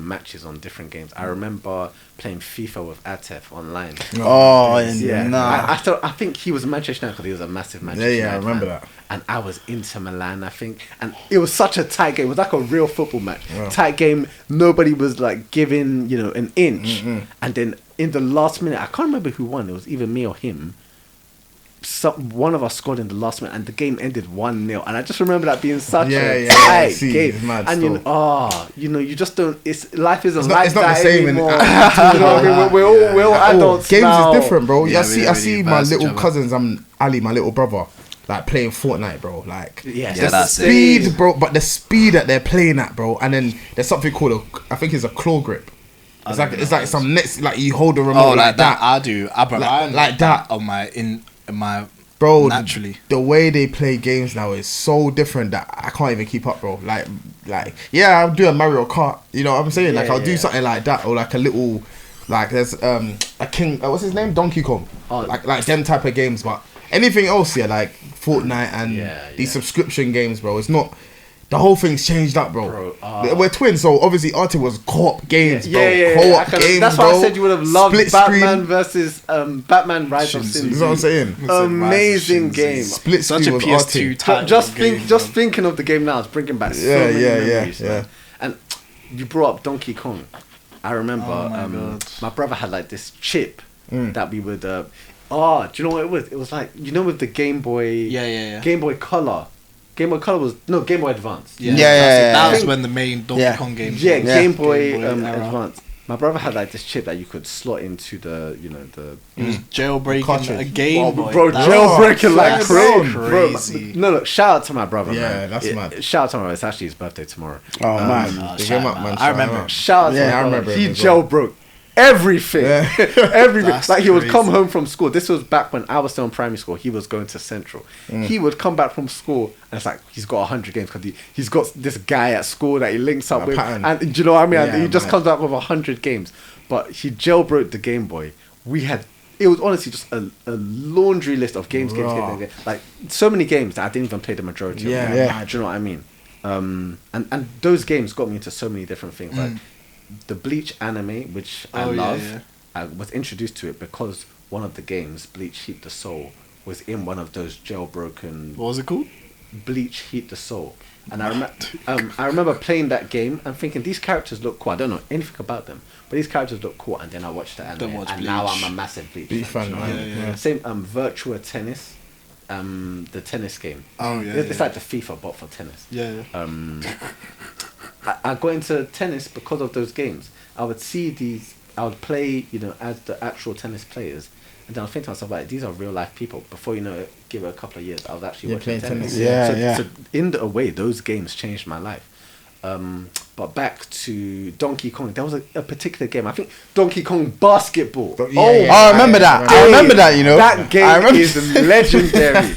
matches on different games. I remember playing FIFA with Atef online. I think he was a Manchester United because he was a massive Manchester United I remember fan. that. And I was Inter Milan, I think, and it was such a tight game. It was like a real football match. Tight game. Nobody was like giving an inch. And then in the last minute, I can't remember who won. It was either me or him. One of us scored in the last minute, and the game ended 1-0. And I just remember that being such a tight game. It's mad and you just don't. Life isn't It's not the same anymore. You know what I mean? We're all adults Games now. is different, bro. Yeah, I see my verse each little other. cousins. Ali, my little brother. like playing Fortnite, bro. Like that's speed, bro. But the speed that they're playing at, bro. And then there's something called I think it's a claw grip. It's like some next, like you hold the remote like that. I do. Like that on my bro. Naturally, the way they play games now is so different that I can't even keep up, bro. Like yeah, I'll do a Mario Kart. You know what I'm saying? Like I'll do something like that, or like a little, like there's a king. What's his name? Donkey Kong. Like them type of games, but anything else, like Fortnite and these subscription games, bro. It's not. The whole thing's changed up, bro. We're twins, so obviously our team was co-op games, bro. Co-op games, that's bro. why I said you would have loved Split Batman screen. versus Batman Rise of Sin. You know what I'm saying? Amazing game. Split such screen a was our PS2 team. title. Just thinking of the game now, it's bringing back so many memories. Man. And you brought up Donkey Kong. I remember my brother had like this chip that we would. Do you know what it was? It was like, you know, with the Game Boy. Game Boy Color. Game Boy Color was Game Boy Advance. That was when the main Donkey Kong games. Game Boy Advance. My brother had like this chip that you could slot into the He was jailbreaking a Game Boy. Bro, jailbreaking like crazy. Bro, look, shout out to my brother, Yeah, man. that's mad. Shout out to my brother. It's actually his birthday tomorrow. Oh man, I remember. Shout out to my brother. I remember He him as well. jailbroke everything. Everything. That's Like he would crazy. come home from school. This was back when I was still in primary school. He was going to Central. He would come back from school and it's like he's got 100 games because he's got this guy at school that he links up with. pattern. And do you know what I mean? Yeah, And he just man. comes back with 100 games. But he jailbroke the Game Boy. It was honestly just a laundry list of games. Like so many games that I didn't even play the majority of. Yeah. Do you know what I mean? And those games got me into so many different things. Like the Bleach anime, which I love. I was introduced to it because one of the games, Bleach Heat the Soul, was in one of those jailbroken. What was it called? Bleach Heat the Soul. And I remember playing that game and thinking these characters look cool. I don't know anything about them, but these characters look cool. And then I watched the anime, and now I'm a massive Bleach fan. fan, man. Same Virtua Tennis, the tennis game. It's like the FIFA bot for tennis. I got into tennis because of those games. I would play, as the actual tennis players, and then I think to myself, like, these are real life people. Before you know it, give it a couple of years, I was actually watching tennis. So in a way, those games changed my life. But back to Donkey Kong, there was a particular game. I think Donkey Kong Basketball. I remember that. I remember that. You know, that game is legendary.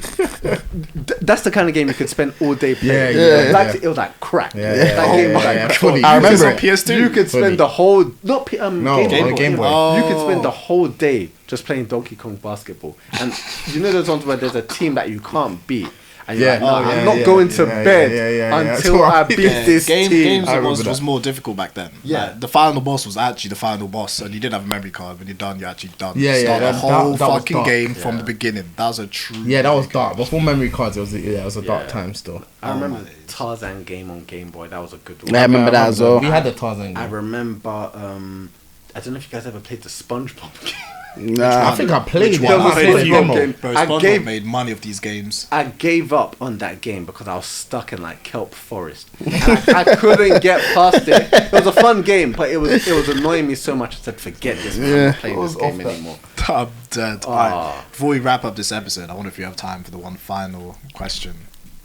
That's the kind of game you could spend all day playing. It was like crack. That game was like crack. I remember it. PS2. You could spend the whole Game Boy. You could spend the whole day just playing Donkey Kong Basketball, and you know those ones where there's a team that you can't beat. And you're like, no, I'm not going to bed until I beat this team. Games was more difficult back then. Like, the final boss was actually the final boss, and you didn't have a memory card. When you're done, you're actually done. Start the whole fucking game from the beginning. That was a true. Yeah, that was dark. Before memory cards, it was a dark time still. I remember Tarzan game on Game Boy. That was a good one. I remember that as well. We had the Tarzan game. I remember. I don't know if you guys ever played the SpongeBob game. Nah. I think I played There was one. a game. SpongeBob made money of these games. I gave up on that game because I was stuck in like kelp forest. And I couldn't get past it. It was a fun game, but it was annoying me so much. I said, forget this. I'm not playing this game anymore. I'm dead. Alright, before we wrap up this episode, I wonder if you have time for the one final question.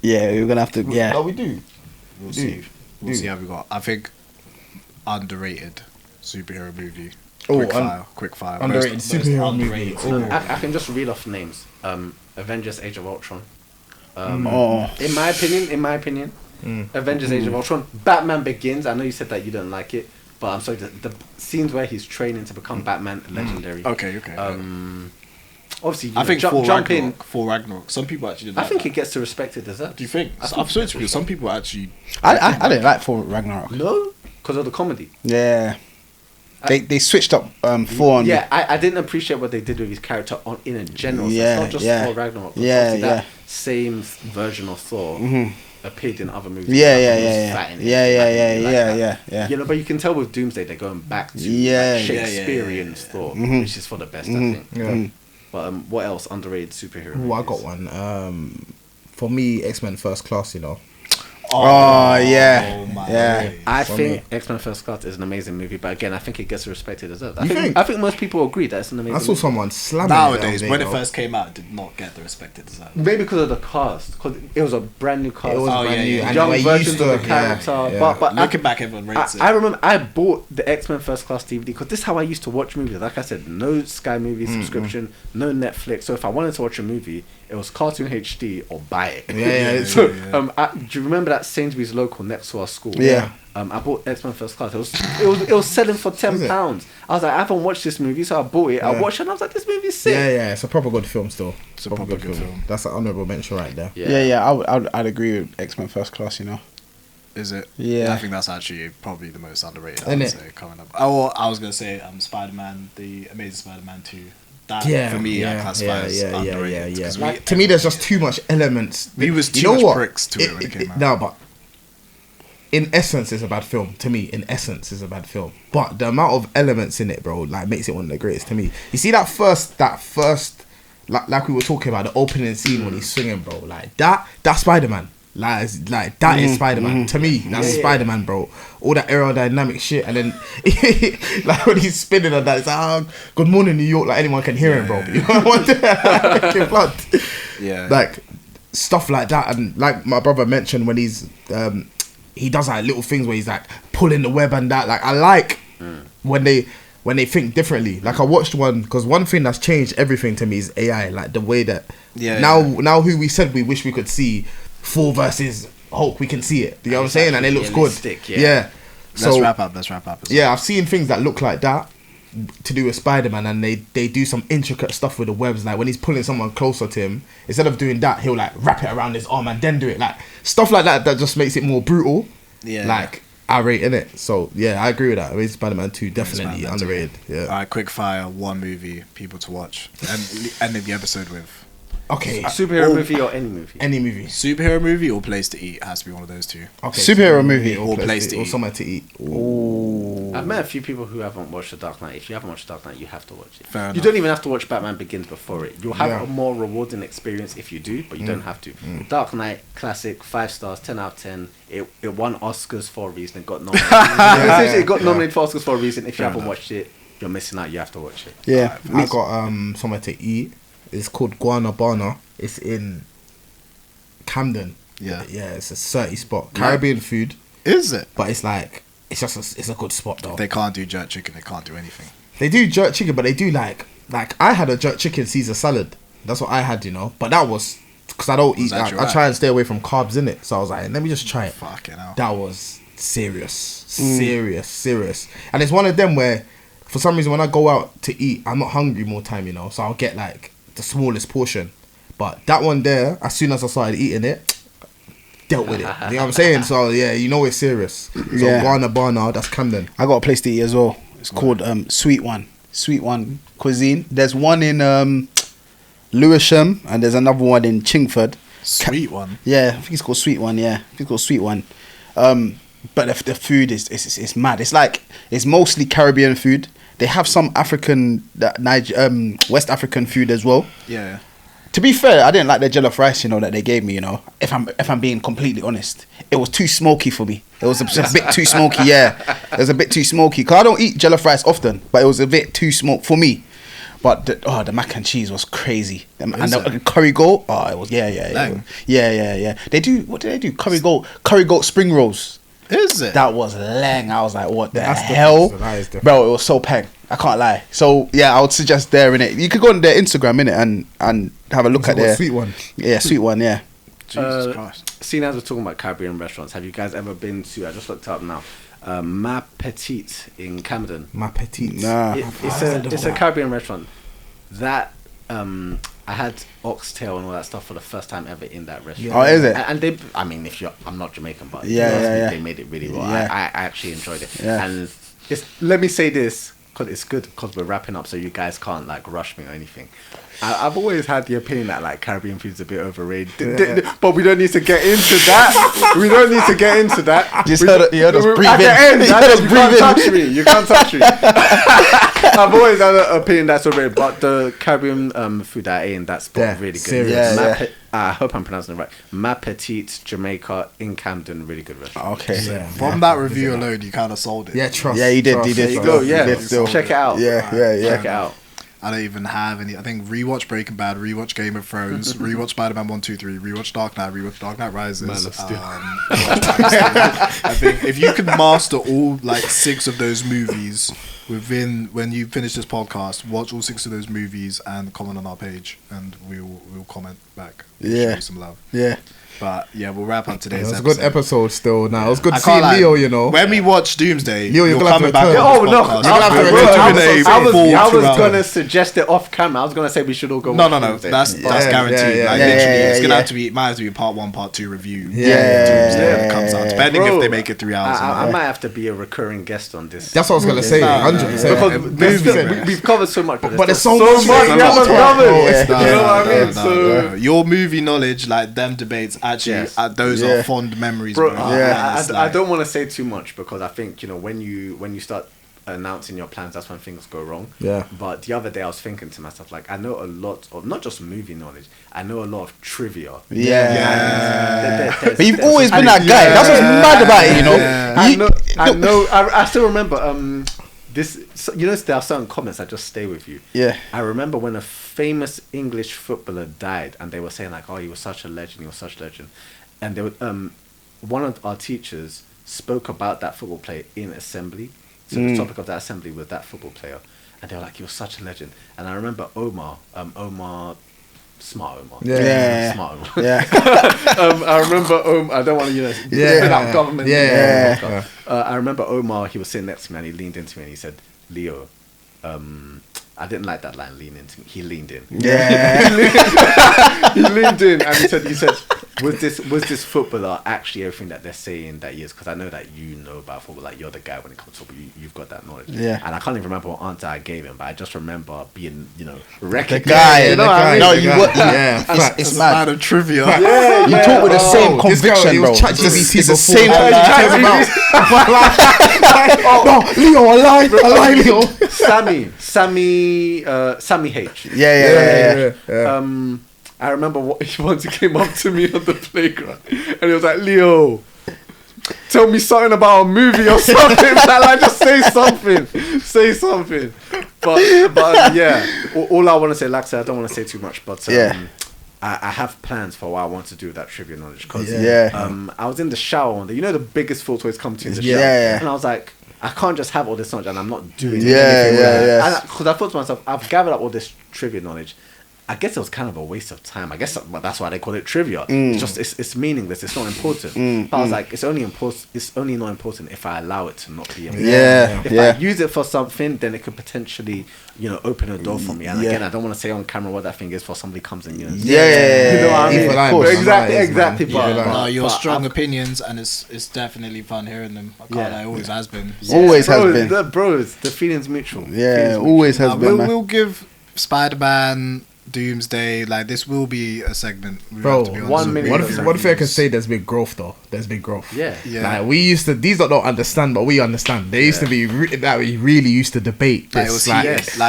Yeah, we're gonna have to. Yeah, No, we do. We'll see. We'll see how we got. I think underrated superhero movie. Quick fire. Underrated superhero movie. I can just read off names. Avengers: Age of Ultron. In my opinion, Avengers: Age of Ultron. Batman Begins. I know you said that you don't like it, but I'm sorry. The scenes where he's training to become Batman, legendary. Okay. Obviously, I think jump in. for Ragnarok, some people actually didn't. I think it gets the respect it deserves. Do you think? I'm sorry to you. Some people actually. I didn't like for Ragnarok. No, because of the comedy. Yeah. They switched up Thor. Yeah, I didn't appreciate what they did with his character in a general sense, not just Thor Ragnarok. That same version of Thor appeared in other movies. Yeah. But you can tell with Doomsday they're going back to Shakespearean Thor, which is for the best, I think. But what else? Underrated superhero movies? I got one. For me, X-Men First Class. Oh yeah, my yeah. days. I For think me. X-Men First Class is an amazing movie, but again, I think it gets the respect it deserves. You think? I think most people agree that it's an amazing I saw movie. someone slamming Nowadays, it. when it first came out, it did not get the respect it deserved. Maybe because of the cast, because it was a brand new cast. It was Oh, brand yeah, new, yeah. and young we're versions used of to the character. yeah. But Looking back, everyone rates it. I remember I bought the X-Men First Class DVD because this is how I used to watch movies. Like I said, no Sky Movie subscription, no Netflix. So if I wanted to watch a movie, it was Cartoon HD or buy it. Yeah. So yeah. do you remember that Sainsbury's local next to our school? Yeah. I bought X-Men First Class. It was selling for £10. I was like, I haven't watched this movie, so I bought it. I watched it and I was like, this movie's sick. Yeah, it's a proper good film still. It's a proper good film. That's an honourable mention right there. I'd agree with X-Men First Class. You know. Is it? Yeah. I think that's actually probably the most underrated. Isn't I would it? say coming up. Oh, I was gonna say Spider-Man, the Amazing Spider-Man 2. That for me, I classify as underrated. 'Cause Like, to me, there's just too much elements. we was too You know much what? pricks to it when it came out. No, but in essence, it's a bad film. To me, in essence, it's a bad film. But the amount of elements in it, bro, like makes it one of the greatest to me. You see that first, like we were talking about the opening scene when he's swinging, bro. Like that's Spider-Man. Like that is Spider-Man. To me, that's Spider-Man, bro. All that aerodynamic shit, and then like when he's spinning and that, it's like, good morning, New York. Like anyone can hear him, bro. You know what? Yeah. Like stuff like that, and like my brother mentioned when he's he does like little things where he's like pulling the web and that. Like I like when they think differently. Like I watched one, because one thing that's changed everything to me is AI. Like the way that now who we said we wish we could see Thor versus Hulk, we can see it. You know what I'm saying? And it looks good. Yeah. Let's wrap up. Yeah, I've seen things that look like that to do with Spider-Man, and they do some intricate stuff with the webs. Like when he's pulling someone closer to him, instead of doing that, he'll like wrap it around his arm and then do it. Like stuff like that just makes it more brutal. Yeah. Like I rate in it. So yeah, I agree with that. Amazing Spider-Man 2 definitely Spider-Man 2. underrated. Yeah. Alright, quick fire, one movie, people to watch. And ending the episode with. Okay. Superhero movie or any movie? Any movie. Superhero movie or place to eat? It has to be one of those two. Okay. Superhero movie or place to or eat. somewhere to eat. I've met a few people who haven't watched The Dark Knight. If you haven't watched The Dark Knight, you have to watch it. Fair You enough. don't even have to watch Batman Begins before it. You'll have Yeah. a more rewarding experience if you do, but you don't have to. Dark Knight, classic, 5 stars, 10 out of 10. It won Oscars for a reason. It got nominated. It got nominated for Oscars for a reason. If you haven't watched it, you're missing out. You have to watch it. Yeah. I got somewhere to eat. It's called Guanabana. It's in Camden. Yeah. Yeah, it's a 30 spot. Caribbean food, Is it? but it's like it's a good spot though. They can't do jerk chicken, they can't do anything. They do jerk chicken, but they do like I had a jerk chicken Caesar salad. That's what I had, you know. But that was because I don't eat. that Like, your I right? try and stay away from carbs in it. So I was like, let me just try it. Fucking hell. That was serious, and it's one of them where, for some reason, when I go out to eat, I'm not hungry more time, you know. So I'll get like the smallest portion. But that one there, as soon as I started eating it, dealt with it. You know what I'm saying? So yeah, you know it's serious. So Yeah. Guanabana, that's Camden. I got a place to eat as well. It's called Sweet One Cuisine. There's one in Lewisham and there's another one in Chingford. Sweet one. Yeah, I think it's called Sweet One. Yeah, I think it's called Sweet One. But the food is mad. It's like it's mostly Caribbean food. They have some African, West African food as well. Yeah. To be fair, I didn't like the jollof rice, you know, that they gave me. You know, if I'm being completely honest, it was too smoky for me. It was a bit too smoky. Yeah, it was a bit too smoky. Cause I don't eat jollof rice often, but it was a bit too smoke for me. But the mac and cheese was crazy, and the curry goat. Oh, it was yeah. They do what do they do? Curry goat spring rolls. Is it? That was lang. I was like, what the That's hell, different. That is different. bro? It was so peng. I can't lie. So yeah, I would suggest there in it. You could go on their Instagram in it and have a look at their Sweet One. Yeah, Sweet One. Yeah. Jesus Christ. Seeing as we're talking about Caribbean restaurants, have you guys ever been to? I just looked up now. Ma Petite in Camden. Ma Petite. Nah. It's a Caribbean restaurant. That I had oxtail and all that stuff for the first time ever in that restaurant. Oh, is it? And they, I mean, I'm not Jamaican, but Yeah. they made it really well. Yeah. I actually enjoyed it. Yeah. And let me say this, because it's good, because we're wrapping up, so you guys can't like rush me or anything. I've always had the opinion that like Caribbean food's a bit overrated, but we don't need to get into that. We don't need to get into that. You heard us breathe At in. the end, You heard us you breathe can't in. touch me. You can't touch me. I've always had an opinion that's overrated, but the Caribbean food that I ate in that spot really good. Serious. I hope I'm pronouncing it right. Ma Petite, Jamaica in Camden, really good restaurant. Okay. From that review alone, you kind of sold it. Yeah, trust. Yeah, you did. Trust. You did. There you go. Yeah, Still. check it out. Yeah. Check it out. I don't even have any. I think rewatch Breaking Bad, rewatch Game of Thrones, rewatch Spider-Man 1, 2, 3, rewatch Dark Knight, rewatch Dark Knight Rises. Man of Steel. I think if you could master all like 6 of those movies when you finish this podcast, watch all 6 of those movies and comment on our page, and we'll comment back. We'll show you some love. Yeah. But yeah, we'll wrap up today's It was a episode. good episode still. Now it was good I to see can't lie. Leo. You know, When we watch Doomsday, Leo, you're you're gonna have coming to back return. on this Oh no! podcast. You're gonna have to We're return. doing a I was full 2 gonna hours. suggest it off camera. I was gonna say we should all go. No, watch that's Doomsday. guaranteed. yeah, Like yeah, literally, yeah, it's gonna yeah. have to be. It might have to be a part 1, part 2 review. Yeah. When it comes out, depending Bro, if they make it 3 hours. I might have to be a recurring guest on this. that's what I was gonna say. 100%. Because we've covered so much, but there's so much much we to haven't talk covered. about. You know what I mean? So, your movie knowledge, like them debates, actually, Yes. those Yeah. are fond memories. bro, bro. I don't want to say too much because I think when you start announcing your plans, that's when things go wrong. Yeah. But the other day I was thinking to myself, like, I know a lot of not just movie knowledge, I know a lot of trivia. Yeah. There's- But you've there's- always been that guy. That's what's mad about it, you know. I know. I still remember this. There are certain comments that just stay with you. Yeah. I remember when a famous English footballer died, and they were saying like, "Oh, he was such a legend. He was such a legend," and they would, one of our teachers spoke about that football player in assembly. So the topic of that assembly was that football player, and they were like, "He was such a legend." And I remember Omar, Smart Omar. Yeah. Smart Omar. Yeah. I rember I don't want to, without government. Yeah. I remember Omar, he was sitting next to me and he leaned into me and he said, "Leo, I didn't like that line, lean into me." He leaned in. Yeah. He leaned in and he said, was this footballer actually everything that they're saying that he is? Because I know that you know about football, like you're the guy when it comes to football, you've got that knowledge. Yeah. And I can't even remember what answer I gave him, but I just remember being, recognized. The guy. You know what I mean? No, you what? Yeah. It's It's mad. mad of trivia. You talk with the same This guy, conviction, he bro. was ChatGPT It's the before. same. No, Leo, I lie, Leo. Sammy H. Yeah. I remember once he came up to me on the playground and he was like, "Leo, tell me something about a movie or something." Like, just say something. But yeah, all I want to say, like I said, I don't want to say too much, but I have plans for what I want to do with that trivia knowledge. Cause, I was in the shower one day. The biggest thoughts always come to you in the shower. And I was like, I can't just have all this knowledge and I'm not doing anything with it. Because I thought to myself, I've gathered up all this trivia knowledge. I guess it was kind of a waste of time. I guess that's why they call it trivia. It's just it's meaningless. It's not important. But I was like, it's only not important if I allow it to not be important. If I use it for something, then it could potentially open a door for me. And again, I don't want to say on camera what that thing is for somebody comes in. You know what I mean? Of course. Exactly. No, your strong opinions, and it's definitely fun hearing them. I can't lie, always has been. Always has been. The feeling's mutual. Yeah, always has been, man. We'll give Spider-Man, Doomsday, like this will be a segment. We Bro, have to be honest with you. one thing I can say, there's big growth though. There's big growth. Yeah. Like we used to, these don't understand, but we understand. They used to be that we really used to debate. Like, This, it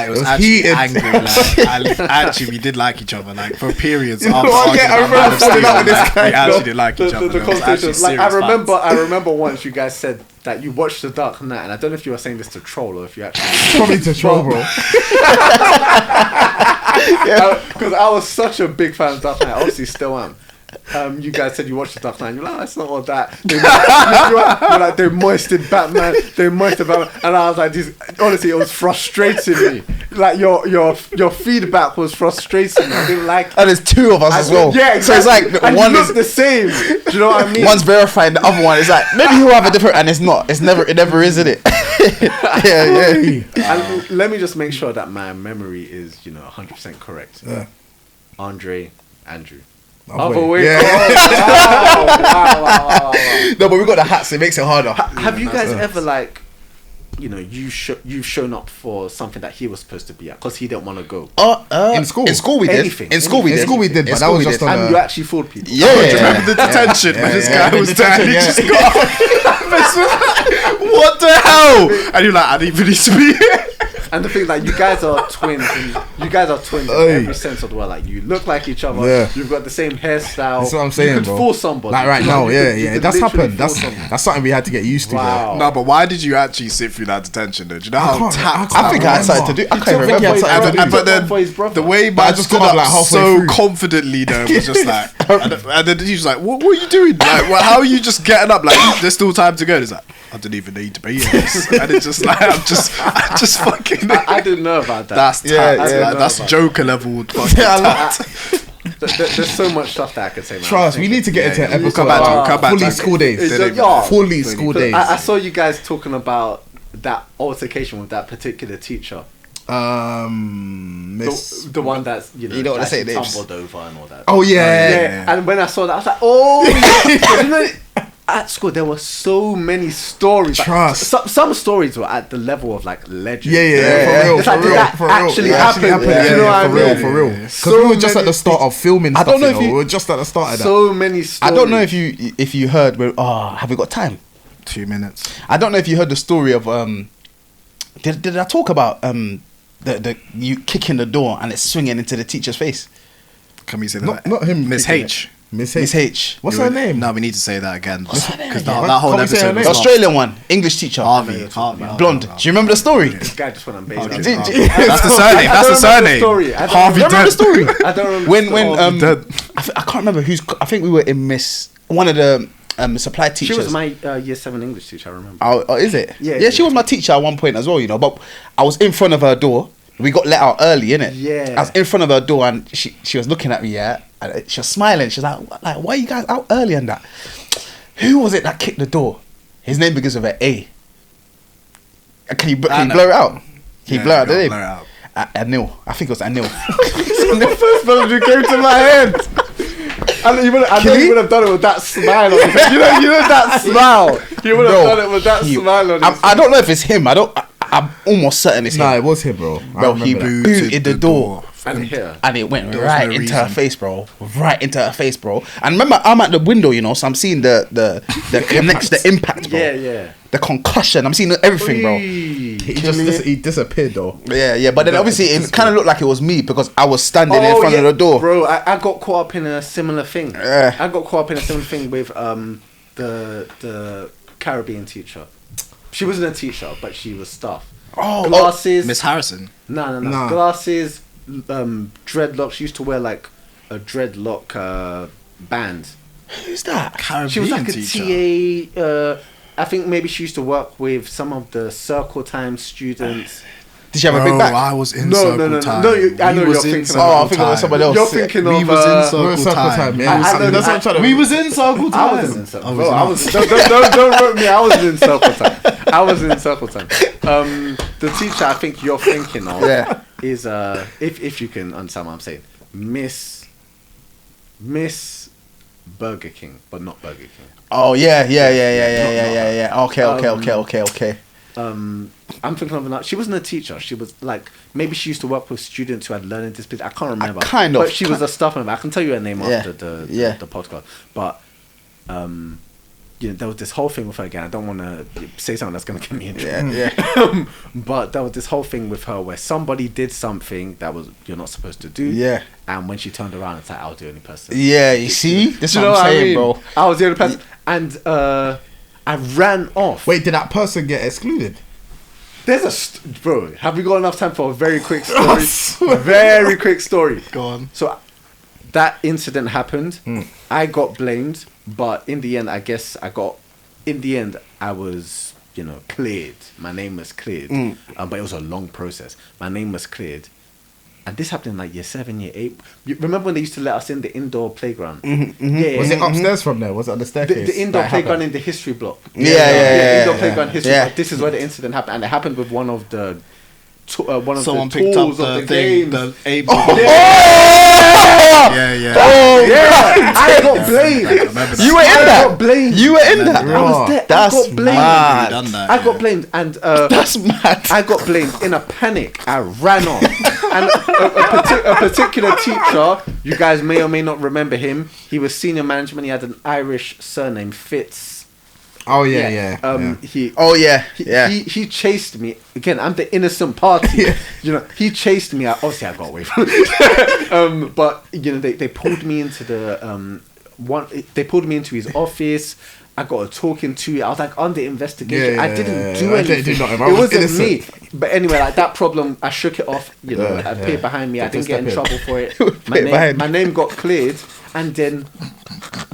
was actually heated. angry. Like, actually, we did like each other. Like for periods. You know After what, arguing I about remember Man of falling Steel, out with this like, guy, we actually though. did like each other. The There was actually conversations. Like serious fights. I remember once you guys said that you watched The Dark Knight, and I don't know if you were saying this to troll or if you actually Probably to troll, bro. because I was such a big fan of Dark Knight. Obviously, still am. You guys said you watched The Dark Knight. You're like, that's not all that. You're like, they moisted Batman. And I was like, honestly, it was frustrating me. Like your feedback was frustrating me. I didn't like it. And there's 2 of us as well. Yeah, exactly. So it's like and one you is look the same. Do you know what I mean? one's verified, the other one is like maybe he'll have a different, and it's not. It never is, it? Yeah. And let me just make sure that my memory is 100% correct. Yeah. Andrew. Other way. Yeah. Wow. No, but we got the hats. It makes it harder. Have you guys ever you've shown up for something that he was supposed to be at because he didn't want to go? In school we did. Anything. In school we did. But that was just on And you actually fooled people. Yeah. Do you remember the detention when this guy was there? He just got what the hell? And you're like, I didn't even need to be here. And the thing, like, you guys are twins. You guys are twins in every sense of the word. Like, you look like each other. Yeah. You've got the same hairstyle. That's what I'm saying, you could bro. fool somebody. Like right now, that's happened. That's That's something we had to get used to. Wow. No, but why did you actually sit through that detention though? Do you know how tapped? I think I had something to do. I can't think he had remember. something to do. But then for his brother. the way But I man just stood got up, up like, halfway so through. confidently though was just like, and then he was like, "What are you doing? Like, how are you just getting up? Like, there's still time to go." And it's like, I didn't even need to be in this, and it's just like, I'm just fucking. I didn't know about that. That's that's Joker level. There's so much stuff that I could say. Man. Trust, we need to get into an episode come back to it, about come back fully to it. school days. Fully school days. I saw you guys talking about that altercation with that particular teacher. Miss. The one that's you don't wanna that say she names. tumbled over and all that. Oh yeah. And when I saw that, I was like, oh, yeah. You know, at school there were so many stories. Trust. Like, some stories were at the level of like legend. Yeah. It's like, did that actually happen? Yeah, You know what I mean? for real. Because So we were just at many the start of filming. I Stuff, don't know if we you- were just at the start of that. So many stories. I don't know if you heard. Have we got time? 2 minutes. I don't know if you heard the story of Did I talk about the you kicking the door and it's swinging into the teacher's face? Can we say Not- that? not him Miss kicking H. Miss Miss H. What's her name? No, we need to say that again because her name that again? whole Can't we say her episode name? was The Australian one, English teacher, Harvey. blonde. Do you remember the story? This guy just went on base. Okay. That's the surname. That's the surname. Harvey Remember the Dent. story? I don't remember. When Dead. I can't remember who's. I think we were in one of the supply teachers. She was my year 7 English teacher. I remember. Oh, is it? Yeah, She was my teacher at one point as well, you know. But I was in front of her door. We got let out early, innit? Yeah. I was in front of her door and she was looking at me, yeah. And she was smiling. She's like, why are you guys out early and that? Who was it that kicked the door? His name begins with an A. Can you blur it out? Can you blur out the name? Blur it out. Anil. I think it was Anil. The first person who came to my head. I know you would have done it with that smile on his face. You know that smile. You would have done it with that smile on his face. I don't know if it's him. I'm almost certain it's him. Nah, it was him, bro. Bro, he booted the door. And here. And it went There was right no into her reason. face, bro. Right into her face, bro. And remember, I'm at the window, you know, so I'm seeing the impact, bro. Yeah. The concussion. I'm seeing everything, bro. He disappeared though. Yeah. But then obviously it kind of looked like it was me because I was standing in front of the door. Bro, I got caught up in a similar thing. Yeah. I got caught up in a similar thing with the Caribbean teacher. She wasn't a teacher, but she was staff. Glasses. Miss Harrison. No. Nah. Glasses, dreadlocks. She used to wear like a dreadlock band. Who's that? Caribbean She was like a teacher. TA. I think maybe she used to work with some of the Circle Time students. Did she have a big back? I was in No, Circle Time. no, I know We was you're in thinking Circle Oh, I'm thinking of Time. somebody else. You're thinking We of. was in We're Circle Circle Time. yeah. I know- That's what I'm trying to. We was in Circle Time. I was in Circle. Oh, Bro, was I you was. Don't rope me. I was in Circle Time. I was in Circle Time. The teacher I think you're thinking of is if you can understand what I'm saying, Miss Burger King, but not Burger King. Oh yeah. Okay. I'm thinking of another. She wasn't a teacher. She was like maybe she used to work with students who had learning disabilities. I can't remember. But she was a staff member. I can tell you her name after the podcast. But there was this whole thing with her again. I don't want to say something that's going to get me in trouble. Yeah. But there was this whole thing with her where somebody did something that was you're not supposed to do. Yeah. And when she turned around, it's like I was the only person. Yeah, you see? This is Do what you know I'm what I saying, mean? bro. I was the only person, and I ran off. Wait, did that person get excluded? There's bro. Have we got enough time for a very quick story? Very quick story. Go on. So that incident happened. I got blamed, but in the end, I guess I was, cleared. My name was cleared. But it was a long process. My name was cleared. And this happened in like year 7, year 8. You remember when they used to let us in the indoor playground? Yeah. Was it upstairs from there? Was it on the staircase? The indoor that playground happened? in the history block. Yeah. Indoor playground history Yeah. block. This is where the incident happened. And it happened with one of the Someone the picked up tools of the the thing. game. The A. Oh! Yeah. Yeah, I got blamed. You were in I that? got blamed. You were in that? I was there. That's I got blamed. mad. Done that, I got blamed, and That's mad. I got blamed in a panic. I ran off, and a particular teacher, you guys may or may not remember him. He was senior management. He had an Irish surname, Fitz. Oh yeah. He chased me again. I'm the innocent party. You know, he chased me. Obviously, I got away from it. But you know, they pulled me into the They pulled me into his office. I got a talking to. I was like under investigation. I didn't do anything. It wasn't me. But anyway, like that problem, I shook it off. You know, I put it behind me. I didn't get in trouble for it. My name got cleared, and then,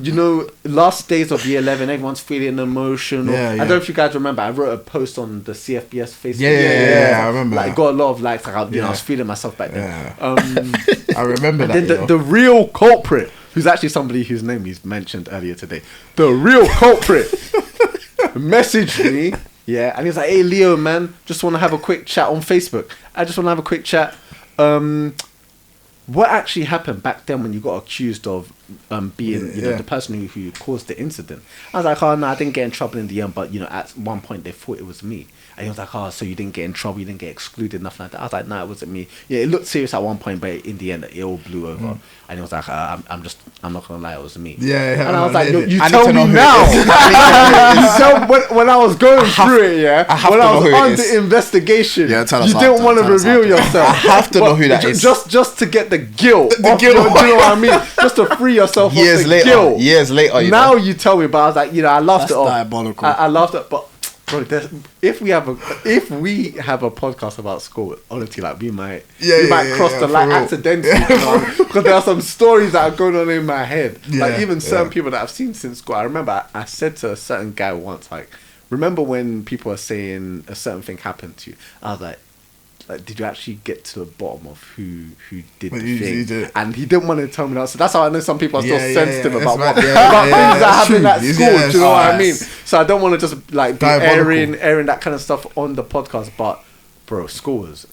you know, last days of year 11, everyone's feeling emotional. I don't know if you guys remember. I wrote a post on the CFBS Facebook. Yeah, I remember. Like, got a lot of likes. Like, I was feeling myself back then. I remember that. Then the real culprit, who's actually somebody whose name he's mentioned earlier today, the real culprit messaged me, and he was like, "Hey Leo, man, just want to have a quick chat on Facebook. I just want to have a quick chat. What actually happened back then when you got accused of being, you know, the person who caused the incident?" I was like, "Oh no, I didn't get in trouble in the end, but you know, at one point they thought it was me." And he was like, "Oh, so you didn't get in trouble, you didn't get excluded, nothing like that." I was like, "No, it wasn't me." Yeah, it looked serious at one point, but in the end, it all blew over. And he was like, "I'm not gonna lie, it was me." And I was like, "You tell me now." So when I was going through it, when I was under investigation, you didn't want to reveal yourself. I have to know who that is. Just to get the guilt. Do you know what I mean? Just to free yourself off the guilt. Years later, now you tell me, but I was like, you know, I laughed it off. Diabolical. I laughed it, but. Bro, if we have a podcast about school, honestly, like we might cross the line accidentally, because there are some stories that are going on in my head. Like even certain people that I've seen since school. I remember I said to a certain guy once, like, remember when people are saying a certain thing happened to you? I was like, did you actually get to the bottom of who did the thing? And he didn't want to tell me that. So that's how I know some people are still sensitive about things that happen at school. Do you know what I mean? So I don't want to just like be airing that kind of stuff on the podcast. But bro, schools.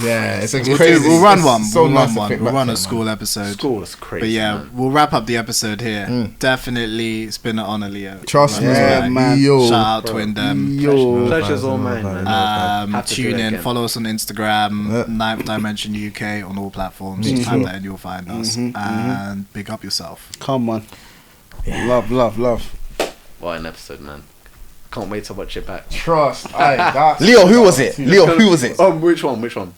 Yeah, it's crazy. We'll run one. We'll run a school episode. School is crazy. But yeah, we'll wrap up the episode here. Definitely, it's been an honor, Leo. Trust me, man. Shout out to Windham. Pleasure's all mine, man. Tune in, follow us on Instagram, Ninth Dimension UK on all platforms. Type that in, you'll find us. And big up yourself. Come on. Love. What an episode, man. Can't wait to watch it back. Trust. Leo, who was it? Which one?